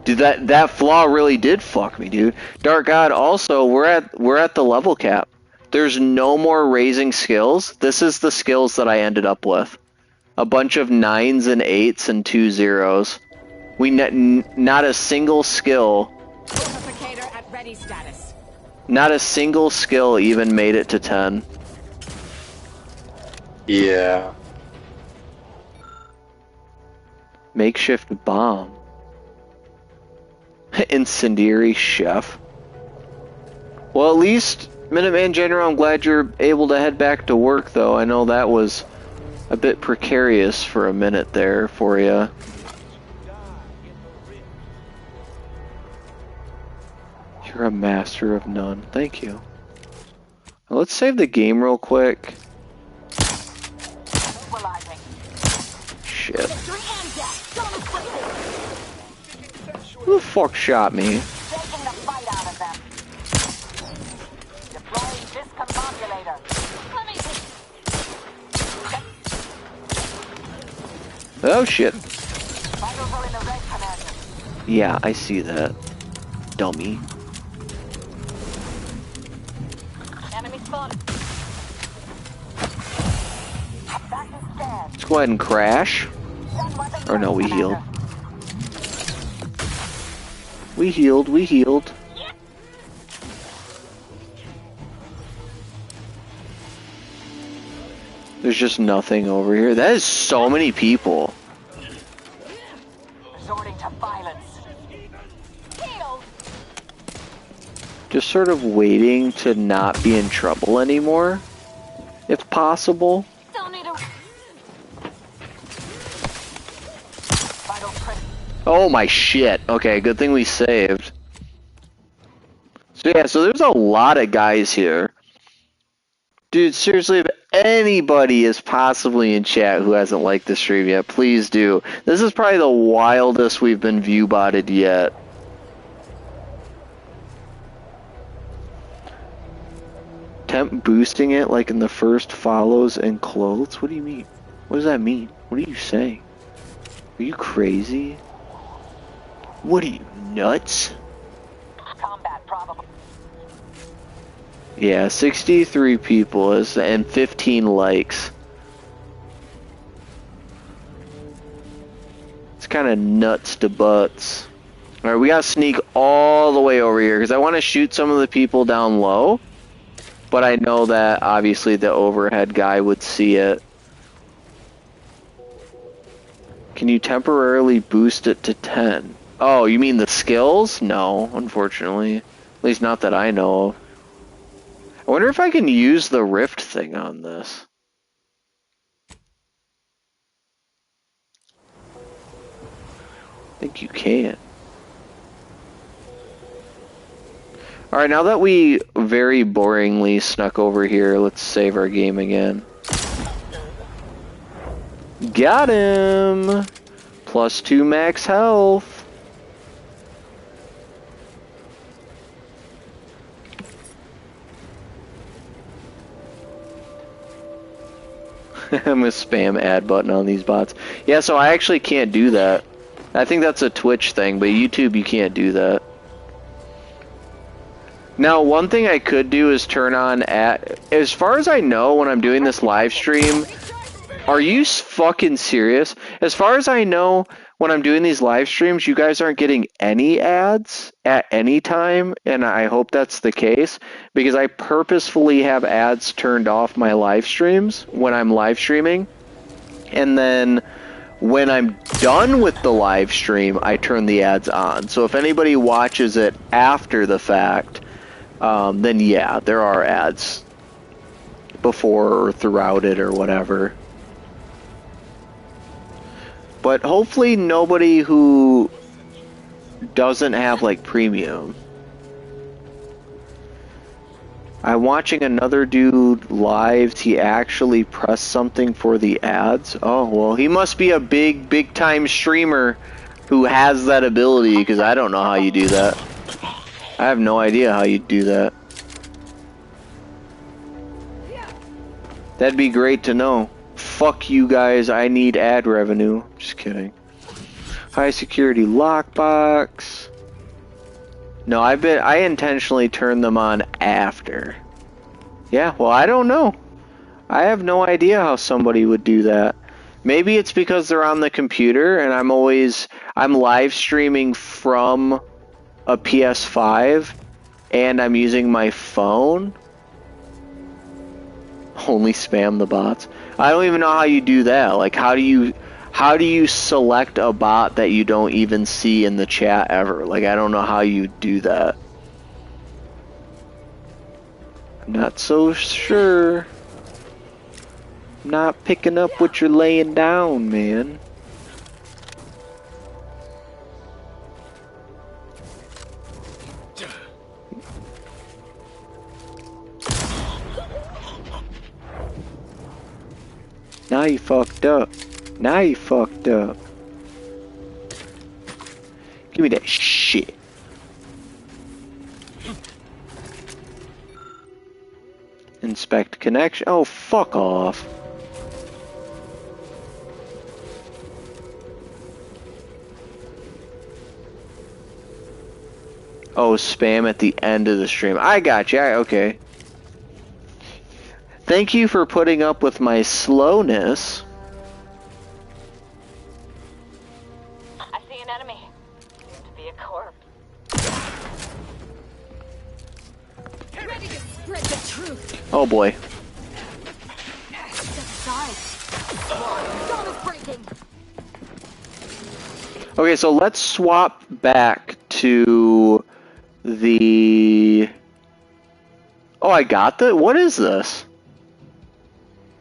Dude, that flaw really did fuck me, dude. Dark God, also, we're at the level cap. There's no more raising skills. This is the skills that I ended up with. A bunch of 9s and 8s and 2 0s. Not a single skill. At ready status. Not a single skill even made it to 10. Yeah. Makeshift bomb. Incendiary chef. Well, at least, Minuteman General, I'm glad you're able to head back to work, though. I know that was a bit precarious for a minute there for you. You're a master of none. Thank you. Now, let's save the game real quick. Shit. Who the fuck shot me? Oh shit. Yeah, I see that. Dummy. Let's go ahead and crash. Or no, we healed. We healed, we healed. There's just nothing over here. That is so many people. Resorting to violence. Just sort of waiting to not be in trouble anymore, if possible. Oh my shit. Okay, good thing we saved. So yeah, so there's a lot of guys here. Dude, seriously, if anybody is possibly in chat who hasn't liked the stream yet, please do. This is probably the wildest we've been view-botted yet. Temp boosting it like in the first follows and clothes? What do you mean? What does that mean? What are you saying? Are you crazy? What are you, nuts? Combat probable. Yeah, 63 people and 15 likes. It's kind of nuts to butts. Alright, we gotta sneak all the way over here because I want to shoot some of the people down low. But I know that obviously the overhead guy would see it. Can you temporarily boost it to 10? Oh, you mean the skills? No, unfortunately. At least not that I know of. I wonder if I can use the rift thing on this. I think you can. Alright, now that we very boringly snuck over here, let's save our game again. Got him! +2 max health. I'm gonna spam add button on these bots. Yeah, so I actually can't do that. I think that's a Twitch thing, but YouTube you can't do that. Now, one thing I could do is turn on as far as I know, when I'm doing this live stream, are you fucking serious? As far as I know, when I'm doing these live streams, you guys aren't getting any ads at any time, and I hope that's the case, because I purposefully have ads turned off my live streams when I'm live streaming, and then when I'm done with the live stream, I turn the ads on. So if anybody watches it after the fact, then yeah, there are ads before or throughout it or whatever. But hopefully nobody who doesn't have like premium. I'm watching another dude live. He actually pressed something for the ads. Oh, well, he must be a big time streamer who has that ability, because I don't know how you do that. I have no idea how you do that. That'd be great to know. Fuck you guys, I need ad revenue. Just kidding. High security lockbox. No, I intentionally turned them on after. Yeah, well, I don't know. I have no idea how somebody would do that. Maybe it's because they're on the computer and I'm live streaming from a PS5 and I'm using my phone. Only spam the bots. I don't even know how you do that. Like, how do you select a bot that you don't even see in the chat ever? Like, I don't know how you do that. I'm not so sure. I'm not picking up what you're laying down, man. Now you fucked up. Now you fucked up. Give me that shit. Inspect connection. Oh, fuck off. Oh, spam at the end of the stream. I got you. Okay. thank you for putting up with my slowness. I see an enemy. Seems to be a corpse. Ready to spread the truth. Oh boy. Okay, so let's swap back to the... Oh, I got the... What is this?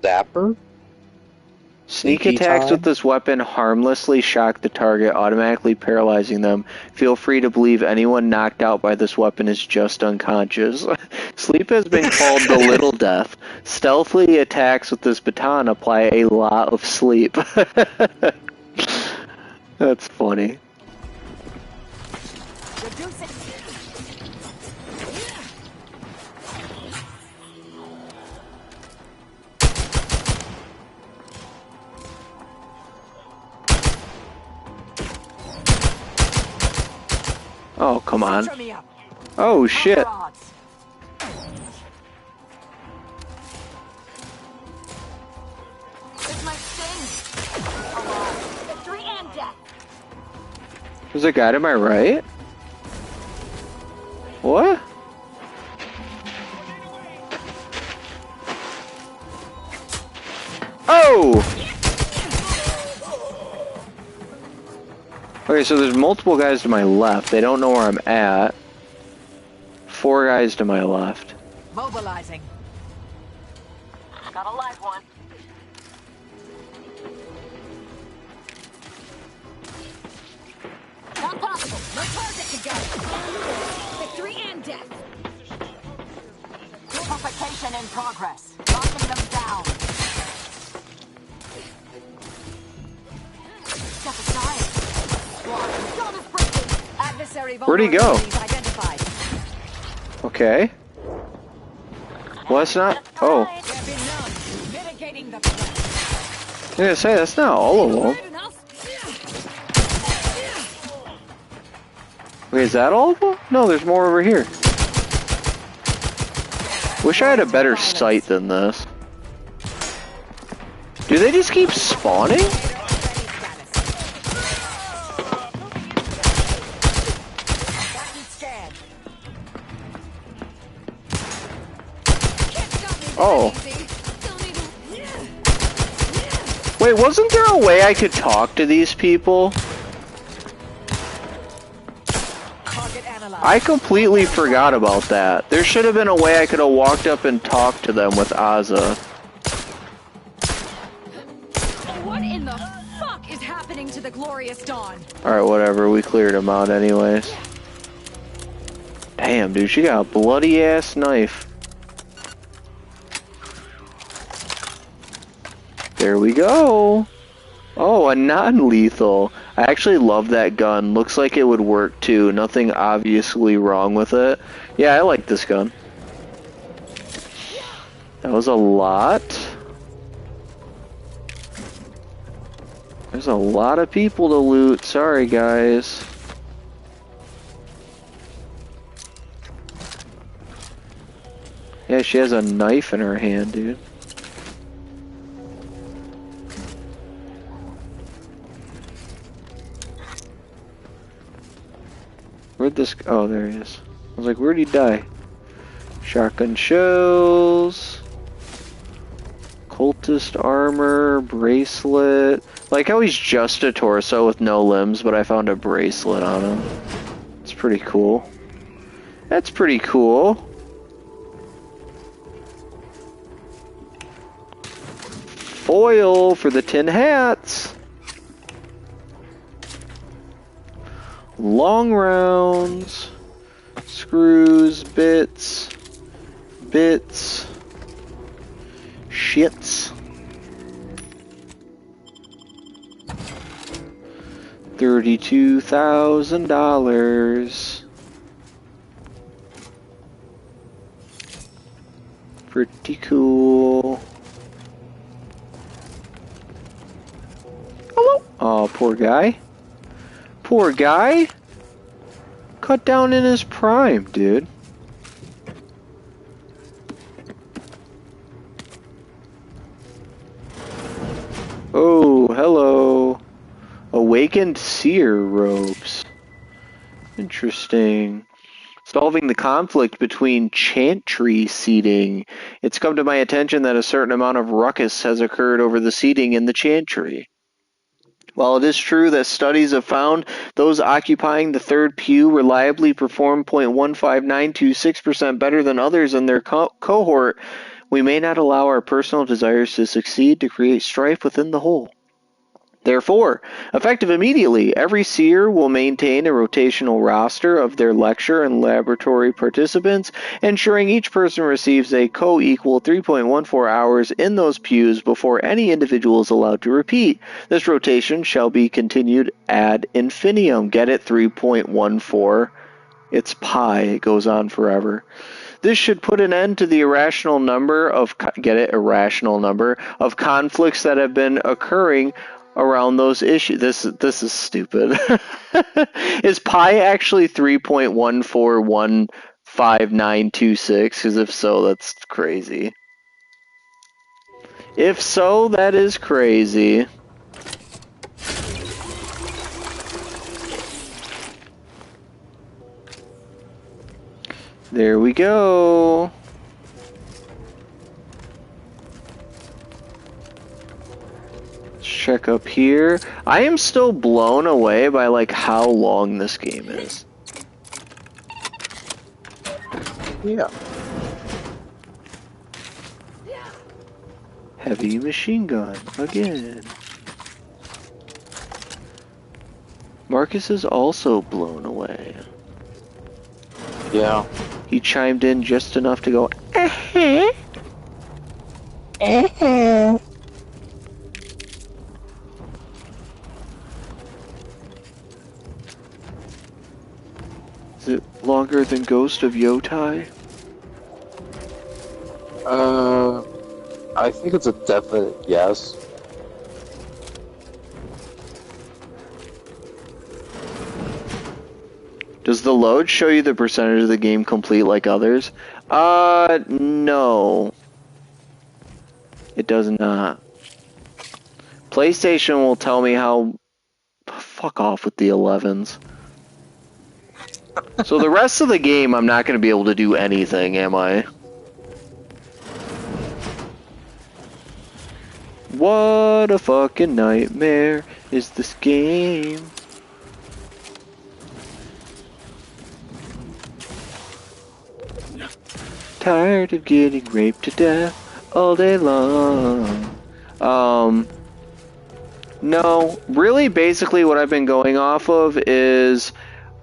Zapper? Sneak Sneaky attacks time? with this weapon harmlessly shock the target, automatically paralyzing them. Feel free to believe anyone knocked out by this weapon is just unconscious. Sleep has been called the Little Death. Stealthy attacks with this baton apply a lot of sleep. That's funny. Oh, come on. Oh, shit. There's a guy to my right? What? Oh! Okay, so there's multiple guys to my left. They don't know where I'm at. 4 guys to my left. Mobilizing. Got a live one. Not possible. No target to go. Victory and death. Purification in progress. Locking them down. Step aside. Where'd he go? Okay. Well, that's not... Oh. I was gonna say, that's not all of them. Wait, is that all of them? No, there's more over here. Wish I had a better sight than this. Do they just keep spawning? Oh. Wait, wasn't there a way I could talk to these people? I completely forgot about that. There should have been a way I could have walked up and talked to them with Aza. What in the fuck is happening to the Glorious Dawn? Alright, whatever. We cleared him out anyways. Damn, dude, she got a bloody-ass knife. There we go. Oh, a non-lethal. I actually love that gun. Looks like it would work too. Nothing obviously wrong with it. Yeah, I like this gun. That was a lot. There's a lot of people to loot. Sorry, guys. Yeah, she has a knife in her hand, dude. Where'd this... Oh, there he is. I was like, where'd he die? Shotgun shells. Cultist armor. Bracelet. Like how he's just a torso with no limbs, but I found a bracelet on him. It's pretty cool. That's pretty cool. Foil for the tin hats. Long rounds, screws, bits, shits. $32,000. Pretty cool. Hello. Oh, poor guy. Poor guy. Cut down in his prime, dude. Weakened seer robes. Interesting. Solving the conflict between chantry seating. It's come to my attention that a certain amount of ruckus has occurred over the seating in the chantry. While it is true that studies have found those occupying the third pew reliably perform 0.15926% better than others in their cohort, we may not allow our personal desires to succeed to create strife within the whole. Therefore, effective immediately, every seer will maintain a rotational roster of their lecture and laboratory participants, ensuring each person receives a co-equal 3.14 hours in those pews before any individual is allowed to repeat. This rotation shall be continued ad infinitum. Get it? 3.14. It's pi. It goes on forever. This should put an end to the irrational number of conflicts that have been occurring around those issues. This is stupid. Is pi actually 3.141596? Because if so, that's crazy. If so, that is crazy. There we go. Check up here. I am still blown away by like how long this game is. Yeah. Heavy machine gun again. Marcus is also blown away. Yeah. He chimed in just enough to go, Is it longer than Ghost of Yotai? I think it's a definite yes. Does the load show you the percentage of the game complete like others? No. It does not. PlayStation will tell me how... Fuck off with the 11s. So the rest of the game, I'm not going to be able to do anything, am I? What a fucking nightmare is this game. Tired of getting raped to death all day long. No, really basically what I've been going off of is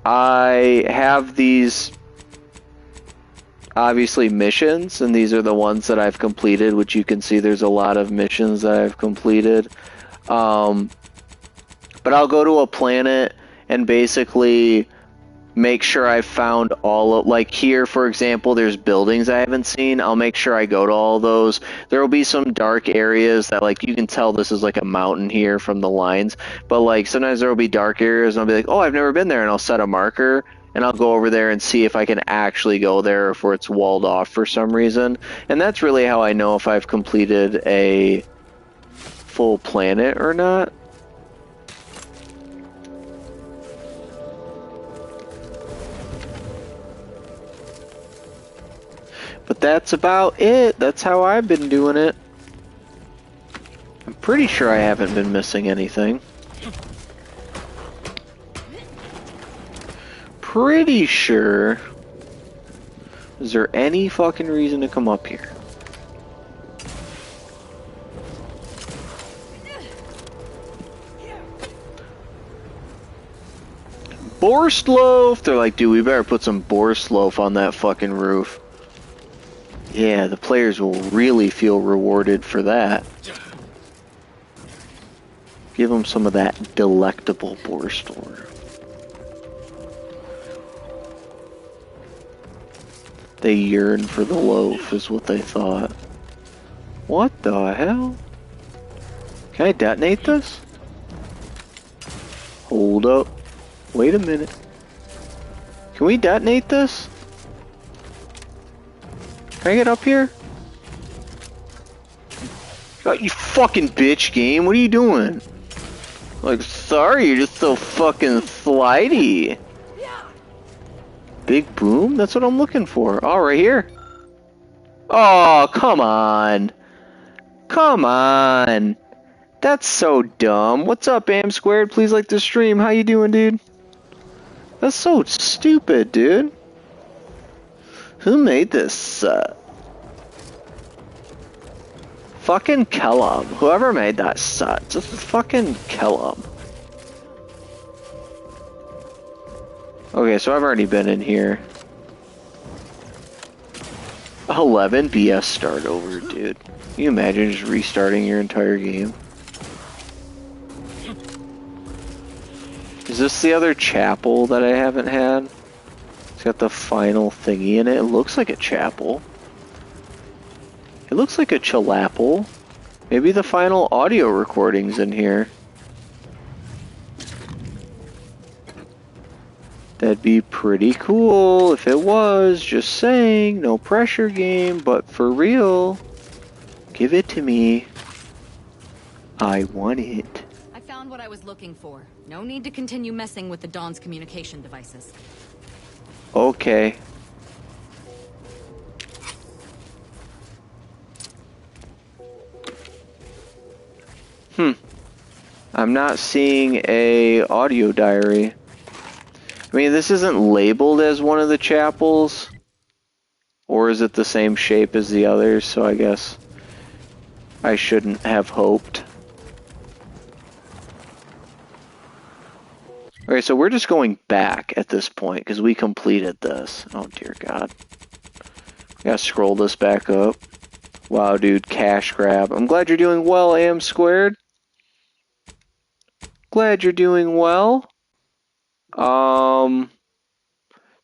I have these obviously missions, and these are the ones that I've completed, which you can see there's a lot of missions that I've completed. But I'll go to a planet and basically make sure I've found all of, like here for example, there's buildings I haven't seen. I'll make sure I go to all those. There will be some dark areas that like you can tell this is like a mountain here from the lines, but like sometimes there will be dark areas and I'll be like, oh, I've never been there, and I'll set a marker and I'll go over there and see if I can actually go there or if it's walled off for some reason. And that's really how I know if I've completed a full planet or not. But that's about it. That's how I've been doing it. I'm pretty sure I haven't been missing anything. Pretty sure. Is there any fucking reason to come up here? Borscht loaf! They're like, dude, we better put some borscht loaf on that fucking roof. Yeah, the players will really feel rewarded for that. Give them some of that delectable borscht loaf. They yearn for the loaf, is what they thought. What the hell? Can I detonate this? Hold up. Wait a minute. Can we detonate this? Can I get up here? God, you fucking bitch game, what are you doing? Like sorry, you're just so fucking slidey. Big boom? That's what I'm looking for. Oh, right here. Oh, come on. Come on. That's so dumb. What's up, Am Squared? Please like the stream. How you doing, dude? That's so stupid, dude. Who made this set? Fucking kill him. Whoever made that set, just fucking kill him. Okay, so I've already been in here. 11 BS start over, dude. Can you imagine just restarting your entire game? Is this the other chapel that I haven't had? It's got the final thingy in it. It looks like a chapel. It looks like a chilapple. Maybe the final audio recording's in here. That'd be pretty cool if it was. Just saying, no pressure game, but for real. Give it to me. I want it. I found what I was looking for. No need to continue messing with the Dawn's communication devices. Okay. I'm not seeing a audio diary. I mean, this isn't labeled as one of the chapels. Or is it the same shape as the others? So I guess I shouldn't have hoped. Okay, so we're just going back at this point because we completed this. Oh dear God. I gotta scroll this back up. Wow, dude, cash grab. I'm glad you're doing well, Am Squared. Glad you're doing well.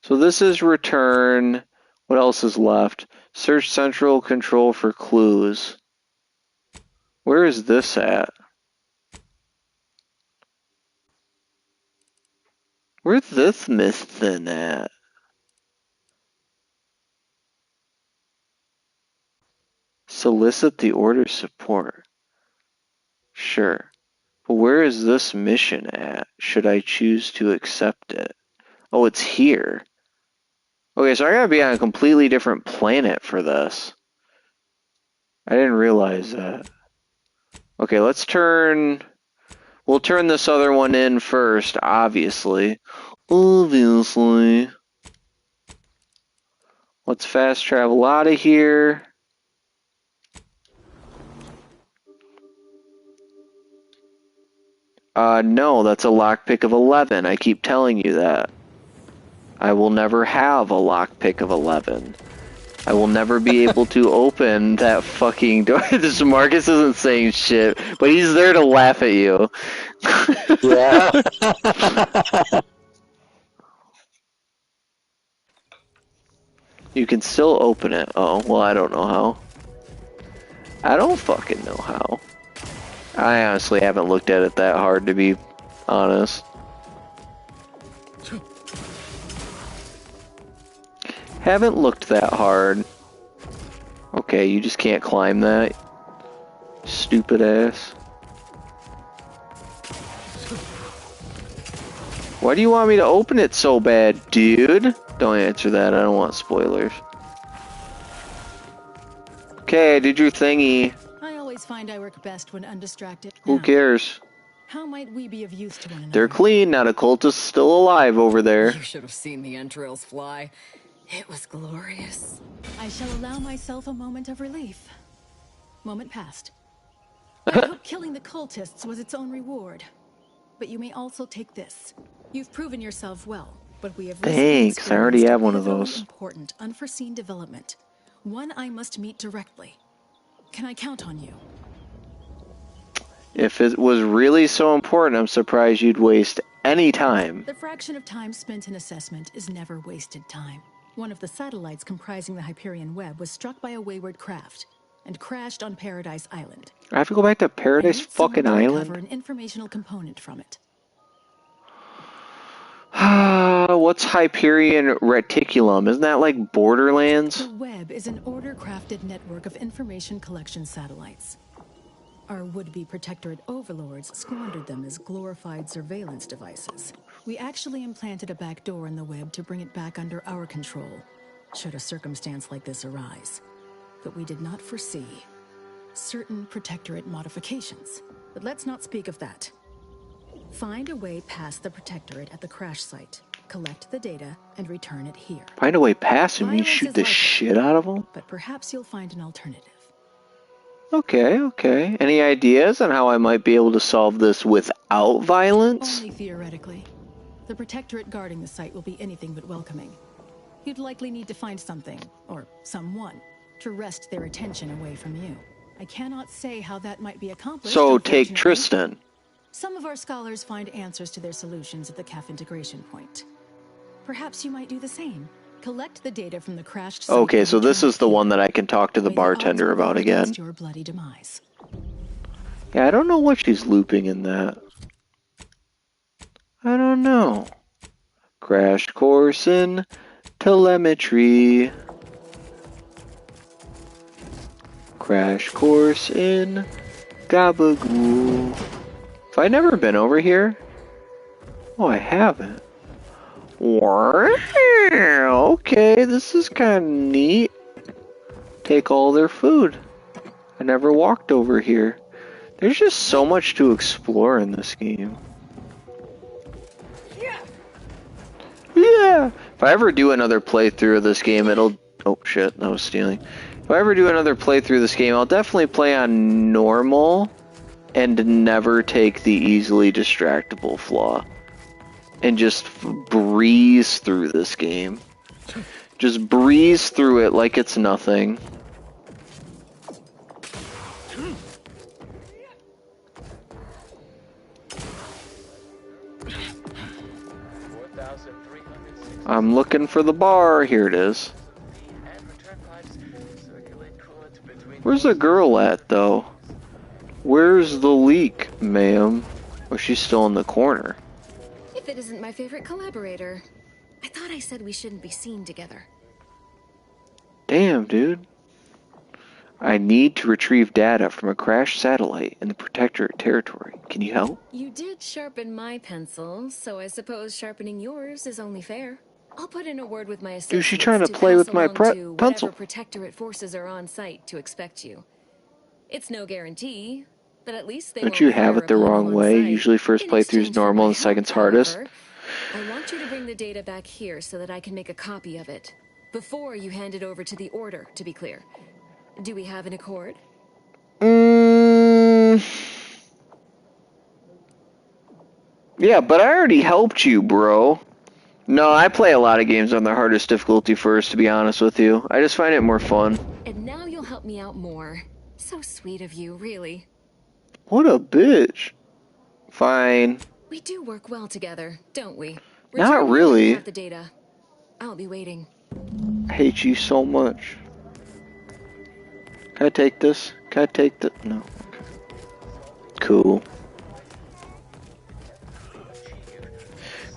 So this is return. What else is left? Search central control for clues. Where is this at? Where's this missing at? Solicit the order support. Sure. But where is this mission at? Should I choose to accept it? Oh, it's here. Okay, so I gotta be on a completely different planet for this. I didn't realize that. Okay, let's turn... We'll turn this other one in first, obviously. Obviously. Let's fast travel out of here. No, that's a lockpick of 11. I keep telling you that. I will never have a lockpick of 11. I will never be able to open that fucking door. This Marcus isn't saying shit, but he's there to laugh at you. Yeah. You can still open it. Oh, well, I don't know how. I don't fucking know how. I honestly haven't looked at it that hard, to be honest. Haven't looked that hard. Okay, you just can't climb that. Stupid ass. Why do you want me to open it so bad, dude? Don't answer that, I don't want spoilers. Okay, I did your thingy. I always find I work best when undistracted. Who cares? How might we be of use to one another? They're clean, not a cultist still alive over there. You should have seen the entrails fly. It was glorious. I shall allow myself a moment of relief. Moment passed. I hope killing the cultists was its own reward. But you may also take this. You've proven yourself well, but we have Thanks, I already have one of those. Important, unforeseen development. One I must meet directly. Can I count on you? If it was really so important, I'm surprised you'd waste any time. The fraction of time spent in assessment is never wasted time. One of the satellites comprising the Hyperion web was struck by a wayward craft and crashed on Paradise Island. I have to go back to Paradise fucking Island? Recover an informational component from it. What's Hyperion Reticulum? Isn't that like Borderlands? The web is an order-crafted network of information collection satellites. Our would-be Protectorate overlords squandered them as glorified surveillance devices. We actually implanted a back door in the web to bring it back under our control, should a circumstance like this arise. But we did not foresee certain Protectorate modifications. But let's not speak of that. Find a way past the Protectorate at the crash site, collect the data, and return it here. Find a way past him? You shoot the shit out of him? But perhaps you'll find an alternative. Okay, okay. Any ideas on how I might be able to solve this without violence? Only theoretically. The Protectorate guarding the site will be anything but welcoming. You'd likely need to find something, or someone, to wrest their attention away from you. I cannot say how that might be accomplished. So take Tristan. Some of our scholars find answers to their solutions at the CAF integration point. Perhaps you might do the same. Collect the data from the crashed site. Okay, so this is the one that I can talk to the bartender about again. Your bloody demise. Yeah, I don't know what she's looping in that. I don't know. Crash course in telemetry. Crash course in Gabagool. Have I never been over here? Oh, I haven't. Okay, this is kind of neat. Take all their food. I never walked over here. There's just so much to explore in this game. Yeah! If I ever do another playthrough of this game, it'll... Oh shit, that was stealing. If I ever do another playthrough of this game, I'll definitely play on normal and never take the easily distractible flaw. And just breeze through this game. Just breeze through it like it's nothing. I'm looking for the bar. Here it is. Where's the girl at, though? Where's the leak, ma'am? Oh, she's still in the corner. If it isn't my favorite collaborator. I thought I said we shouldn't be seen together. Damn, dude. I need to retrieve data from a crashed satellite in the Protectorate territory. Can you help? You did sharpen my pencil, so I suppose sharpening yours is only fair. I'll put in a word with my assistants. Dude, she's trying to play with my pencil. Whatever Protectorate forces are on site to expect you. It's no guarantee, but at least they Don't you have it the wrong way? Usually first playthrough's normal and second's hardest. I want you to bring the data back here so that I can make a copy of it. Before you hand it over to the Order, to be clear. Do we have an accord? Yeah, but I already helped you, bro. No, I play a lot of games on the hardest difficulty first, to be honest with you. I just find it more fun. And now you'll help me out more. So sweet of you, really. What a bitch. Fine. We do work well together, don't we? Not really. The data. I'll be waiting. I hate you so much. Can I take this? Can I take the... No. Okay. Cool.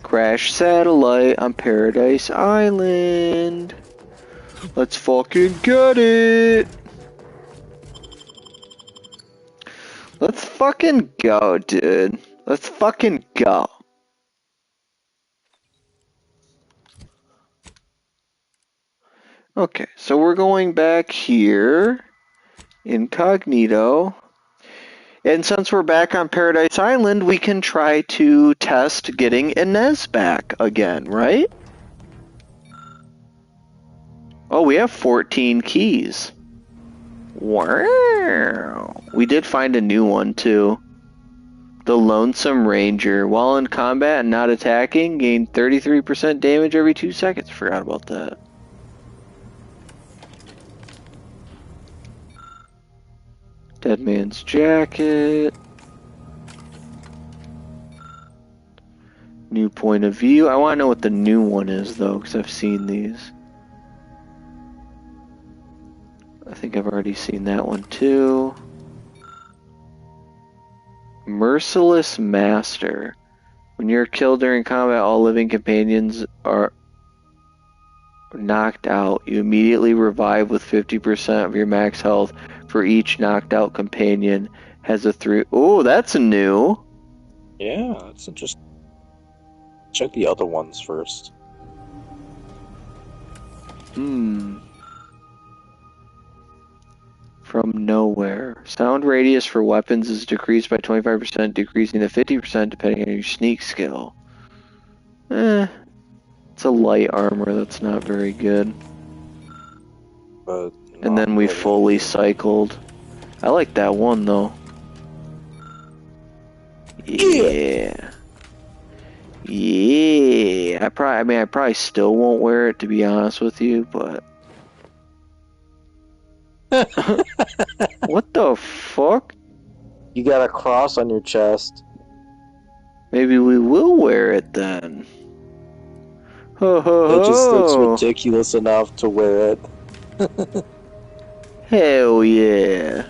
Crash satellite on Paradise Island. Let's fucking get it. Let's fucking go, dude. Let's fucking go. Okay, so we're going back here. Incognito. And since we're back on Paradise Island, we can try to test getting Inez back again, right? Oh, we have 14 keys. Wow. We did find a new one, too. The Lonesome Ranger. While in combat and not attacking, gain 33% damage every 2 seconds. Forgot about that. Dead Man's Jacket. New point of view. I want to know what the new one is, though, because I've seen these. I think I've already seen that one, too. Merciless Master. When you're killed during combat, all living companions are knocked out. You immediately revive with 50% of your max health for each knocked out companion Has a 3. Oh, that's new. Yeah, that's interesting. Check the other ones first. From nowhere. Sound radius for weapons is decreased by 25%, decreasing to 50% depending on your sneak skill. It's a light armor that's not very good. But and then we fully cycled. I like that one though. Yeah. Yeah. I probably still won't wear it to be honest with you, but what the fuck? You got a cross on your chest. Maybe we will wear it then. Ho ho ho. It just looks ridiculous enough to wear it. Hell yeah.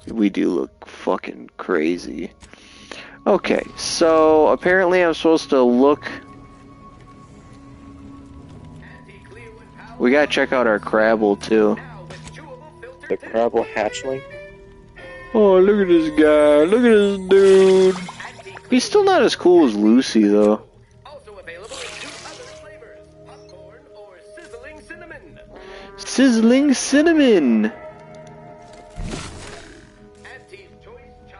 We do look fucking crazy. Okay, so apparently I'm supposed to look. We gotta check out our Crabble too. The Crabble hatchling? Oh, look at this guy. Look at this dude. He's still not as cool as Lucy though. Sizzling cinnamon. Auntie's Choice Cha,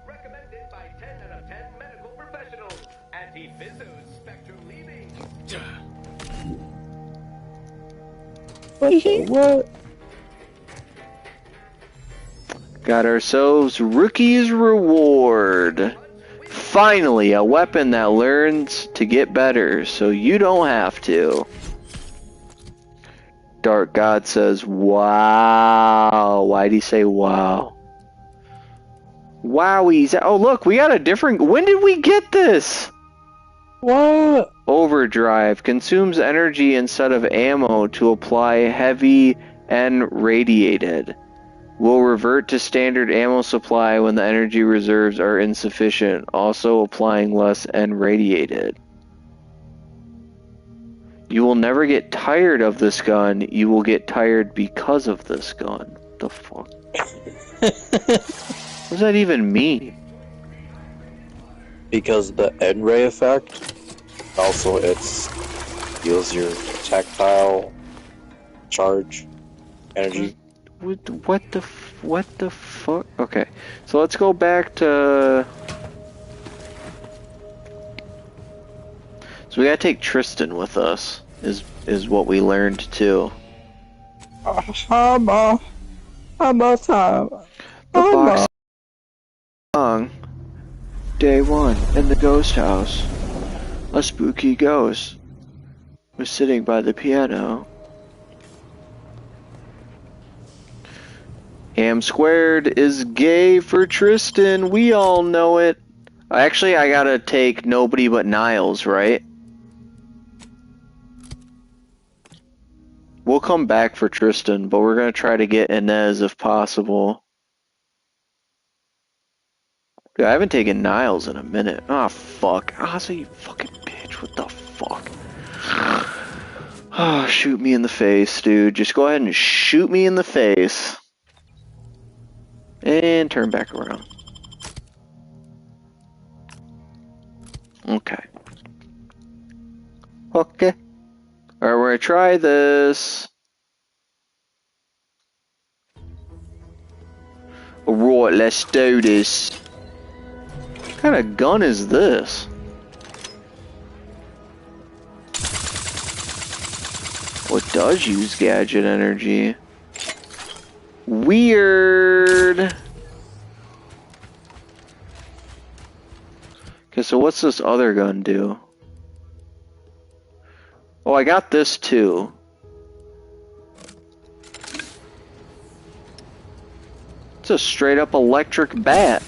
recommended by 10 out of 10 medical professionals. Auntie Fizzo's Spectrum Leaving. What? Got ourselves Rookie's Reward. Finally, a weapon that learns to get better, so you don't have to. Dark God says, wow. Why'd he say wow? Wowies. Oh, look, we got a different... When did we get this? What? Overdrive. Consumes energy instead of ammo to apply heavy and radiated. Will revert to standard ammo supply when the energy reserves are insufficient, also applying less and radiated. You will never get tired of this gun, you will get tired because of this gun. What the fuck? What does that even mean? Because the end ray effect, also heals your tactile charge energy. What the fuck? Okay, so let's go back to... So we gotta take Tristan with us, is what we learned too. The box song, day 1, in the ghost house. A spooky ghost was sitting by the piano. Am squared is gay for Tristan, we all know it. Actually, I gotta take nobody but Niles, right? We'll come back for Tristan, but we're gonna try to get Inez if possible. Dude, I haven't taken Niles in a minute. Oh fuck. Ozzy, you fucking bitch. What the fuck? Oh, shoot me in the face, dude. Just go ahead and shoot me in the face. And turn back around. Okay. Okay. Alright, we're gonna try this. Alright, let's do this. What kind of gun is this? What does use gadget energy? Weird. Okay, so what's this other gun do? Oh, I got this too. It's a straight up electric bat.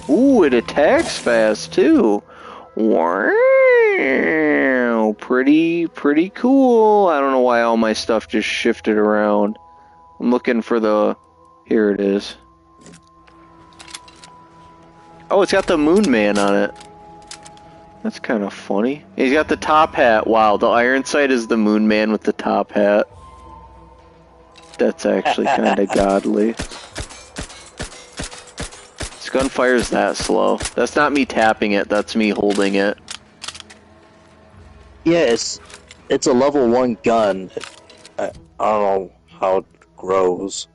Ooh, it attacks fast too. Wow, pretty cool. I don't know why all my stuff just shifted around. I'm looking for the... Here it is. Oh, it's got the Moon Man on it. That's kind of funny. He's got the top hat. Wow, the Iron Sight is the Moon Man with the top hat. That's actually kind of godly. This gunfire's that slow. That's not me tapping it, that's me holding it. Yeah, it's a level 1 gun. I don't know how it grows.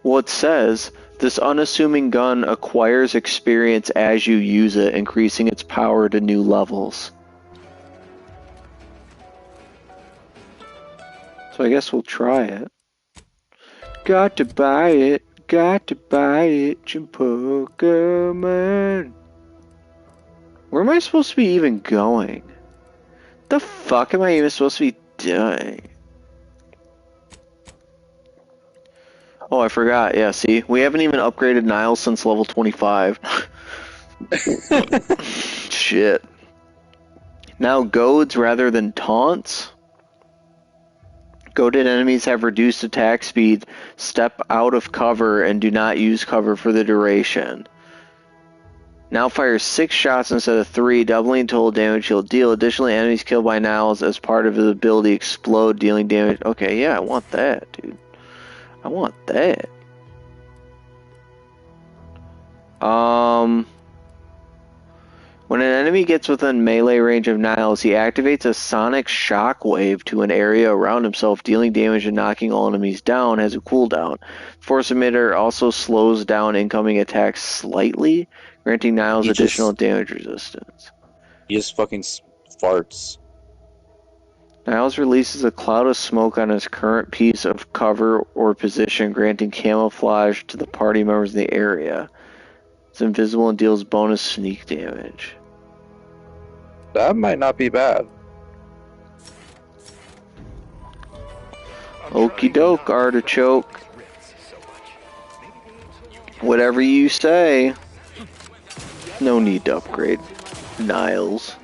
Well, it says, this unassuming gun acquires experience as you use it, increasing its power to new levels. So I guess we'll try it. Got to buy it, Jim Pokemon. Where am I supposed to be even going? The fuck am I even supposed to be doing? Oh, I forgot. Yeah, see? We haven't even upgraded Niles since level 25. Shit. Now goads rather than taunts. Goaded enemies have reduced attack speed, step out of cover, and do not use cover for the duration. Now fires 6 shots instead of 3, doubling total damage he'll deal. Additionally, enemies killed by Niles as part of his ability explode, dealing damage. Okay, yeah, I want that, dude. I want that. When an enemy gets within melee range of Niles, he activates a sonic shockwave to an area around himself, dealing damage and knocking all enemies down, has a cooldown. Force emitter also slows down incoming attacks slightly, granting Niles additional damage resistance. He just fucking farts. Niles releases a cloud of smoke on his current piece of cover or position, granting camouflage to the party members in the area. It's invisible and deals bonus sneak damage. That might not be bad. Okie doke, artichoke. Whatever you say. No need to upgrade Niles.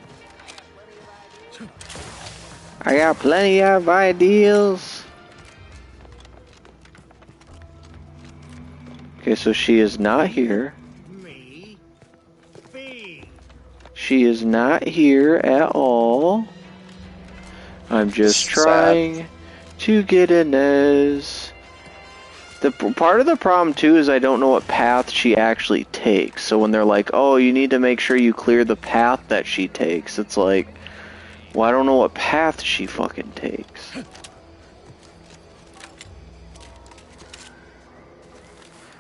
I got plenty of ideas. Okay, so she is not here. She is not here at all. I'm just trying to get Inez. The part of the problem too is I don't know what path she actually takes. So when they're like, "Oh, you need to make sure you clear the path that she takes," it's like, well, I don't know what path she fucking takes.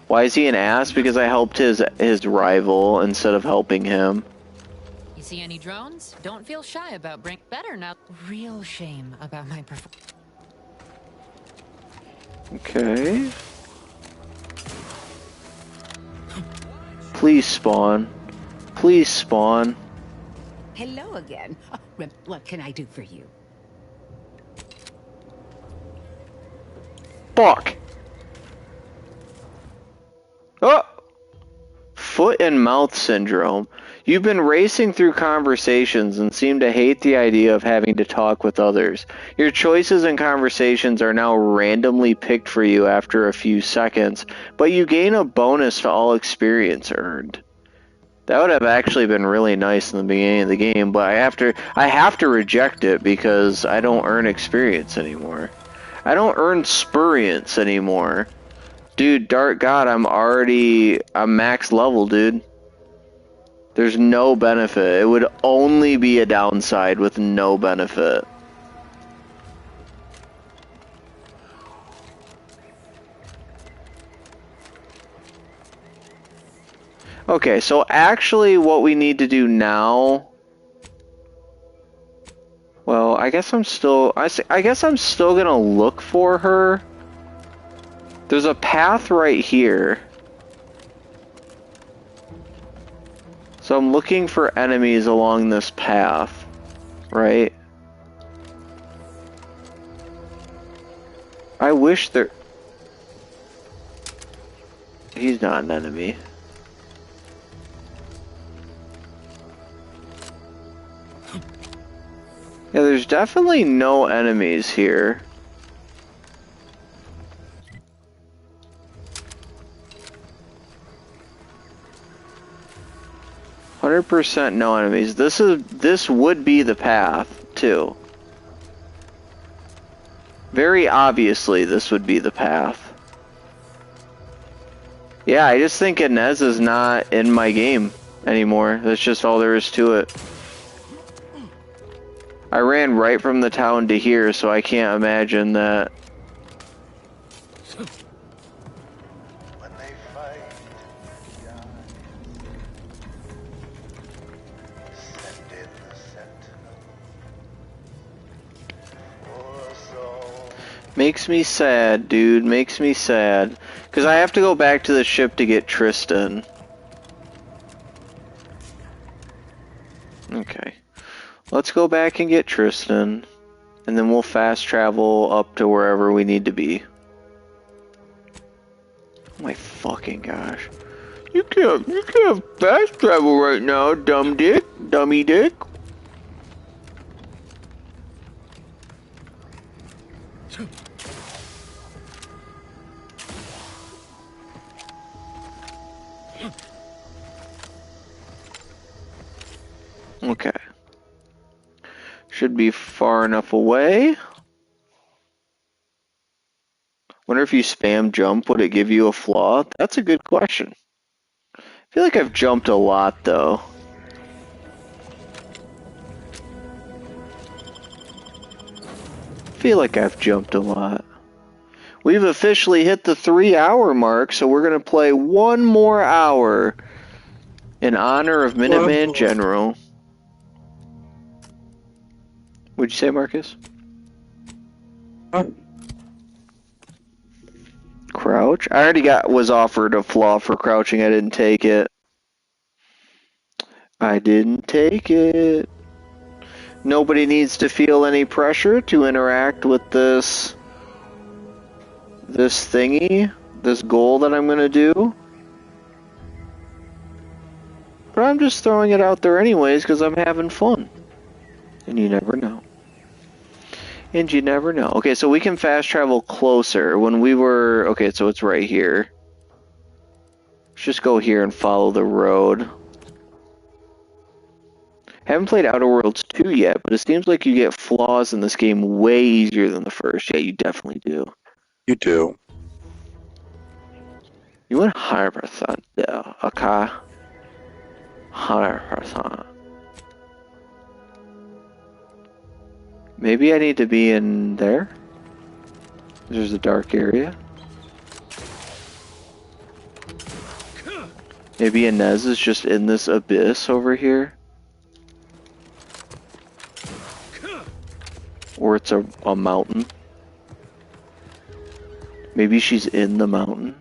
Why is he an ass? Because I helped his rival instead of helping him. You see any drones? Don't feel shy about bring better now. Real shame about my performance. Okay. Please spawn. Please spawn. Hello again. What can I do for you? Fuck. Oh! Foot and mouth syndrome. You've been racing through conversations and seem to hate the idea of having to talk with others. Your choices in conversations are now randomly picked for you after a few seconds, but you gain a bonus to all experience earned. That would have actually been really nice in the beginning of the game, but I have to reject it because I don't earn experience anymore. I don't earn spurience anymore. Dude, Dark God, I'm max level, dude. There's no benefit. It would only be a downside with no benefit. Okay, so actually what we need to do now... Well, I guess I'm still gonna look for her. There's a path right here. So I'm looking for enemies along this path, right? I wish there... He's not an enemy. Yeah, there's definitely no enemies here. %, no enemies. This would be the path too. Very obviously, this would be the path. Yeah, I just think Inez is not in my game anymore. That's just all there is to it. I ran right from the town to here, so I can't imagine that. Makes me sad, dude. Makes me sad. Because I have to go back to the ship to get Tristan. Okay. Let's go back and get Tristan. And then we'll fast travel up to wherever we need to be. Oh my fucking gosh. You can't fast travel right now, dumb dick. Dummy dick. Okay. Should be far enough away. Wonder if you spam jump, would it give you a flaw? That's a good question. I feel like I've jumped a lot, though. I feel like I've jumped a lot. We've officially hit the 3-hour mark, so we're going to play one more hour in honor of Minuteman General. What'd you say, Marcus? Crouch? I already was offered a flaw for crouching. I didn't take it. I didn't take it. Nobody needs to feel any pressure to interact with this thingy, this goal that I'm gonna do. But I'm just throwing it out there anyways because I'm having fun. And you never know. And you never know. Okay, so we can fast travel closer. When we were... Okay, so it's right here. Let's just go here and follow the road. Haven't played Outer Worlds 2 yet, but it seems like you get flaws in this game way easier than the first. Yeah, you definitely do. You do. You 100% do, okay? 100%. Maybe I need to be in there? There's a dark area. Maybe Inez is just in this abyss over here. Or it's a mountain. Maybe she's in the mountain.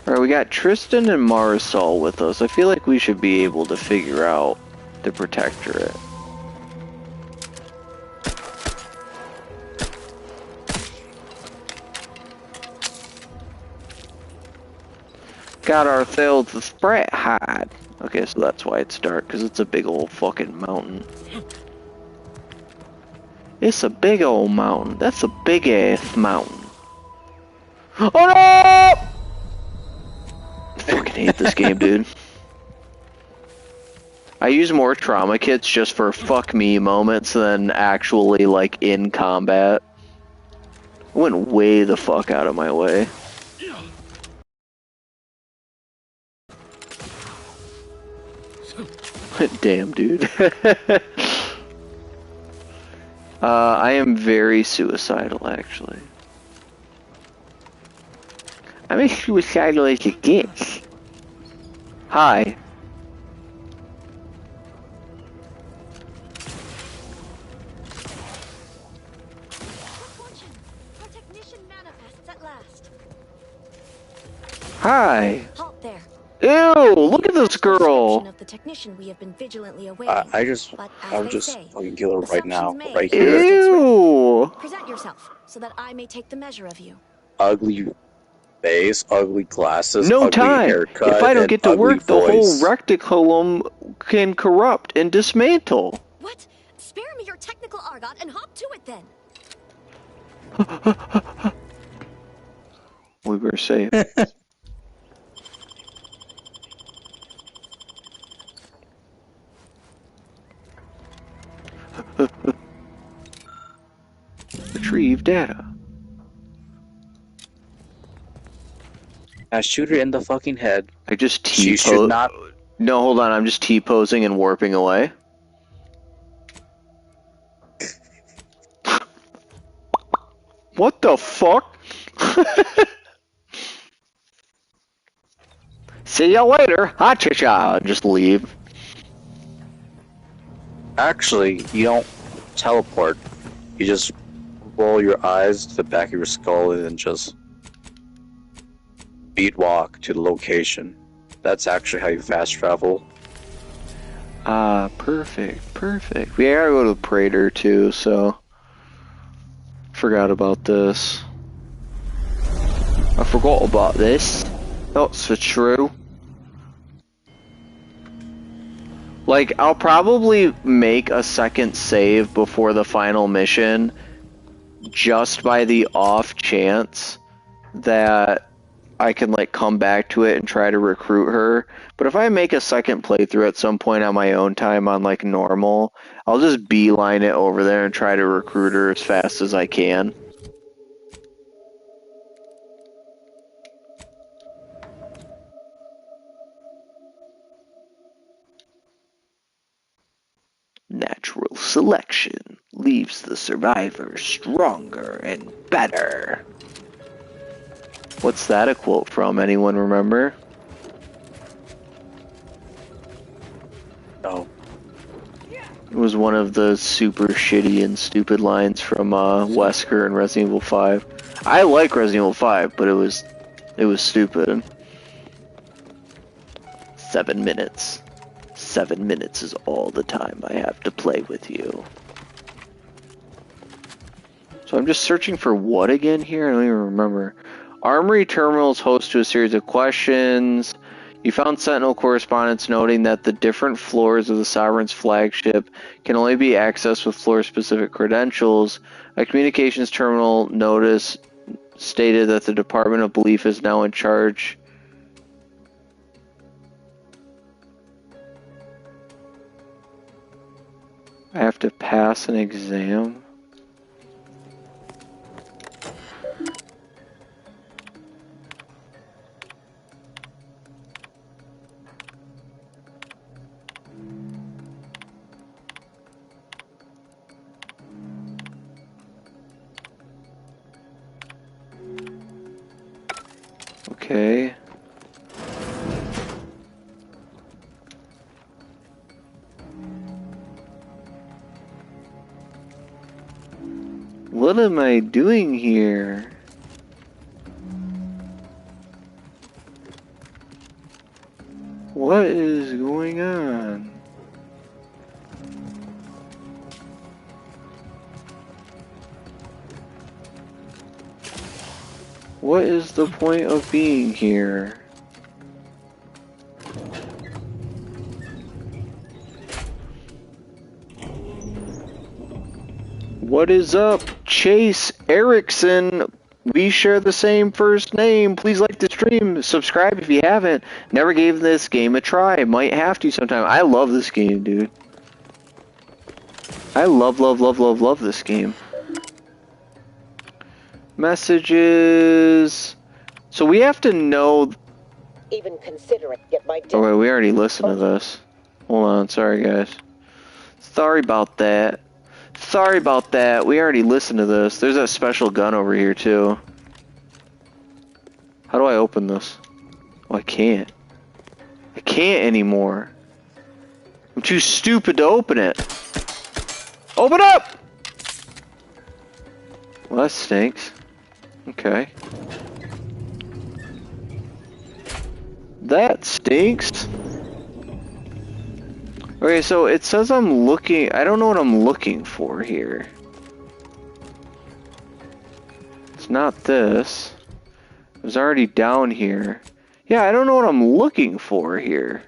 Alright, we got Tristan and Marisol with us. I feel like we should be able to figure out the Protectorate. Got ourselves a sprat hide. Okay, so that's why it's dark, because it's a big old fucking mountain. It's a big old mountain. That's a big ass mountain. Oh no! I fucking hate this game, dude. I use more trauma kits just for fuck me moments than actually like in combat. I went way the fuck out of my way. Damn, dude. I am very suicidal, actually. I'm as suicidal as it gets. Hi. Our technician manifests at last. Hi. Halt there. Ew, look at this girl. Of the technician we have been vigilantly awaiting. I would just fucking kill her right now, right here. Ew. Present yourself so that I may take the measure of you. Ugly face, ugly glasses, no ugly time. haircut, if I don't get to work, the voice. whole reticulum can corrupt and dismantle. What? Spare me your technical argot and hop to it then. We were safe. Retrieve data. I shoot her in the fucking head. I just She should not. No, hold on. I'm just T-posing and warping away. What the fuck? See ya later. Ha-cha-cha. Just leave. Actually, you don't teleport. You just roll your eyes to the back of your skull and then just beat walk to the location. That's actually how you fast travel. Ah, perfect, perfect. We gotta go to the Praetor too, so forgot about this. I forgot about this. That's for true. Like, I'll probably make a second save before the final mission, just by the off chance that I can like come back to it and try to recruit her. But if I make a second playthrough at some point on my own time on like normal, I'll just beeline it over there and try to recruit her as fast as I can. Natural selection leaves the survivor stronger and better. What's that a quote from? Anyone remember? No. It was one of the super shitty and stupid lines from Wesker in Resident Evil 5. I like Resident Evil 5, but it was stupid. 7 minutes. 7 minutes is all the time I have to play with you. So I'm just searching for what again here? I don't even remember. Armory terminals host to a series of questions. You found Sentinel correspondence noting that the different floors of the Sovereign's flagship can only be accessed with floor-specific credentials. A communications terminal notice stated that the Department of Belief is now in charge. I have to pass an exam. Okay. What am I doing here? What is going on? What is the point of being here? What is up, Chase Erickson? We share the same first name. Please like the stream. Subscribe if you haven't. Never gave this game a try. Might have to sometime. I love this game, dude. I love this game. Messages. So we have to know. Even considering get my. Oh wait, we already listened to this. Hold on, sorry guys. Sorry about that. Sorry about that. We already listened to this. There's that special gun over here too. How do I open this? Oh, I can't. I can't anymore. I'm too stupid to open it. Open up! Well, that stinks. Okay. That stinks. Okay, so it says I'm looking. I don't know what I'm looking for here. It's not this. It was already down here. Yeah, I don't know what I'm looking for here.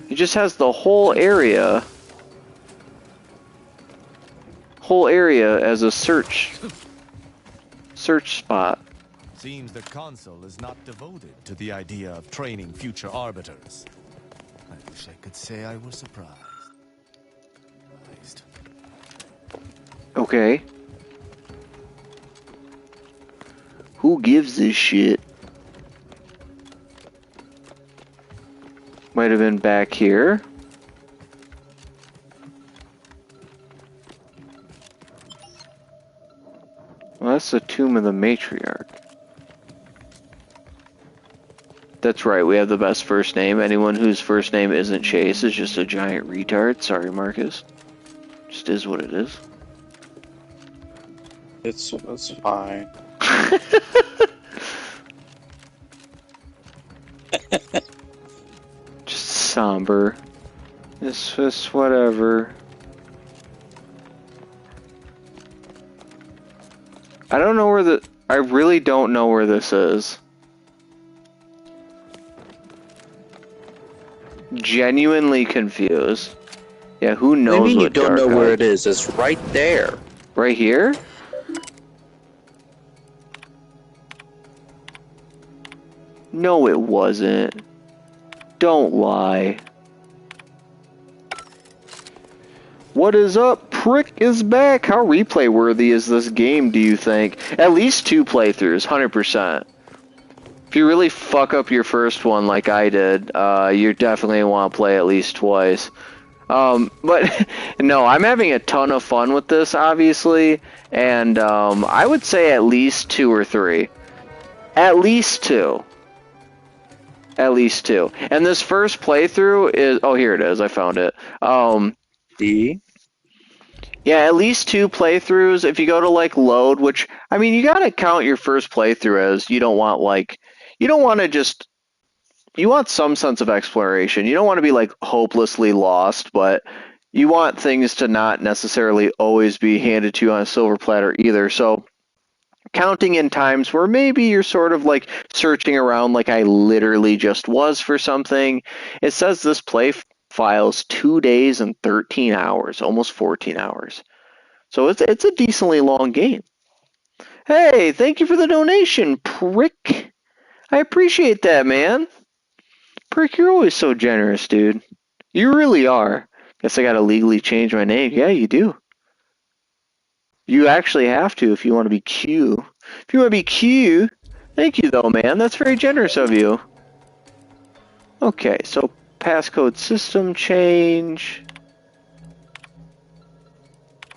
It just has the whole area. Whole area as a search spot. Seems the Council is not devoted to the idea of training future arbiters. I wish I could say I was surprised. Okay. Who gives this shit? Might have been back here. Well, that's the Tomb of the Matriarch. That's right, we have the best first name. Anyone whose first name isn't Chase is just a giant retard. Sorry, Marcus. Just is what it is. It's fine. Just somber. It's just whatever. I don't know where I really don't know where this is. Genuinely confused. Yeah, who knows? What do you mean what you don't know where it is? It's right there. Right here? No, it wasn't. Don't lie. What is up? Prick is back. How replay worthy is this game, do you think? At least 2 playthroughs, 100%. If you really fuck up your first one like I did, you definitely want to play at least twice. But no, I'm having a ton of fun with this, obviously, and I would say at least 2 or 3. At least 2. At least 2. And this first playthrough is... Oh, here it is. I found it. Yeah, at least 2 playthroughs. If you go to, like, load, which... I mean, you gotta count your first playthrough as you don't want, like... You don't want to just... You want some sense of exploration. You don't want to be, like, hopelessly lost, but you want things to not necessarily always be handed to you on a silver platter either. So, counting in times where maybe you're sort of, like, searching around like I literally just was for something, it says this play file's 2 days and 13 hours, almost 14 hours. So it's a decently long game. Hey, thank you for the donation, Prick. I appreciate that, man. Prick, you're always so generous, dude. You really are. Guess I gotta legally change my name. Yeah, you do. You actually have to if you want to be Q. If you want to be Q, thank you though, man. That's very generous of you. Okay, so passcode system change.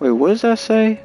Wait, what does that say?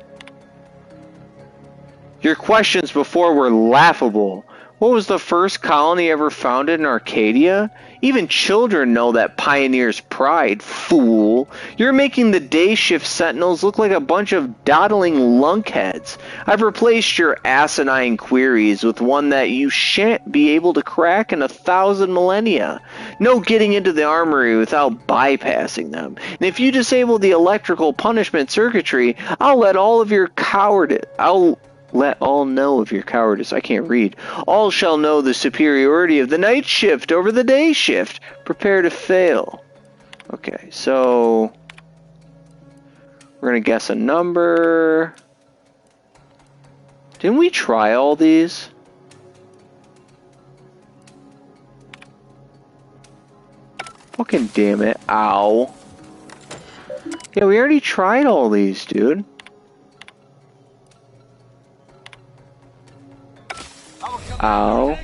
Your questions before were laughable. What was the first colony ever founded in Arcadia? Even children know that pioneer's pride, fool. You're making the day shift sentinels look like a bunch of dawdling lunkheads. I've replaced your asinine queries with one that you shan't be able to crack in 1,000 millennia. No getting into the armory without bypassing them. And if you disable the electrical punishment circuitry, I'll let all know of your cowardice. I can't read. All shall know the superiority of the night shift over the day shift. Prepare to fail. Okay, so we're gonna guess a number. Didn't we try all these? Fucking damn it. Ow. Yeah, we already tried all these, dude. Ow.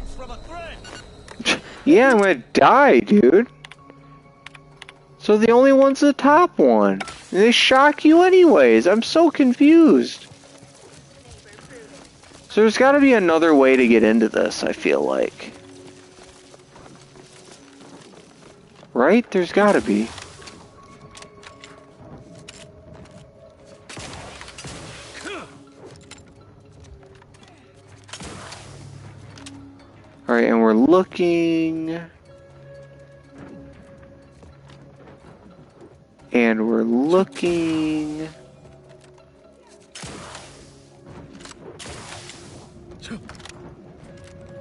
Yeah, I'm gonna die, dude. So the only one's the top one. And they shock you anyways. I'm so confused. So there's gotta be another way to get into this, I feel like. Right? There's gotta be. Alright, and we're looking. And we're looking.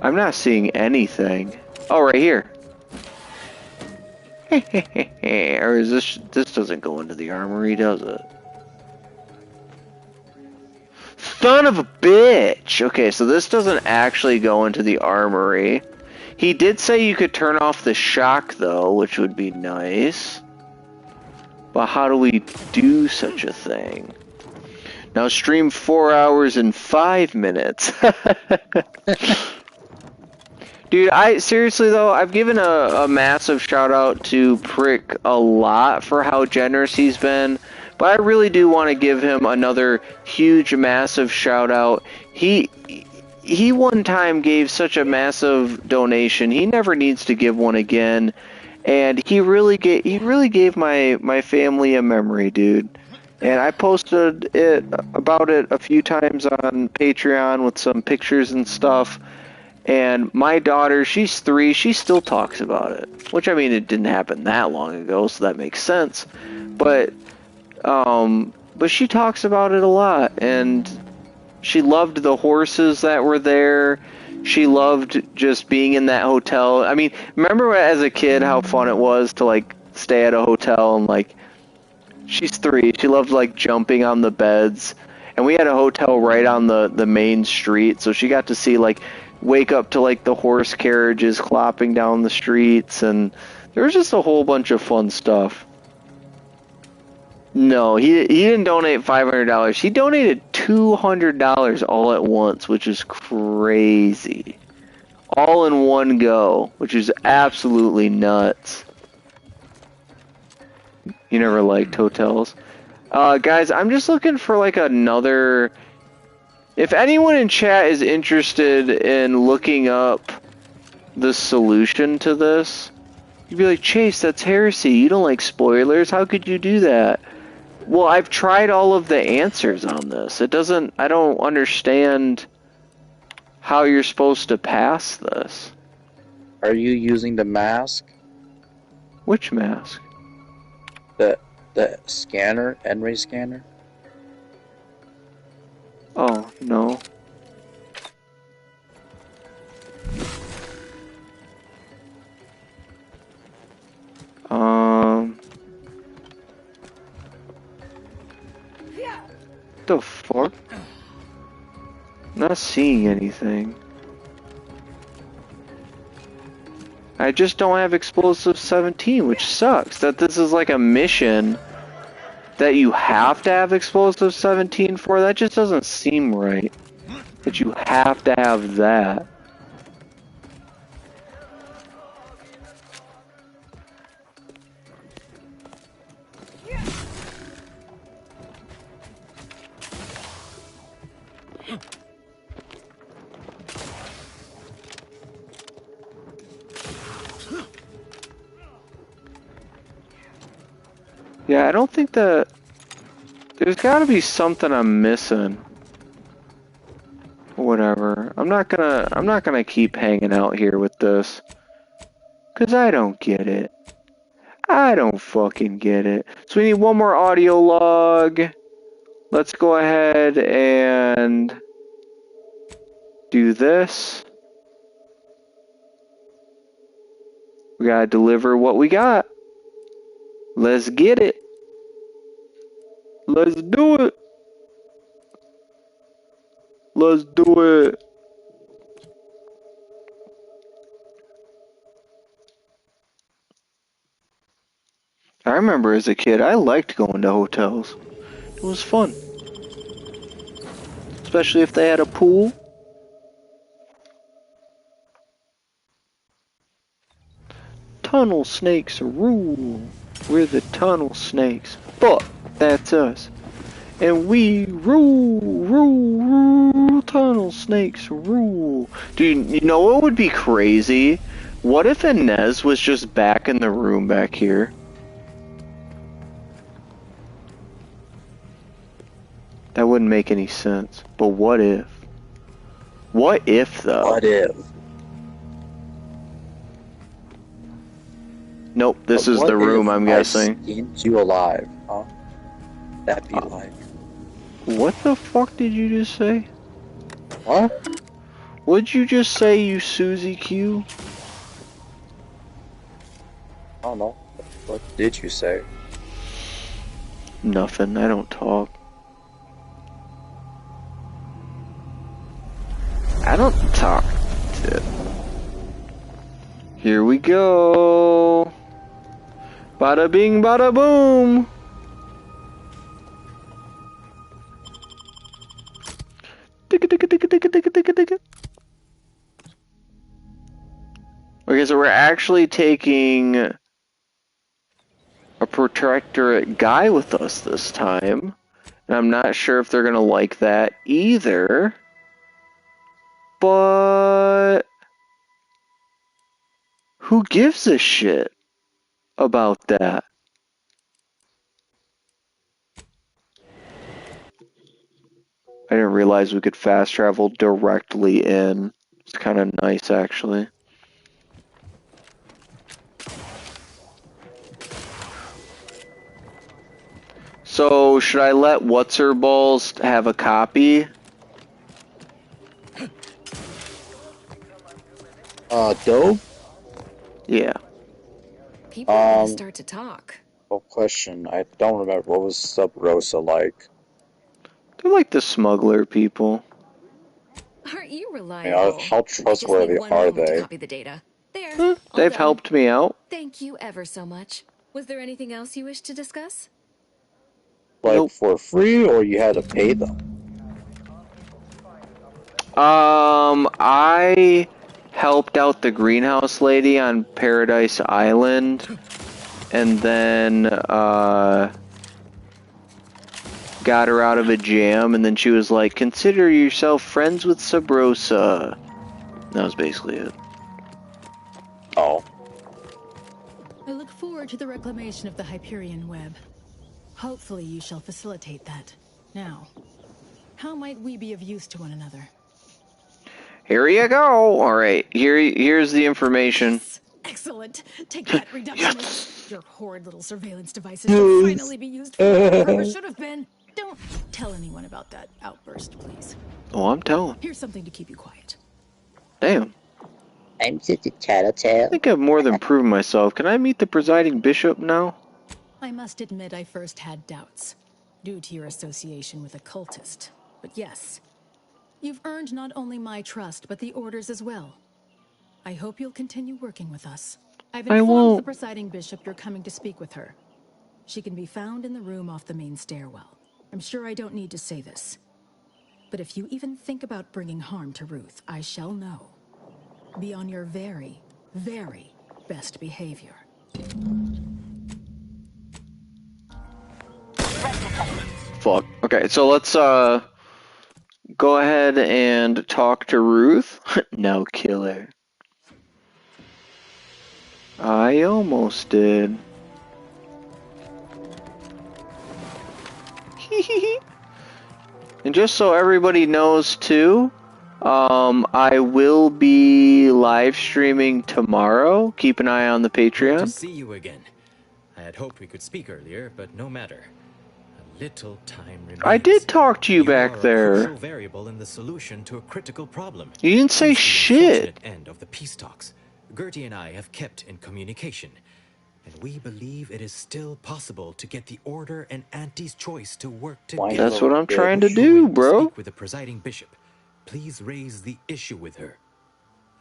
I'm not seeing anything. Oh, right here. Or is this doesn't go into the armory, does it? Son of a bitch! Okay, so this doesn't actually go into the armory. He did say you could turn off the shock, though, which would be nice. But how do we do such a thing? Now stream 4 hours and 5 minutes. Dude, seriously though, I've given a massive shout out to Prick a lot for how generous he's been, but I really do want to give him another huge, massive shout out. He one time gave such a massive donation. He never needs to give one again, and he really gave my family a memory, dude. And I posted about it a few times on Patreon with some pictures and stuff. And my daughter, she's 3, she still talks about it. Which, I mean, it didn't happen that long ago, so that makes sense. But she talks about it a lot, and she loved the horses that were there. She loved just being in that hotel. I mean, remember as a kid how fun it was to, like, stay at a hotel and, like, she's 3, she loved, like, jumping on the beds. And we had a hotel right on the main street, so she got to see, like, wake up to like the horse carriages clopping down the streets, and there was just a whole bunch of fun stuff. No, he didn't donate $500. He donated $200 all at once, which is crazy. All in one go, which is absolutely nuts. You never liked hotels. Guys, I'm just looking for like another... If anyone in chat is interested in looking up the solution to this, you'd be like, Chase, that's heresy. You don't like spoilers. How could you do that? Well, I've tried all of the answers on this. I don't understand how you're supposed to pass this. Are you using the mask? Which mask? The scanner, N-ray scanner? Oh, no. The fuck? Not seeing anything. I just don't have Explosive 17, which sucks. That this is like a mission that you have to have Explosive 17 for. That just doesn't seem right. That you have to have that. Yeah, I don't think that... There's gotta be something I'm missing. Whatever. I'm not gonna keep hanging out here with this. 'Cause I don't get it. I don't fucking get it. So we need one more audio log. Let's go ahead and do this. We gotta deliver what we got. Let's get it. Let's do it. Let's do it. I remember as a kid, I liked going to hotels. It was fun. Especially if they had a pool. Tunnel snakes rule. We're the tunnel snakes. Fuck, that's us. And we rule. Tunnel snakes rule. Dude, you know what would be crazy? What if Inez was just back in the room back here? That wouldn't make any sense. But what if? What if, though? What if? Nope, this is the room, I'm guessing. Skins you alive, huh? That'd be like... What the fuck did you just say? What? What'd you just say, you Susie Q? I don't know. What did you say? Nothing, I don't talk. I don't talk. Here we go. Bada bing, bada boom. is that we're actually taking a Protectorate guy with us this time. And I'm not sure if they're going to like that either. But who gives a shit about that? I didn't realize we could fast travel directly in. It's kind of nice, actually. So, should I let What's-Her-Balls have a copy? Dope? Yeah. People are gonna start to talk. Well, question. I don't remember. What was Sub Rosa like? They're like the smuggler people. Aren't you I reliable? mean, how trustworthy are they? Copy the data. There. They've helped me out. Thank you ever so much. Was there anything else you wish to discuss? Like for free, or you had to pay them? I helped out the greenhouse lady on Paradise Island, and then got her out of a jam, and then she was like, "Consider yourself friends with Sub Rosa." That was basically it. Oh. I look forward to the reclamation of the Hyperion web. Hopefully you shall facilitate that. Now, how might we be of use to one another? Here you go. All right, here's the information. Excellent. Take that, reductionist. Your horrid little surveillance devices will finally be used for what their purpose should have been. Don't tell anyone about that outburst, please. Oh, I'm telling. Here's something to keep you quiet. Damn. I'm just a tattletale. I think I've more than proven myself. Can I meet the presiding bishop now? I must admit I first had doubts, due to your association with a cultist. But yes, you've earned not only my trust, but the Order's as well. I hope you'll continue working with us. I've informed the presiding bishop you're coming to speak with her. She can be found in the room off the main stairwell. I'm sure I don't need to say this. But if you even think about bringing harm to Ruth, I shall know. Be on your very, very best behavior. Fuck. Okay, so let's go ahead and talk to Ruth. No, kill her. I almost did. And just so everybody knows too, I will be live streaming tomorrow. Keep an eye on the Patreon. Good to see you again. I had hoped we could speak earlier, but no matter. A little time remains. I did talk to you back there. A crucial variable in the solution to a critical problem. You didn't say shit. End of the peace talks. Gertie and I have kept in communication, and we believe it is still possible to get the Order and Auntie's Choice to work together. That's what I'm trying to do, bro. Speak with the presiding bishop. Please raise the issue with her.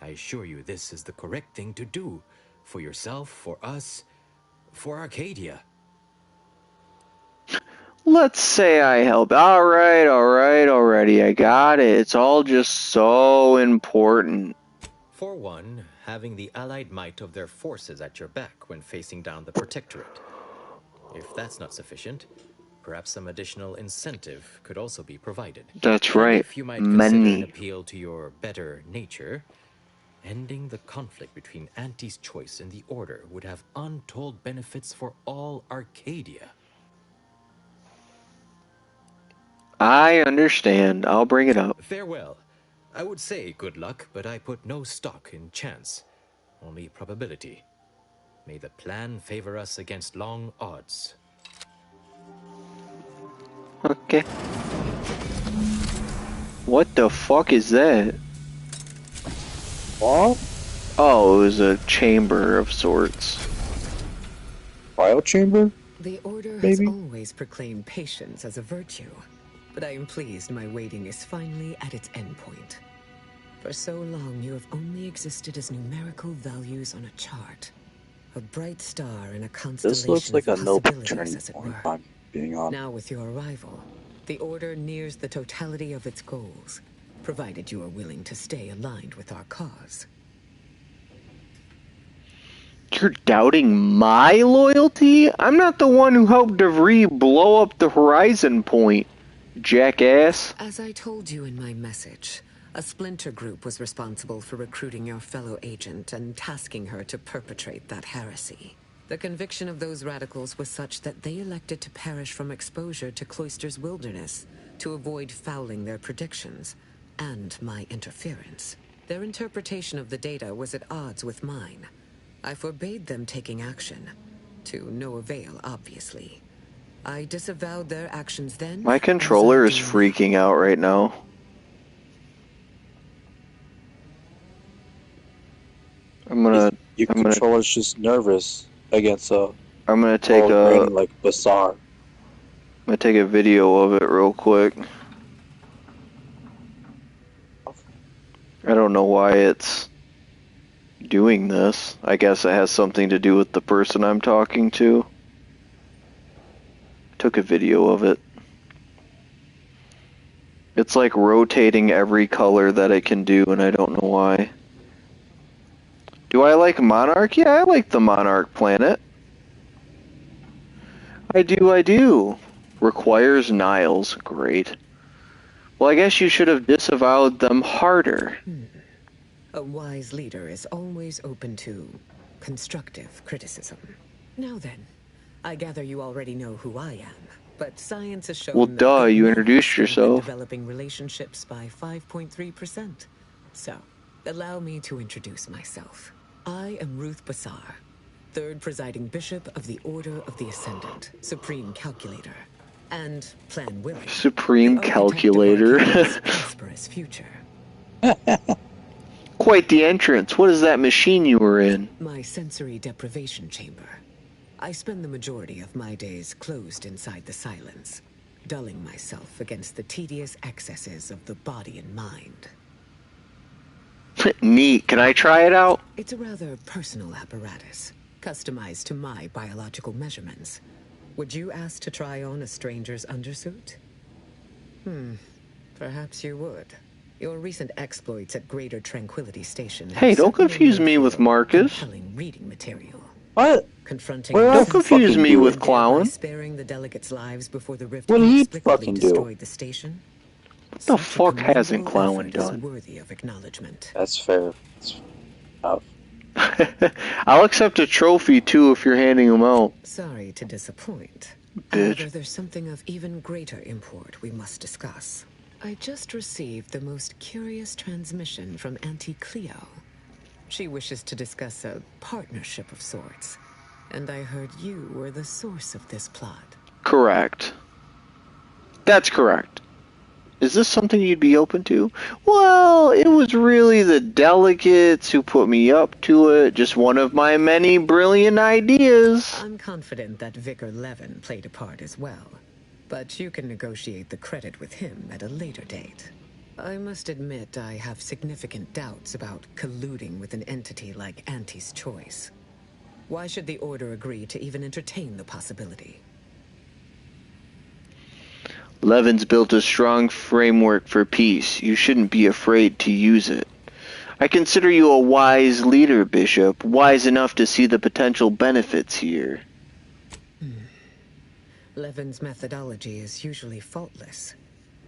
I assure you this is the correct thing to do. For yourself, for us, for Arcadia. Let's say I help. Alright, already. I got it. It's all just so important. For one, having the allied might of their forces at your back when facing down the Protectorate. If that's not sufficient, perhaps some additional incentive could also be provided. That's right. If you might consider an appeal to your better nature, ending the conflict between Auntie's Choice and the Order would have untold benefits for all Arcadia. I understand. I'll bring it up. Farewell. I would say good luck, but I put no stock in chance. Only probability. May the plan favor us against long odds. Okay. What the fuck is that? What? Oh, it was a chamber of sorts. Bio chamber? The Order has always proclaimed patience as a virtue, but I am pleased my waiting is finally at its endpoint. For so long, you have only existed as numerical values on a chart. A bright star in a constellation This looks like a no possibilities, turning as it point, were. if I'm being honest. Now, with your arrival, the Order nears the totality of its goals, provided you are willing to stay aligned with our cause. You're doubting my loyalty? I'm not the one who helped DeVry blow up the Horizon Point, jackass. As I told you in my message, a splinter group was responsible for recruiting your fellow agent and tasking her to perpetrate that heresy. The conviction of those radicals was such that they elected to perish from exposure to Cloister's wilderness to avoid fouling their predictions and my interference. Their interpretation of the data was at odds with mine. I forbade them taking action. To no avail, obviously. I disavowed their actions then. My controller is freaking out right now. Your controller's just nervous against a. I'm gonna take like Bazaar. I'm gonna take a video of it real quick. I don't know why it's doing this. I guess it has something to do with the person I'm talking to. Took a video of it. It's like rotating every color that it can do, and I don't know why. Do I like Monarch? Yeah, I like the Monarch planet. I do. Requires Niles. Great. Well, I guess you should have disavowed them harder. A wise leader is always open to constructive criticism. Now then, I gather you already know who I am, but science has shown well, duh, you introduced yourself. Developing relationships by 5.3%. So, allow me to introduce myself. I am Ruth Bazaar, third presiding bishop of the Order of the Ascendant, Supreme Calculator, and Plan Willing. Supreme Calculator. Prosperous future. Quite the entrance. What is that machine you were in? My sensory deprivation chamber. I spend the majority of my days closed inside the silence, dulling myself against the tedious excesses of the body and mind. Neat. Can I try it out? It's a rather personal apparatus, customized to my biological measurements. Would you ask to try on a stranger's undersuit? Perhaps you would. Your recent exploits at Greater Tranquility Station. Hey, don't confuse me with Marcus. Reading material. What? Confronting. Don't confuse me with Clown. Sparing the delegates' lives before the rift what did he fucking destroyed the station. What the fuck hasn't Clown done? Worthy of acknowledgement. That's fair. I'll accept a trophy too if you're handing them out. Sorry to disappoint. Bitch. However, there's something of even greater import we must discuss. I just received the most curious transmission from Auntie Cleo. She wishes to discuss a partnership of sorts, and I heard you were the source of this plot. Correct. That's correct. Is this something you'd be open to? Well, it was really the delegates who put me up to it. Just one of my many brilliant ideas. I'm confident that Vicar Levin played a part as well. But you can negotiate the credit with him at a later date. I must admit I have significant doubts about colluding with an entity like Auntie's Choice. Why should the Order agree to even entertain the possibility? Levin's built a strong framework for peace. You shouldn't be afraid to use it. I consider you a wise leader, Bishop. Wise enough to see the potential benefits here. Levin's methodology is usually faultless,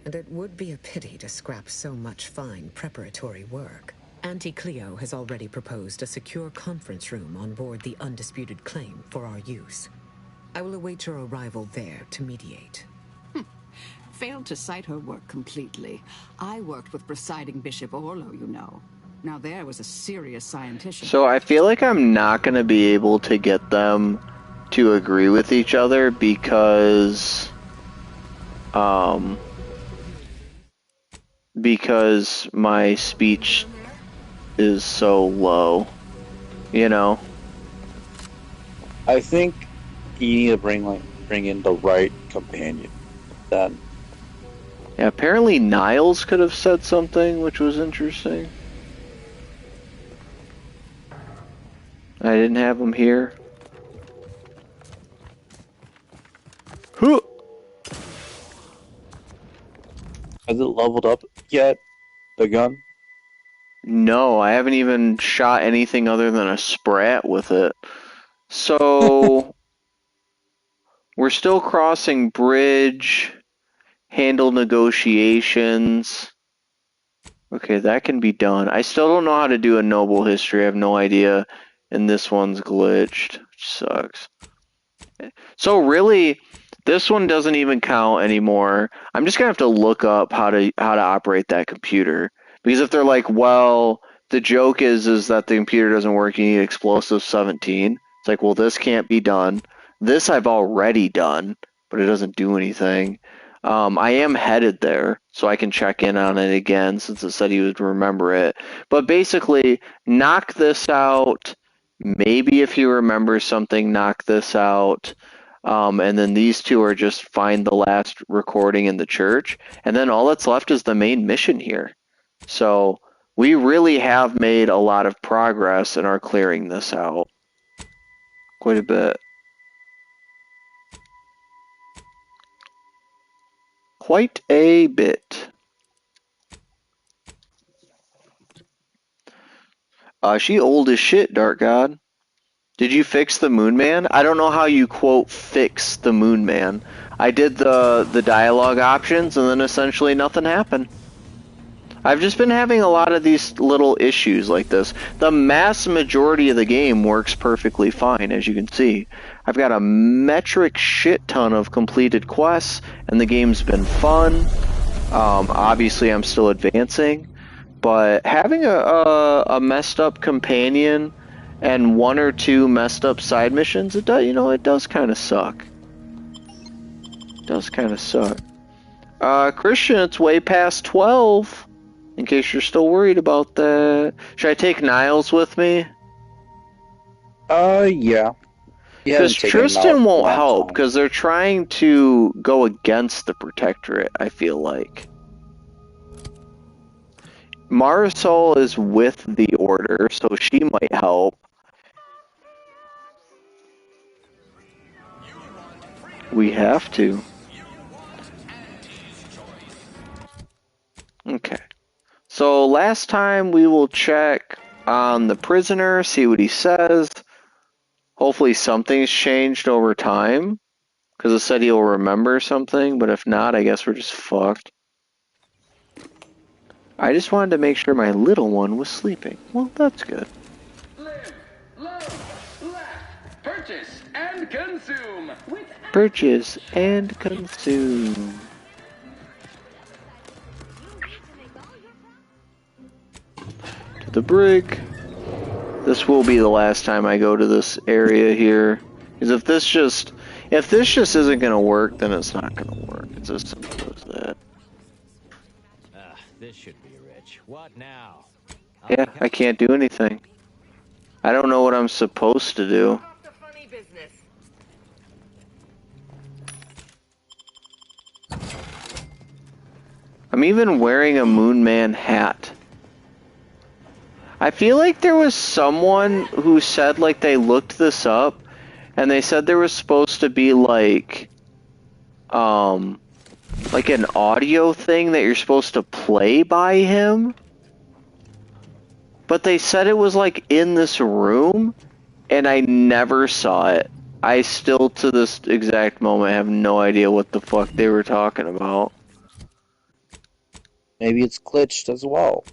and it would be a pity to scrap so much fine preparatory work. Auntie Cleo has already proposed a secure conference room on board the Undisputed Claim for our use. I will await your arrival there to mediate. Failed to cite her work completely. I worked with presiding Bishop Orlo, you know. Now there was a serious scientician. So I feel like I'm not going to be able to get them to agree with each other because my speech is so low, you know. I think you need to bring in the right companion. Then. Yeah, apparently Niles could have said something, which was interesting. I didn't have him here. Has it leveled up yet? The gun? No, I haven't even shot anything other than a sprat with it. So, we're still crossing bridge, handle negotiations. Okay, that can be done. I still don't know how to do a noble history. I have no idea. And this one's glitched, which sucks. So really, this one doesn't even count anymore. I'm just gonna have to look up how to operate that computer. Because if they're like, well, the joke is that the computer doesn't work, you need explosive 17. It's like, well, this can't be done. This I've already done, but it doesn't do anything. I am headed there, so I can check in on it again since it said he would remember it. But basically, knock this out. Maybe if you remember something, knock this out. And then these two are just find the last recording in the church. And then all that's left is the main mission here. So we really have made a lot of progress and are clearing this out. Quite a bit. Quite a bit. She old as shit, Dark God. Did you fix the Moon Man? I don't know how you, quote, fix the Moon Man. I did the dialogue options, and then essentially nothing happened. I've just been having a lot of these little issues like this. The mass majority of the game works perfectly fine, as you can see. I've got a metric shit ton of completed quests, and the game's been fun. Obviously, I'm still advancing, but having a messed up companion and one or two messed up side missions, it does kind of suck. It does kind of suck. Christian, it's way past 12. In case you're still worried about that. Should I take Niles with me? Yeah. Because Tristan won't help, because they're trying to go against the Protectorate, I feel like. Marisol is with the Order, so she might help. We have to. Okay. So last time we will check on the prisoner, see what he says. Hopefully something's changed over time, because it said he'll remember something, but if not, I guess we're just fucked. I just wanted to make sure my little one was sleeping. Well, that's good. Live, love, laugh, purchase, and consume. Purchase and consume. To the brig. This will be the last time I go to this area here. Because if this just isn't gonna work, then it's not gonna work. It's as simple as that. This should be rich. What now? Yeah, I can't do anything. I don't know what I'm supposed to do. I'm even wearing a Moon Man hat. I feel like there was someone who said like they looked this up and they said there was supposed to be like an audio thing that you're supposed to play by him. But they said it was like in this room and I never saw it. I still to this exact moment have no idea what the fuck they were talking about. Maybe it's glitched as well.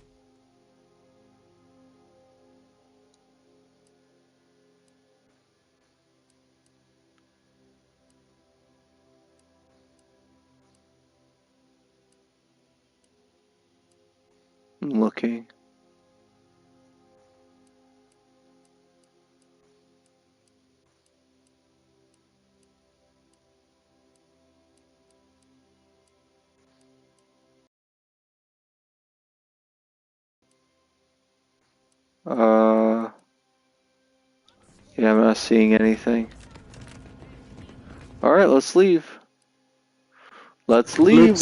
I'm looking. Yeah, I'm not seeing anything. Alright, let's leave. Let's leave.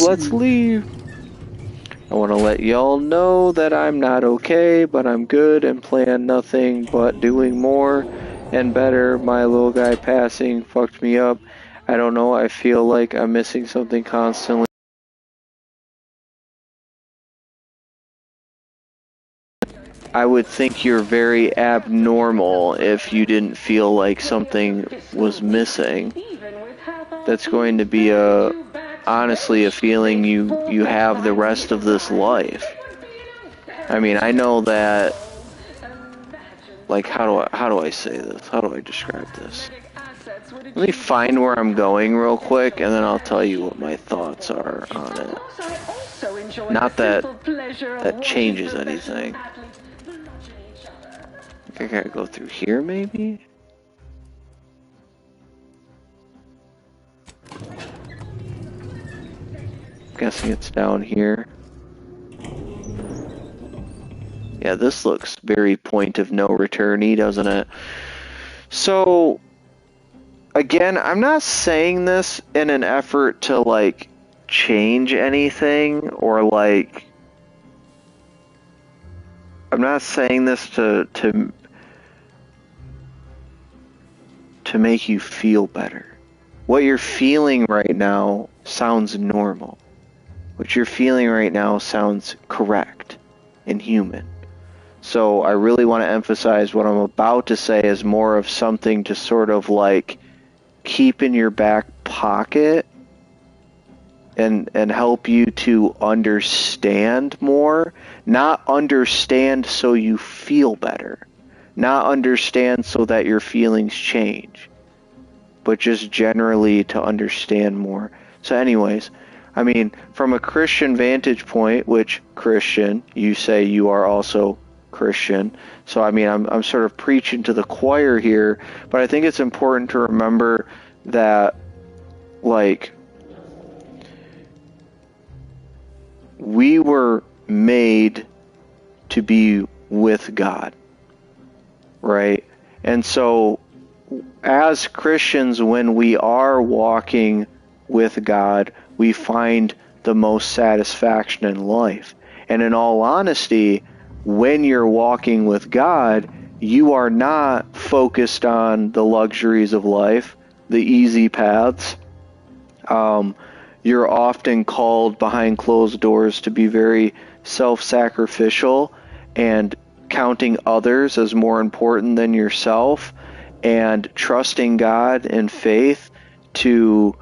I want to let y'all know that I'm not okay, but I'm good and plan nothing but doing more and better. My little guy passing fucked me up. I don't know, I feel like I'm missing something constantly. I would think you're very abnormal if you didn't feel like something was missing. That's going to be honestly a feeling you have the rest of this life. I mean, I know that, like, how do I say this? How do I describe this? Let me find where I'm going real quick, and then I'll tell you what my thoughts are on it. Not that that changes anything. I gotta go through here, maybe? Guessing it's down here. Yeah, this looks very point of no return-y, doesn't it? So, again, I'm not saying this in an effort to, like, change anything, or, like, I'm not saying this to make you feel better. What you're feeling right now sounds normal. What you're feeling right now sounds correct and human. So I really want to emphasize what I'm about to say is more of something to sort of like keep in your back pocket and help you to understand more. Not understand so you feel better. Not understand so that your feelings change. But just generally to understand more. So anyways, I mean, from a Christian vantage point, which Christian, you say you are also Christian. So I mean, I'm sort of preaching to the choir here, but I think it's important to remember that, like, we were made to be with God, right? And so as Christians, when we are walking with God, we find the most satisfaction in life. And in all honesty, when you're walking with God, you are not focused on the luxuries of life, the easy paths. You're often called behind closed doors to be very self-sacrificial and counting others as more important than yourself, and trusting God in faith to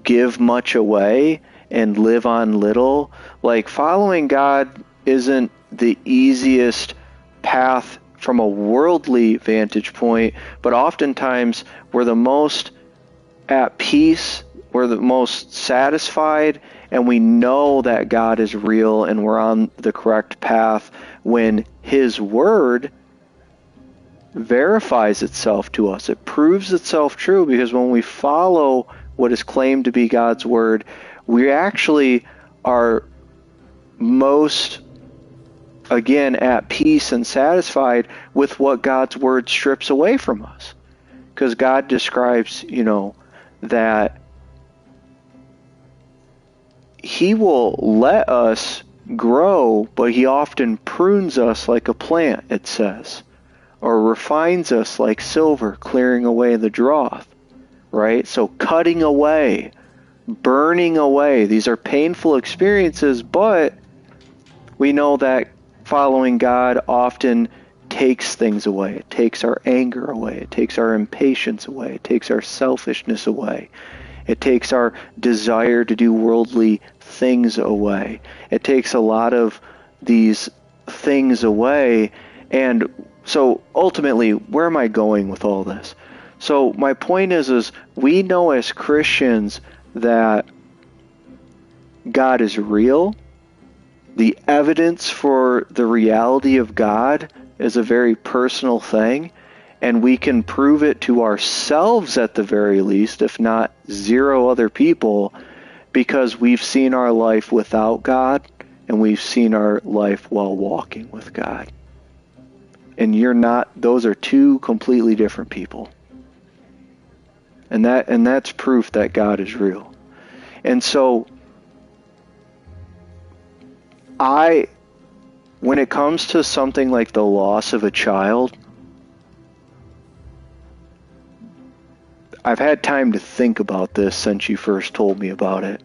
give much away and live on little. Like, following God isn't the easiest path from a worldly vantage point, but oftentimes we're the most at peace, we're the most satisfied, and we know that God is real and we're on the correct path when His Word verifies itself to us. It proves itself true, because when we follow what is claimed to be God's Word, we actually are most, again, at peace and satisfied with what God's Word strips away from us. Because God describes, that He will let us grow, but He often prunes us like a plant, it says, or refines us like silver, clearing away the dross, right? So cutting away, burning away, these are painful experiences, but we know that following God often takes things away. It takes our anger away. It takes our impatience away. It takes our selfishness away. It takes our desire to do worldly things away. It takes a lot of these things away. And so ultimately, where am I going with all this? So my point is we know as Christians that God is real. The evidence for the reality of God is a very personal thing, and we can prove it to ourselves at the very least, if not zero other people, because we've seen our life without God and we've seen our life while walking with God. And you're not, those are two completely different people. And that's proof that God is real. And so when it comes to something like the loss of a child, I've had time to think about this since you first told me about it.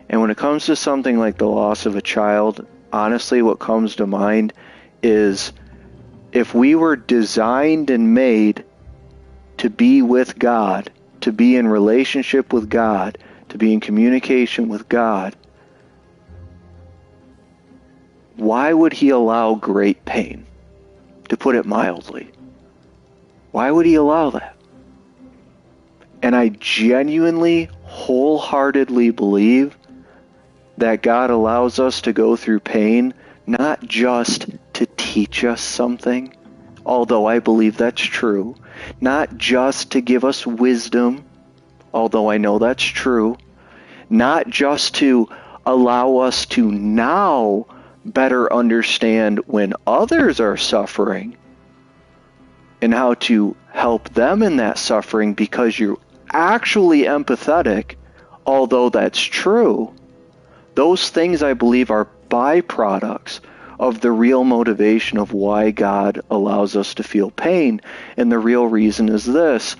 And when it comes to something like the loss of a child, honestly, what comes to mind is if we were designed and made to be with God, to be in relationship with God, to be in communication with God, why would he allow great pain? To put it mildly. Why would he allow that? And I genuinely, wholeheartedly believe that God allows us to go through pain not just to teach us something, although I believe that's true, not just to give us wisdom, although I know that's true, not just to allow us to now better understand when others are suffering and how to help them in that suffering because you're actually empathetic, although that's true. Those things, I believe, are byproducts of the real motivation of why God allows us to feel pain. And the real reason is this.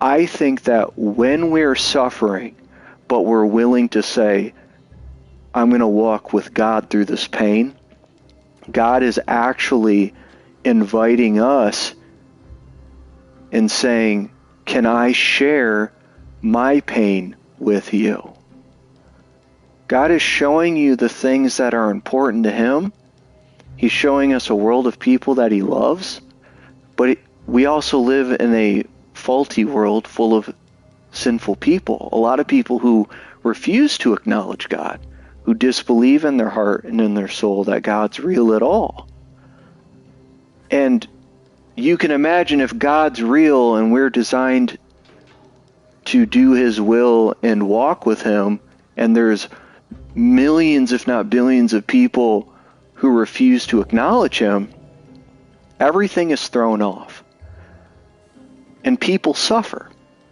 I think that when we're suffering, but we're willing to say, I'm going to walk with God through this pain, God is actually inviting us and saying, can I share my pain with you? God is showing you the things that are important to him. He's showing us a world of people that he loves, but we also live in a faulty world full of sinful people. A lot of people who refuse to acknowledge God, who disbelieve in their heart and in their soul that God's real at all. And you can imagine if God's real and we're designed to do his will and walk with him, and there's millions, if not billions, of people who refuse to acknowledge him, everything is thrown off. And people suffer.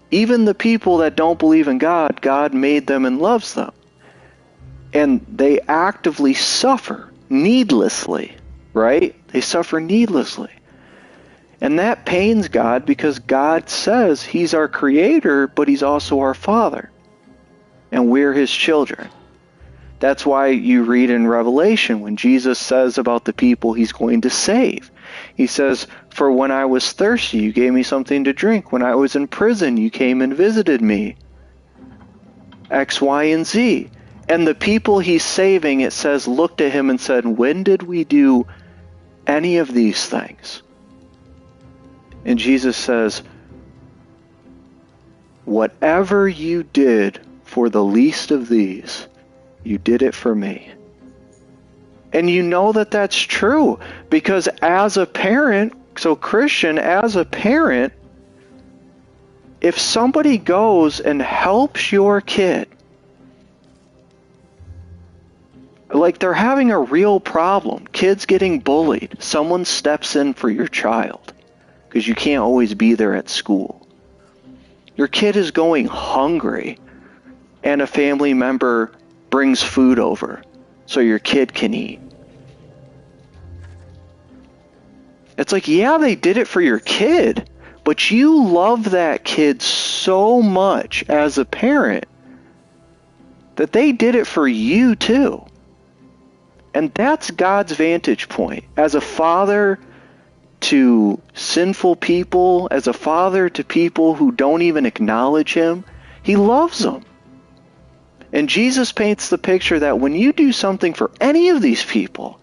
Even the people that don't believe in God, God made them and loves them. And they actively suffer needlessly, right? They suffer needlessly. And that pains God because God says he's our creator, but he's also our father. And we're his children. That's why you read in Revelation when Jesus says about the people he's going to save. He says, for when I was thirsty, you gave me something to drink. When I was in prison, you came and visited me. X, Y, and Z. And the people he's saving, it says, looked at him and said, when did we do any of these things? And Jesus says, whatever you did for the least of these, you did it for me. And you know that that's true because as a parent, so Christian, as a parent, if somebody goes and helps your kid, like they're having a real problem, kids getting bullied, someone steps in for your child because you can't always be there at school. Your kid is going hungry and a family member brings food over so your kid can eat. It's like, yeah, they did it for your kid, but you love that kid so much as a parent that they did it for you too. And that's God's vantage point. As a father to sinful people, as a father to people who don't even acknowledge him, he loves them. And Jesus paints the picture that when you do something for any of these people,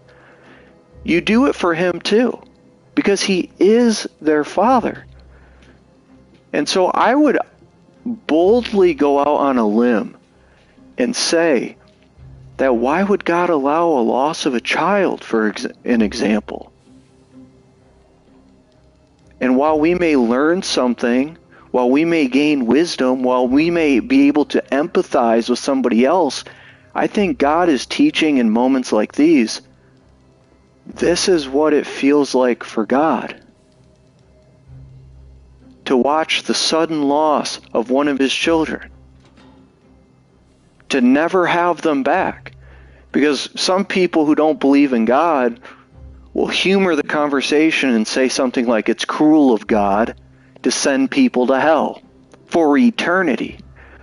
you do it for him too, because he is their father. And so I would boldly go out on a limb and say that why would God allow a loss of a child, for an example? And while we may learn something, while we may gain wisdom, while we may be able to empathize with somebody else, I think God is teaching in moments like these. This is what it feels like for God. To watch the sudden loss of one of his children. To never have them back. Because some people who don't believe in God will humor the conversation and say something like, it's cruel of God to send people to hell for eternity.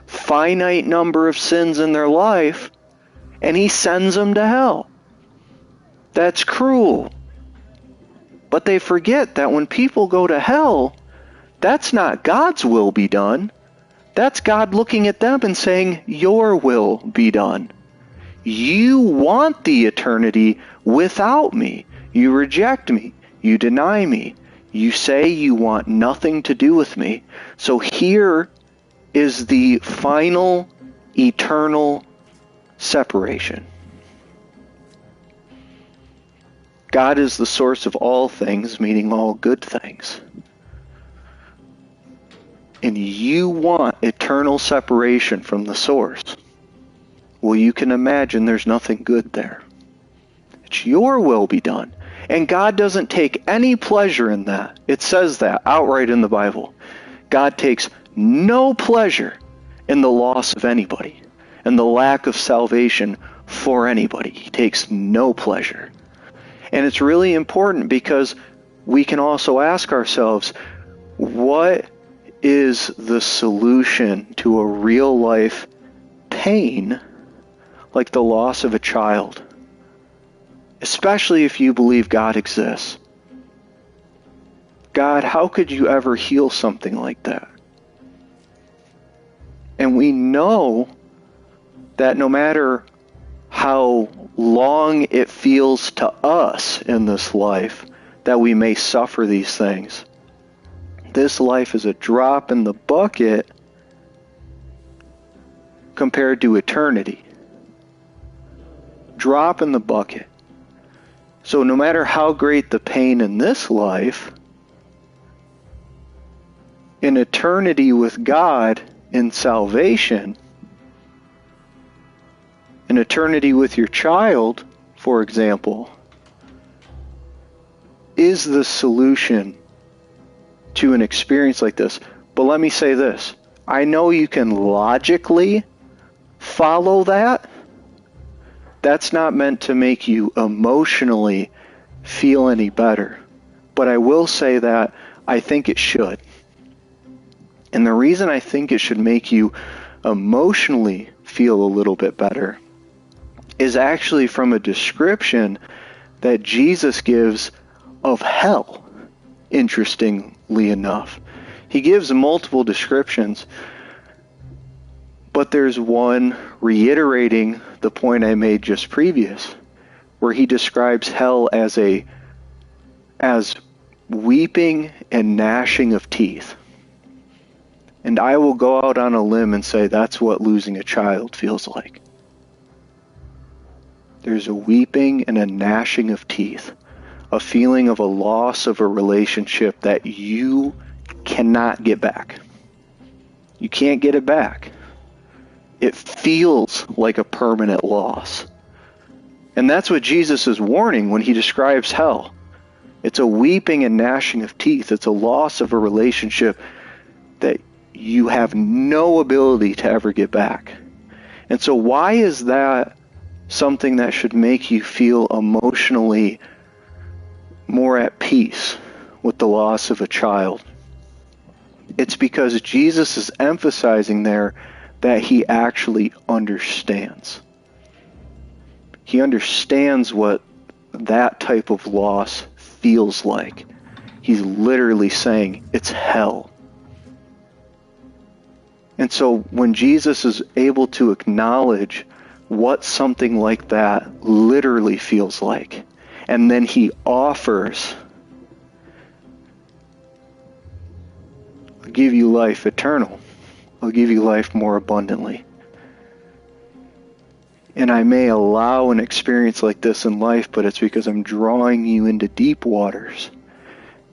Finite number of sins in their life, and he sends them to hell. That's cruel. But they forget that when people go to hell, that's not God's will be done. That's God looking at them and saying, your will be done. You want the eternity without me. You reject me. You deny me. You say you want nothing to do with me. So here is the final eternal separation. God is the source of all things, meaning all good things. And you want eternal separation from the source. Well, you can imagine there's nothing good there. It's your will be done. And God doesn't take any pleasure in that. It says that outright in the Bible. God takes no pleasure in the loss of anybody and the lack of salvation for anybody. He takes no pleasure. And it's really important because we can also ask ourselves, what is the solution to a real life pain like the loss of a child? Especially if you believe God exists. God, how could you ever heal something like that? And we know that no matter how long it feels to us in this life that we may suffer these things, this life is a drop in the bucket compared to eternity. Drop in the bucket. So no matter how great the pain in this life, in eternity with God in salvation, in eternity with your child, for example, is the solution to an experience like this. But let me say this. I know you can logically follow that. That's not meant to make you emotionally feel any better. But I will say that I think it should. And the reason I think it should make you emotionally feel a little bit better is actually from a description that Jesus gives of hell, interestingly enough. He gives multiple descriptions, but there's one reiterating the point I made just previous, where he describes hell as weeping and gnashing of teeth. And I will go out on a limb and say that's what losing a child feels like. There's a weeping and a gnashing of teeth, a feeling of a loss of a relationship that you cannot get back. You can't get it back. It feels like a permanent loss. And that's what Jesus is warning when he describes hell. It's a weeping and gnashing of teeth. It's a loss of a relationship that you have no ability to ever get back. And so why is that something that should make you feel emotionally more at peace with the loss of a child? It's because Jesus is emphasizing there that he actually understands. He understands what that type of loss feels like. He's literally saying it's hell. And so when Jesus is able to acknowledge what something like that literally feels like, and then he offers, I'll give you life eternal. I'll give you life more abundantly. And I may allow an experience like this in life, but it's because I'm drawing you into deep waters,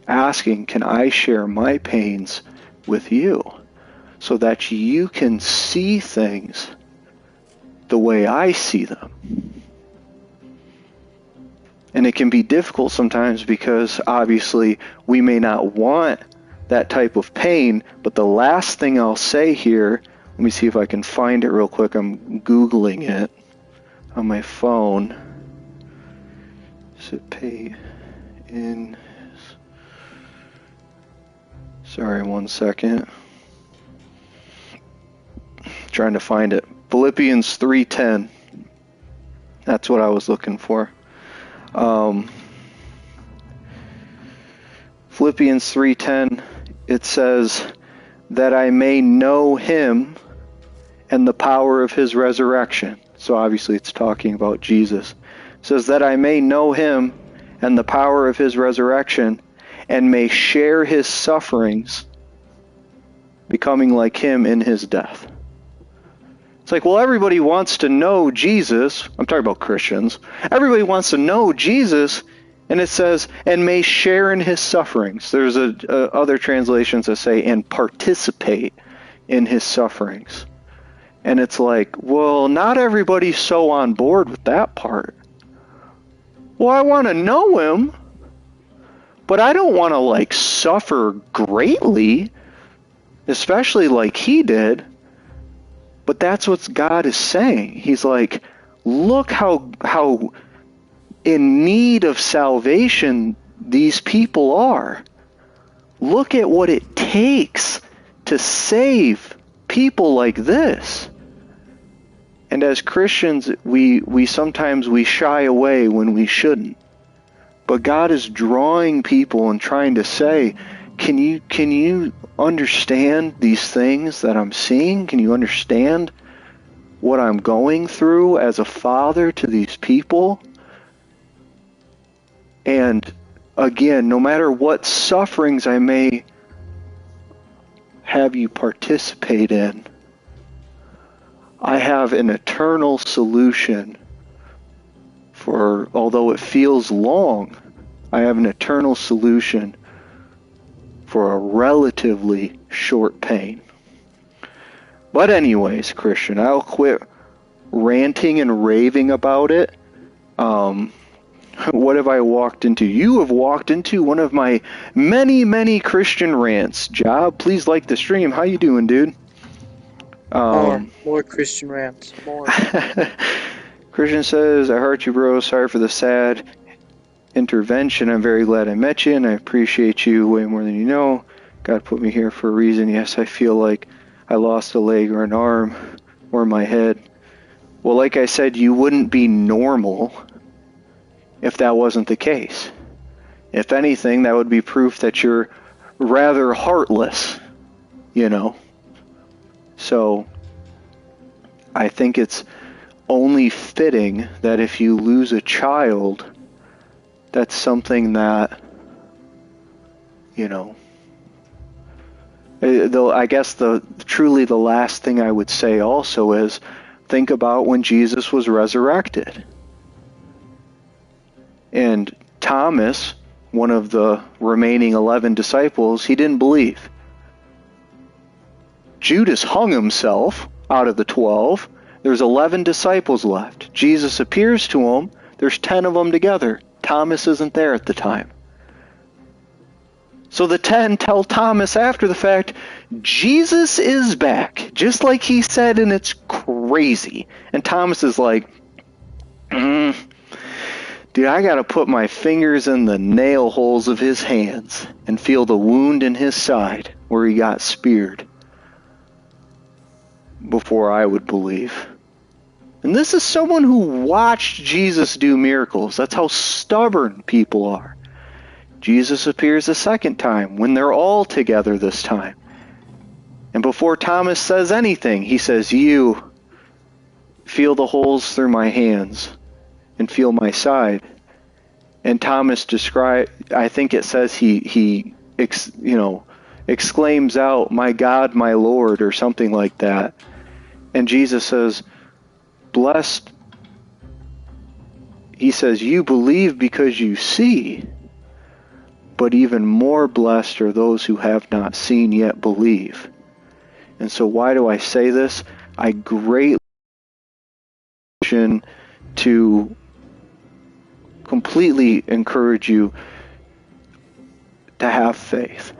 asking, can I share my pains with you so that you can see things the way I see them? And it can be difficult sometimes because obviously we may not want that type of pain, but the last thing I'll say here, let me see if I can find it real quick. I'm Googling it on my phone. Is it pay in? Sorry, 1 second. Trying to find it. Philippians 3:10. That's what I was looking for. Philippians 3:10, it says, that I may know him and the power of his resurrection. So obviously it's talking about Jesus. It says that I may know him and the power of his resurrection and may share his sufferings, becoming like him in his death. It's like, well, everybody wants to know Jesus. I'm talking about Christians. Everybody wants to know Jesus, and it says, and may share in his sufferings. There's other translations that say, and participate in his sufferings. And it's like, well, not everybody's so on board with that part. Well, I want to know him, but I don't want to, like, suffer greatly, especially like he did. But that's what God is saying. He's like, look how in need of salvation these people are. Look at what it takes to save people like this. And as Christians, we sometimes shy away when we shouldn't. But God is drawing people and trying to say, can you understand these things that I'm seeing? Can you understand what I'm going through as a father to these people? And again, no matter what sufferings I may have you participate in, I have an eternal solution for, although it feels long, I have an eternal solution for a relatively short pain. But anyways, Christian, I'll quit ranting and raving about it. What have I walked into? You have walked into one of my many, many Christian rants. Job, please like the stream. How you doing, dude? More Christian rants. More. Christian says, I heart you, bro. Sorry for the sad intervention. I'm very glad I met you, and I appreciate you way more than you know. God put me here for a reason. Yes, I feel like I lost a leg or an arm or my head. Well, like I said, you wouldn't be normal if that wasn't the case. If anything, that would be proof that you're rather heartless, you know. So I think it's only fitting that if you lose a child, that's something that, you know, though I guess truly the last thing I would say also is think about when Jesus was resurrected. And Thomas, one of the remaining 11 disciples, he didn't believe. Judas hung himself out of the 12. There's 11 disciples left. Jesus appears to them. There's 10 of them together. Thomas isn't there at the time. So the 10 tell Thomas after the fact, Jesus is back, just like he said, and it's crazy. And Thomas is like, dude, I gotta put my fingers in the nail holes of his hands and feel the wound in his side where he got speared before I would believe. And this is someone who watched Jesus do miracles. That's how stubborn people are. Jesus appears a second time when they're all together this time. And before Thomas says anything, he says, you feel the holes through my hands and feel my side. And Thomas I think it says he exclaims out, my God, my Lord, or something like that. And Jesus says, blessed, he says, you believe because you see, but even more blessed are those who have not seen yet believe. And so why do I say this? I greatly to completely encourage you to have faith.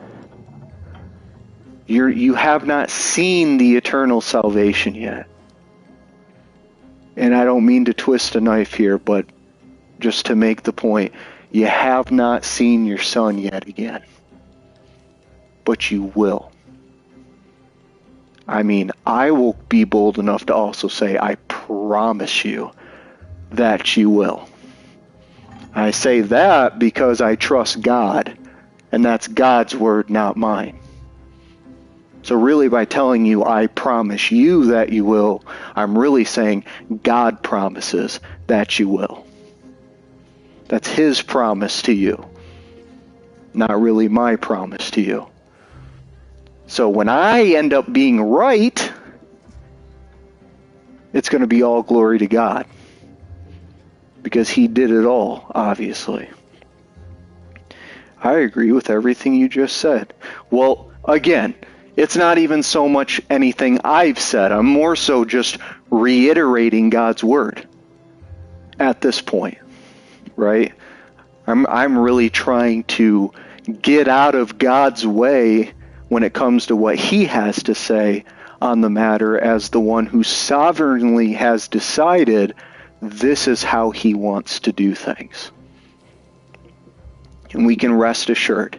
You have not seen the eternal salvation yet. And I don't mean to twist a knife here, but just to make the point, you have not seen your son yet again. But you will. I mean, I will be bold enough to also say, I promise you that you will. I say that because I trust God And that's God's word, not mine. So really, by telling you, I promise you that you will, I'm really saying God promises that you will. That's his promise to you, not really my promise to you. So when I end up being right, it's going to be all glory to God. Because he did it all, obviously. I agree with everything you just said. Well, again, it's not even so much anything I've said. I'm more so just reiterating God's word at this point, right? I'm really trying to get out of God's way when it comes to what he has to say on the matter as the one who sovereignly has decided this is how he wants to do things. And we can rest assured.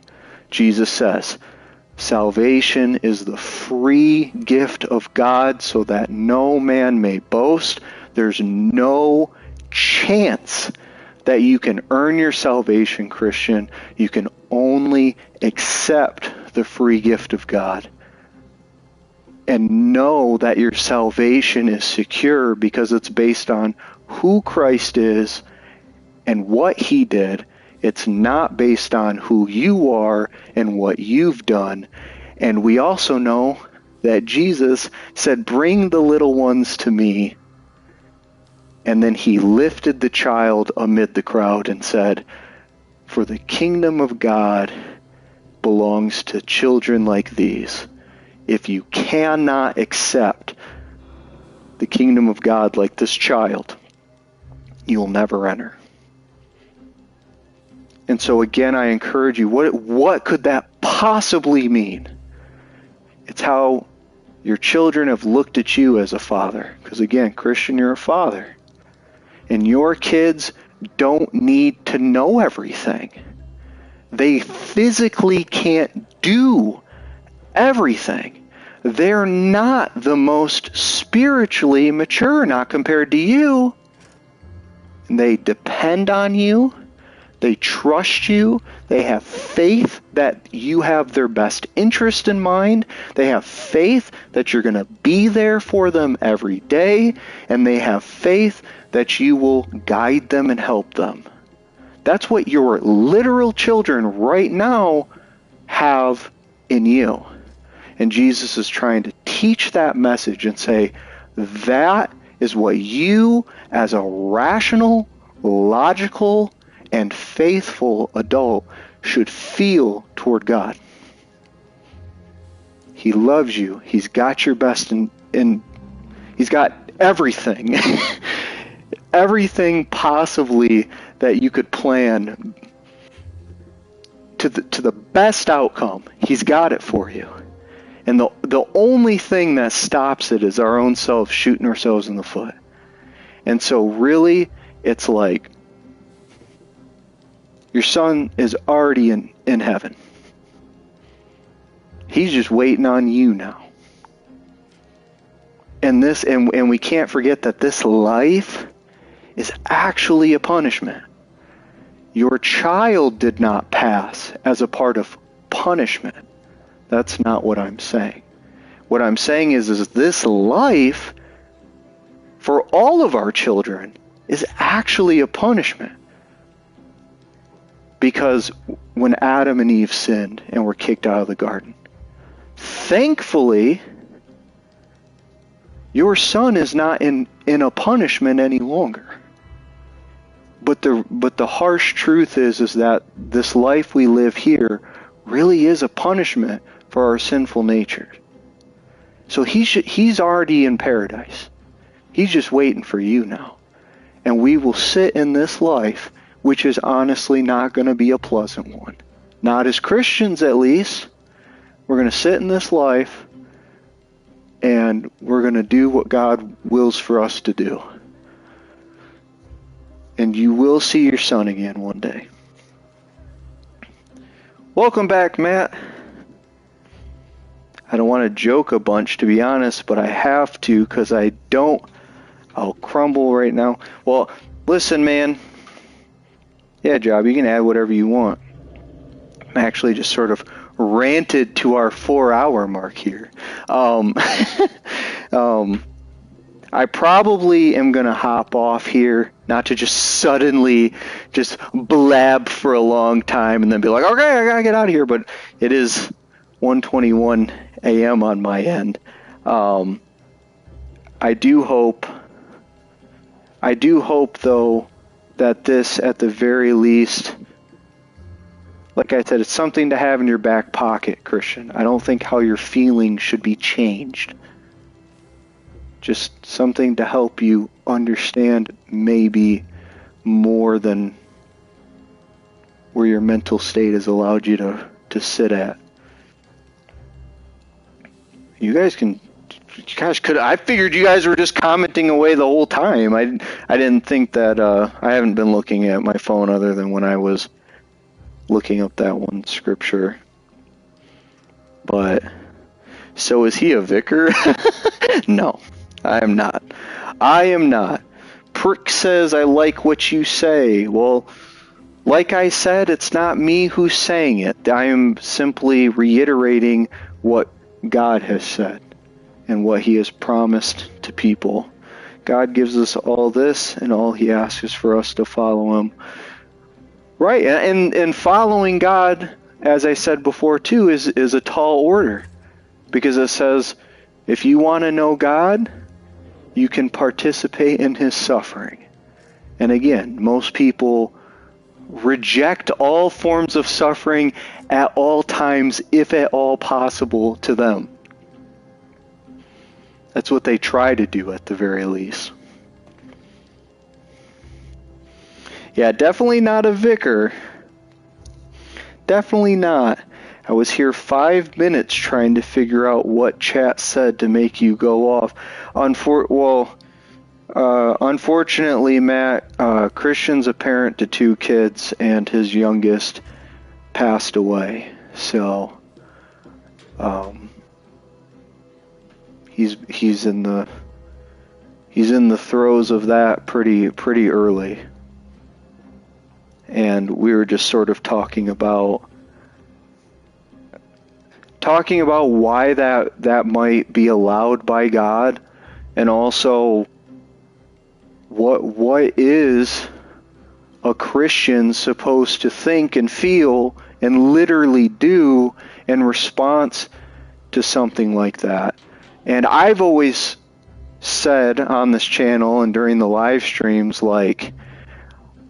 Jesus says, salvation is the free gift of God so that no man may boast. There's no chance that you can earn your salvation, Christian. You can only accept the free gift of God and know that your salvation is secure because it's based on who Christ is and what he did. It's not based on who you are and what you've done. And we also know that Jesus said, bring the little ones to me. And then he lifted the child amid the crowd and said, for the kingdom of God belongs to children like these. If you cannot accept the kingdom of God like this child, you'll never enter. And so again, I encourage you, what could that possibly mean? It's how your children have looked at you as a father. Because again, Christian, you're a father. And your kids don't need to know everything. They physically can't do everything. They're not the most spiritually mature, not compared to you. They depend on you. They trust you. They have faith that you have their best interest in mind. They have faith that you're going to be there for them every day. And they have faith that you will guide them and help them. That's what your literal children right now have in you. And Jesus is trying to teach that message and say, that is what you, as a rational, logical, and faithful adult, should feel toward God. He loves you. He's got your best in he's got everything. Everything possibly that you could plan to the best outcome. He's got it for you. And the only thing that stops it is our own selves shooting ourselves in the foot. And so really, it's like your son is already in heaven. He's just waiting on you now. And we can't forget that this life is actually a punishment. Your child did not pass as a part of punishment. That's not what I'm saying. What I'm saying is this life, for all of our children, is actually a punishment. Because when Adam and Eve sinned and were kicked out of the garden, thankfully, your son is not in a punishment any longer. But the harsh truth is that this life we live here really is a punishment for our sinful nature. So he's already in paradise. He's just waiting for you now. And we will sit in this life, which is honestly not going to be a pleasant one. Not as Christians, at least. We're going to sit in this life, and we're going to do what God wills for us to do. And you will see your son again one day. Welcome back, Matt. I don't want to joke a bunch, to be honest, but I have to because I'll crumble right now. Well, listen, man. Yeah, Job, you can add whatever you want. I'm actually just sort of ranted to our 4-hour mark here. I probably am going to hop off here, not to just suddenly just blab for a long time and then be like, okay, I got to get out of here. But it is 1:21 a.m. on my end. I do hope, though, that this, at the very least, like I said, it's something to have in your back pocket, Christian. I don't think how you're feeling should be changed. Just something to help you understand maybe more than where your mental state has allowed you to sit at. You guys can... Gosh, I figured you guys were just commenting away the whole time. I didn't think that... I haven't been looking at my phone other than when I was looking up that one scripture. But... So is he a vicar? No, I am not. I am not. Prick says, I like what you say. Well, like I said, it's not me who's saying it. I am simply reiterating what God has said and what he has promised to people. God gives us all this, and all he asks is for us to follow him. Right, and following God, as I said before too, is a tall order. Because it says, if you want to know God, you can participate in his suffering. And again, most people reject all forms of suffering at all times, if at all possible to them. That's what they try to do at the very least. Yeah, definitely not a vicar. Definitely not. I was here 5 minutes trying to figure out what chat said to make you go off. Unfortunately, Matt, Christian's a parent to 2 kids, and his youngest passed away. So, he's in the throes of that pretty early. And we were just sort of talking about why that might be allowed by God, and also what is a Christian supposed to think and feel and literally do in response to something like that. And I've always said on this channel and during the live streams, like,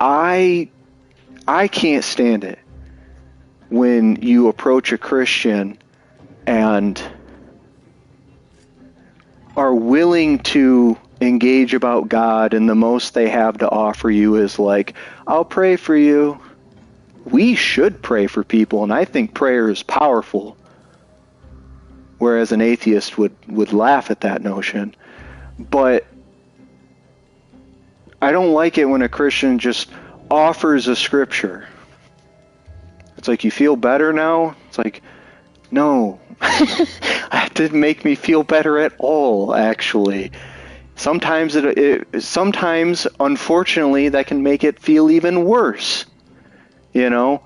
I can't stand it when you approach a Christian and are willing to engage about God, and the most they have to offer you is like, I'll pray for you. We should pray for people, and I think prayer is powerful. Whereas an atheist would laugh at that notion. But I don't like it when a Christian just offers a scripture. It's like, you feel better now? It's like, no. That didn't make me feel better at all, actually. Sometimes, sometimes, unfortunately, that can make it feel even worse. You know?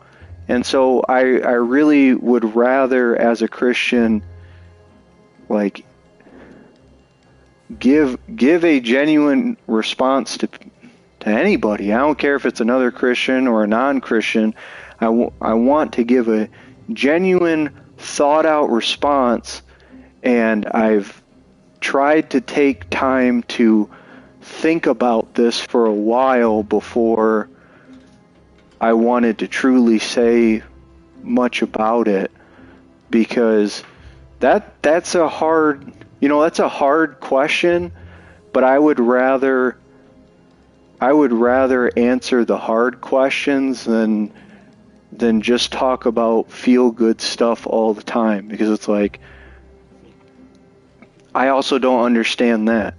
And so I really would rather, as a Christian, like, give a genuine response to anybody. I don't care if it's another Christian or a non-Christian. I want to give a genuine, thought-out response, and I've tried to take time to think about this for a while before I wanted to truly say much about it, because that's a hard, that's a hard question, but I would rather answer the hard questions than just talk about feel-good stuff all the time, because it's like, I also don't understand that.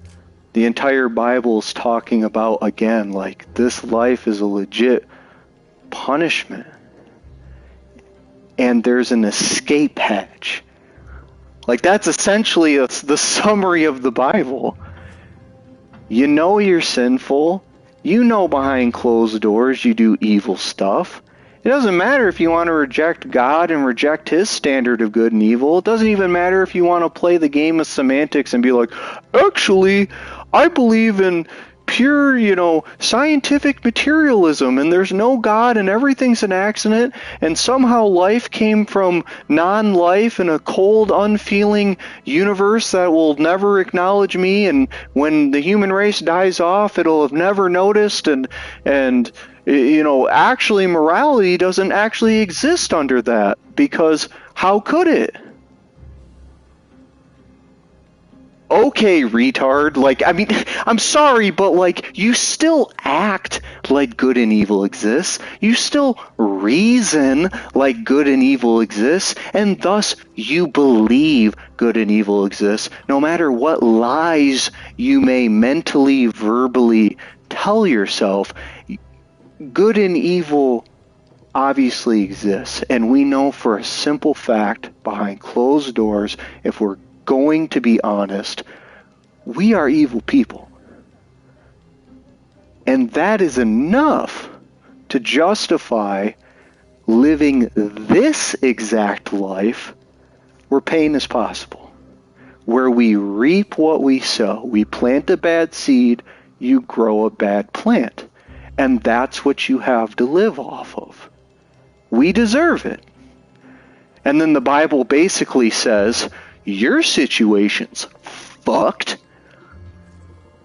The entire Bible is talking about, again, like, this life is a legit punishment. And there's an escape hatch. Like, that's essentially the summary of the Bible. You know you're sinful. You know behind closed doors you do evil stuff. It doesn't matter if you want to reject God and reject his standard of good and evil. It doesn't even matter if you want to play the game of semantics and be like, actually, I believe in pure, scientific materialism, and there's no God, and everything's an accident, and somehow life came from non-life in a cold, unfeeling universe that will never acknowledge me, and when the human race dies off, it'll have never noticed, and actually morality doesn't actually exist under that, because how could it? Okay, retard. I'm sorry, but, you still act like good and evil exists. You still reason like good and evil exists, and thus you believe good and evil exists, no matter what lies you may mentally, verbally tell yourself. Good and evil obviously exists, and we know for a simple fact, behind closed doors, if we're going to be honest, we are evil people. And that is enough to justify living this exact life where pain is possible, where we reap what we sow. We plant a bad seed, you grow a bad plant. And that's what you have to live off of. We deserve it. And then the Bible basically says, your situation's fucked.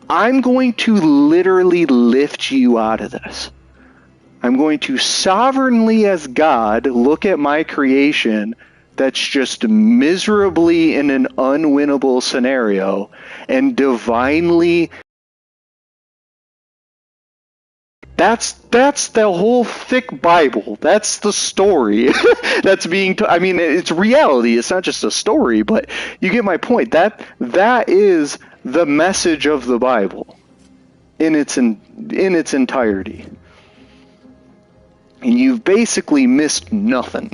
I'm going to literally lift you out of this. I'm going to sovereignly as God look at my creation that's just miserably in an unwinnable scenario and divinely. That's the whole thick Bible. That's the story that's being it's reality. It's not just a story, but you get my point. That is the message of the Bible in its entirety. And you've basically missed nothing.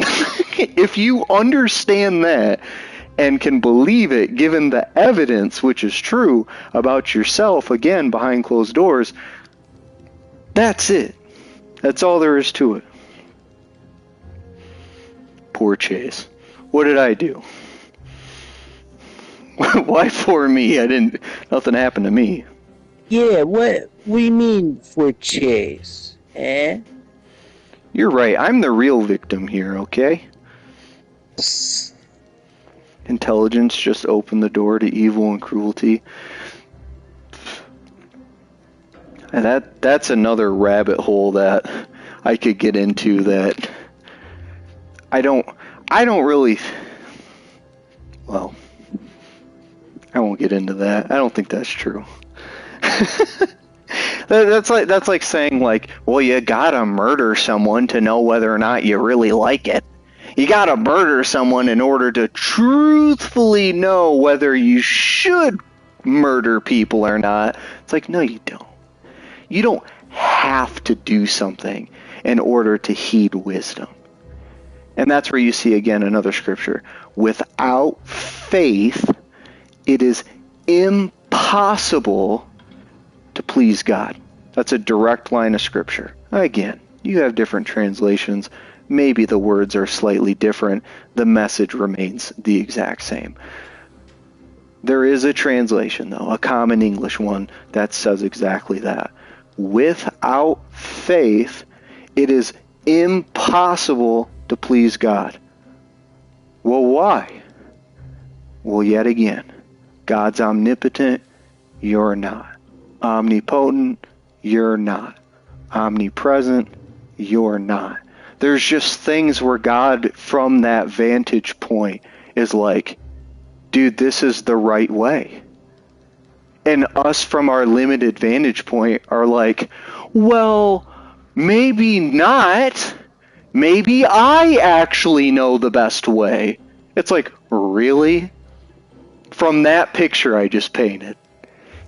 If you understand that and can believe it, given the evidence, which is true, about yourself, again, behind closed doors, that's it. That's all there is to it. Poor Chase. What did I do? Why for me? Nothing happened to me. Yeah, what do you mean for Chase? Eh? You're right. I'm the real victim here, okay? Intelligence just opened the door to evil and cruelty. And that's another rabbit hole that I could get into that I don't really, well, I won't get into that. I don't think that's true. That's like saying well, you gotta murder someone to know whether or not you really like it. You gotta murder someone in order to truthfully know whether you should murder people or not. It's no, you don't. You don't have to do something in order to heed wisdom. And that's where you see again another scripture. Without faith, it is impossible to please God. That's a direct line of scripture. Again, you have different translations. Maybe the words are slightly different. The message remains the exact same. There is a translation, though, a common English one, that says exactly that. Without faith, it is impossible to please God. Well, why? Well, yet again, God's omnipotent, you're not. Omnipotent, you're not. Omnipresent, you're not. There's just things where God, from that vantage point, is dude, this is the right way. And us from our limited vantage point are well, maybe not. Maybe I actually know the best way. It's really? From that picture I just painted.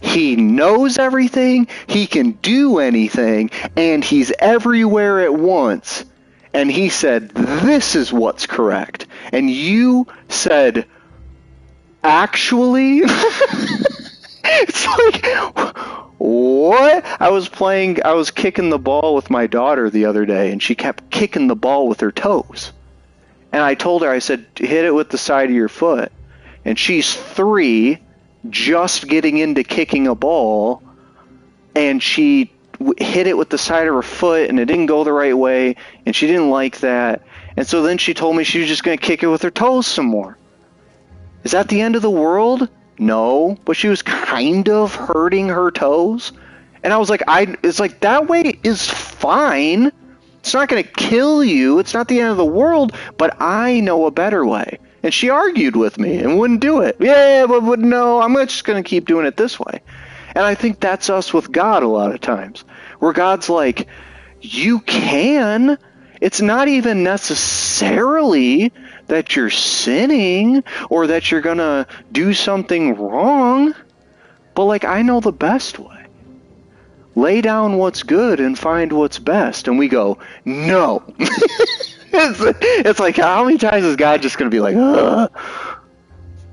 He knows everything, he can do anything, and he's everywhere at once. And he said, this is what's correct. And you said, actually? It's what? what? I was kicking the ball with my daughter the other day, and she kept kicking the ball with her toes. And I told her, I said, hit it with the side of your foot. And she's 3, just getting into kicking a ball, and she hit it with the side of her foot, and it didn't go the right way, and she didn't like that. And so then she told me she was just going to kick it with her toes some more. Is that the end of the world? No, but she was kind of hurting her toes. And I was like, it's like, that way is fine. It's not going to kill you. It's not the end of the world, but I know a better way. And she argued with me and wouldn't do it. Yeah, but no, I'm just going to keep doing it this way. And I think that's us with God a lot of times, where God's like, you can. It's not even necessarily that you're sinning or that you're going to do something wrong. But like, I know the best way. Lay down what's good and find what's best. And we go, no. It's like, how many times is God just going to be like, ugh?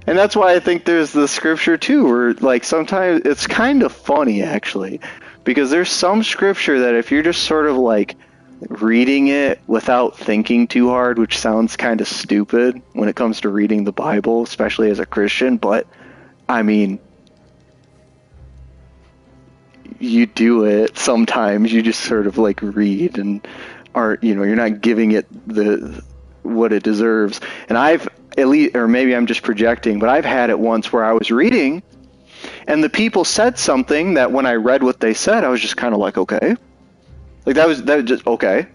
And that's why I think there's the scripture too, where like sometimes it's kind of funny actually, because there's some scripture that if you're just sort of like reading it without thinking too hard, which sounds kind of stupid when it comes to reading the Bible, especially as a Christian, but I mean, you do it sometimes. You just sort of like read and are, you're not giving it what it deserves. And I've at least, or maybe I'm just projecting, but I've had it once where I was reading and the people said something that when I read what they said, I was just kind of like, okay. Like that was just okay.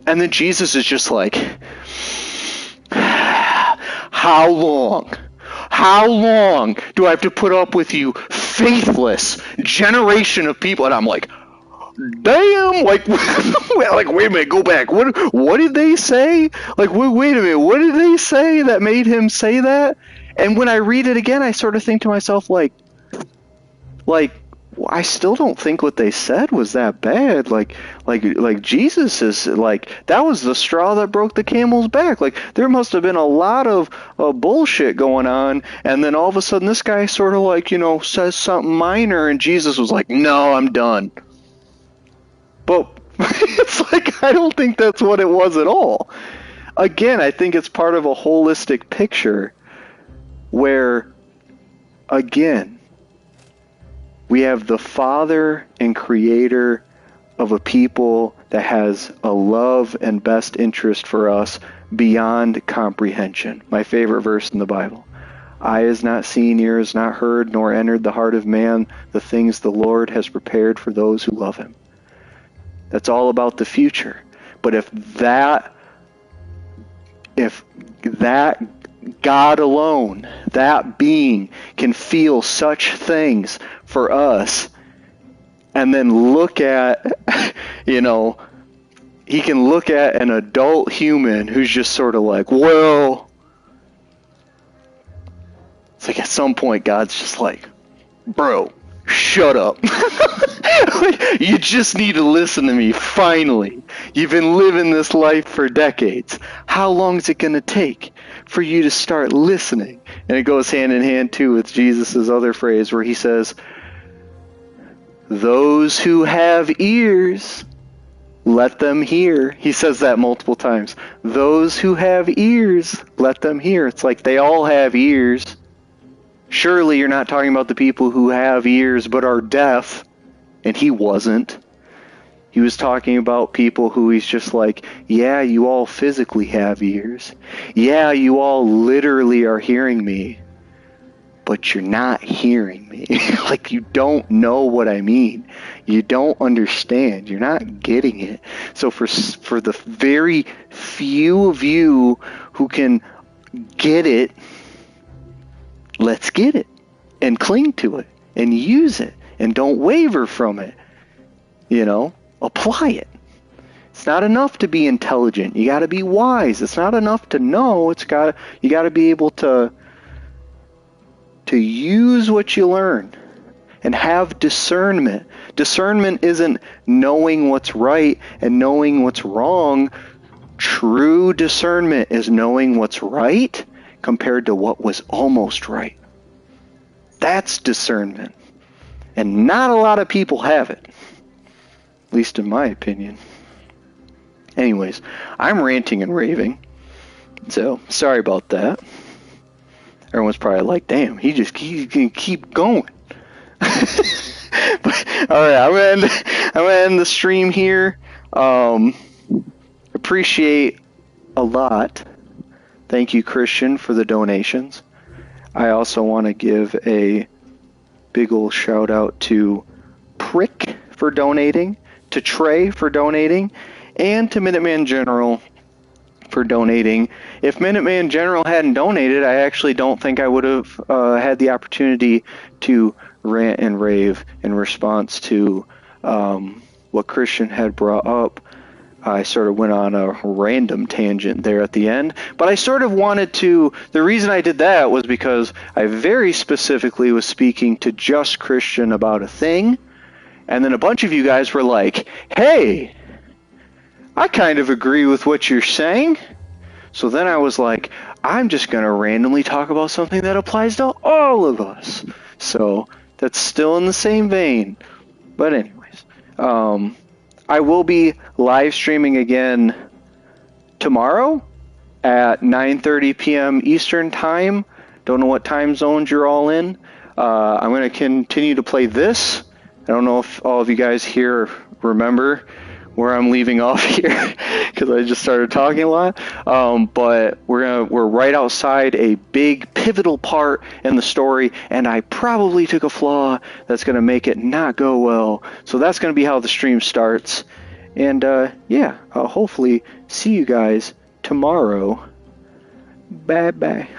And then Jesus is just like, how long? How long do I have to put up with you, faithless generation of people? And I'm like, damn, like, like, wait a minute, go back. What did they say? Like, wait a minute, what did they say that made him say that? And when I read it again, I sort of think to myself, like, I still don't think what they said was that bad. Like Jesus is like, that was the straw that broke the camel's back. Like there must have been a lot of bullshit going on, and then all of a sudden this guy sort of like, says something minor, and Jesus was like, no, I'm done. But it's like, I don't think that's what it was at all. Again, I think it's part of a holistic picture where, again, we have the Father and Creator of a people that has a love and best interest for us beyond comprehension. My favorite verse in the Bible. Eye has not seen, ear has not heard, nor entered the heart of man the things the Lord has prepared for those who love him. That's all about the future. But if that God alone, that being, can feel such things for us, and then look at, he can look at an adult human who's just sort of like, well, it's like at some point God's just like, bro, shut up. You just need to listen to me, finally. You've been living this life for decades. How long is it going to take for you to start listening? And it goes hand in hand, too, with Jesus' other phrase where he says, those who have ears, let them hear. He says that multiple times. Those who have ears, let them hear. It's like they all have ears. Surely you're not talking about the people who have ears but are deaf, and he wasn't. He was talking about people who he's just like, yeah, you all physically have ears. Yeah, you all literally are hearing me, but you're not hearing me. Like, you don't know what I mean. You don't understand. You're not getting it. So for the very few of you who can get it, let's get it and cling to it and use it and don't waver from it. Apply it. It's not enough to be intelligent. You got to be wise. It's not enough to know. You got to be able to use what you learn and have discernment. Discernment isn't knowing what's right and knowing what's wrong. True discernment is knowing what's right compared to what was almost right. That's discernment. And not a lot of people have it. At least in my opinion. Anyways, I'm ranting and raving. So, sorry about that. Everyone's probably like, damn, he can keep going. But, alright, I'm gonna end the stream here. Appreciate a lot. Thank you, Christian, for the donations. I also want to give a big ol' shout out to Prick for donating, to Trey for donating, and to Minuteman General for donating. If Minuteman General hadn't donated, I actually don't think I would have had the opportunity to rant and rave in response to what Christian had brought up. I sort of went on a random tangent there at the end, but I sort of wanted to, the reason I did that was because I very specifically was speaking to just Christian about a thing, and then a bunch of you guys were like, hey, I kind of agree with what you're saying. So then I was like, I'm just going to randomly talk about something that applies to all of us. So that's still in the same vein. But anyways, I will be live streaming again tomorrow at 9:30 p.m. Eastern Time. Don't know what time zones you're all in. I'm going to continue to play this. I don't know if all of you guys here remember where I'm leaving off here because I just started talking a lot. But we're right outside a big pivotal part in the story, and I probably took a flaw that's going to make it not go well. So that's going to be how the stream starts. And yeah, I'll hopefully see you guys tomorrow. Bye bye.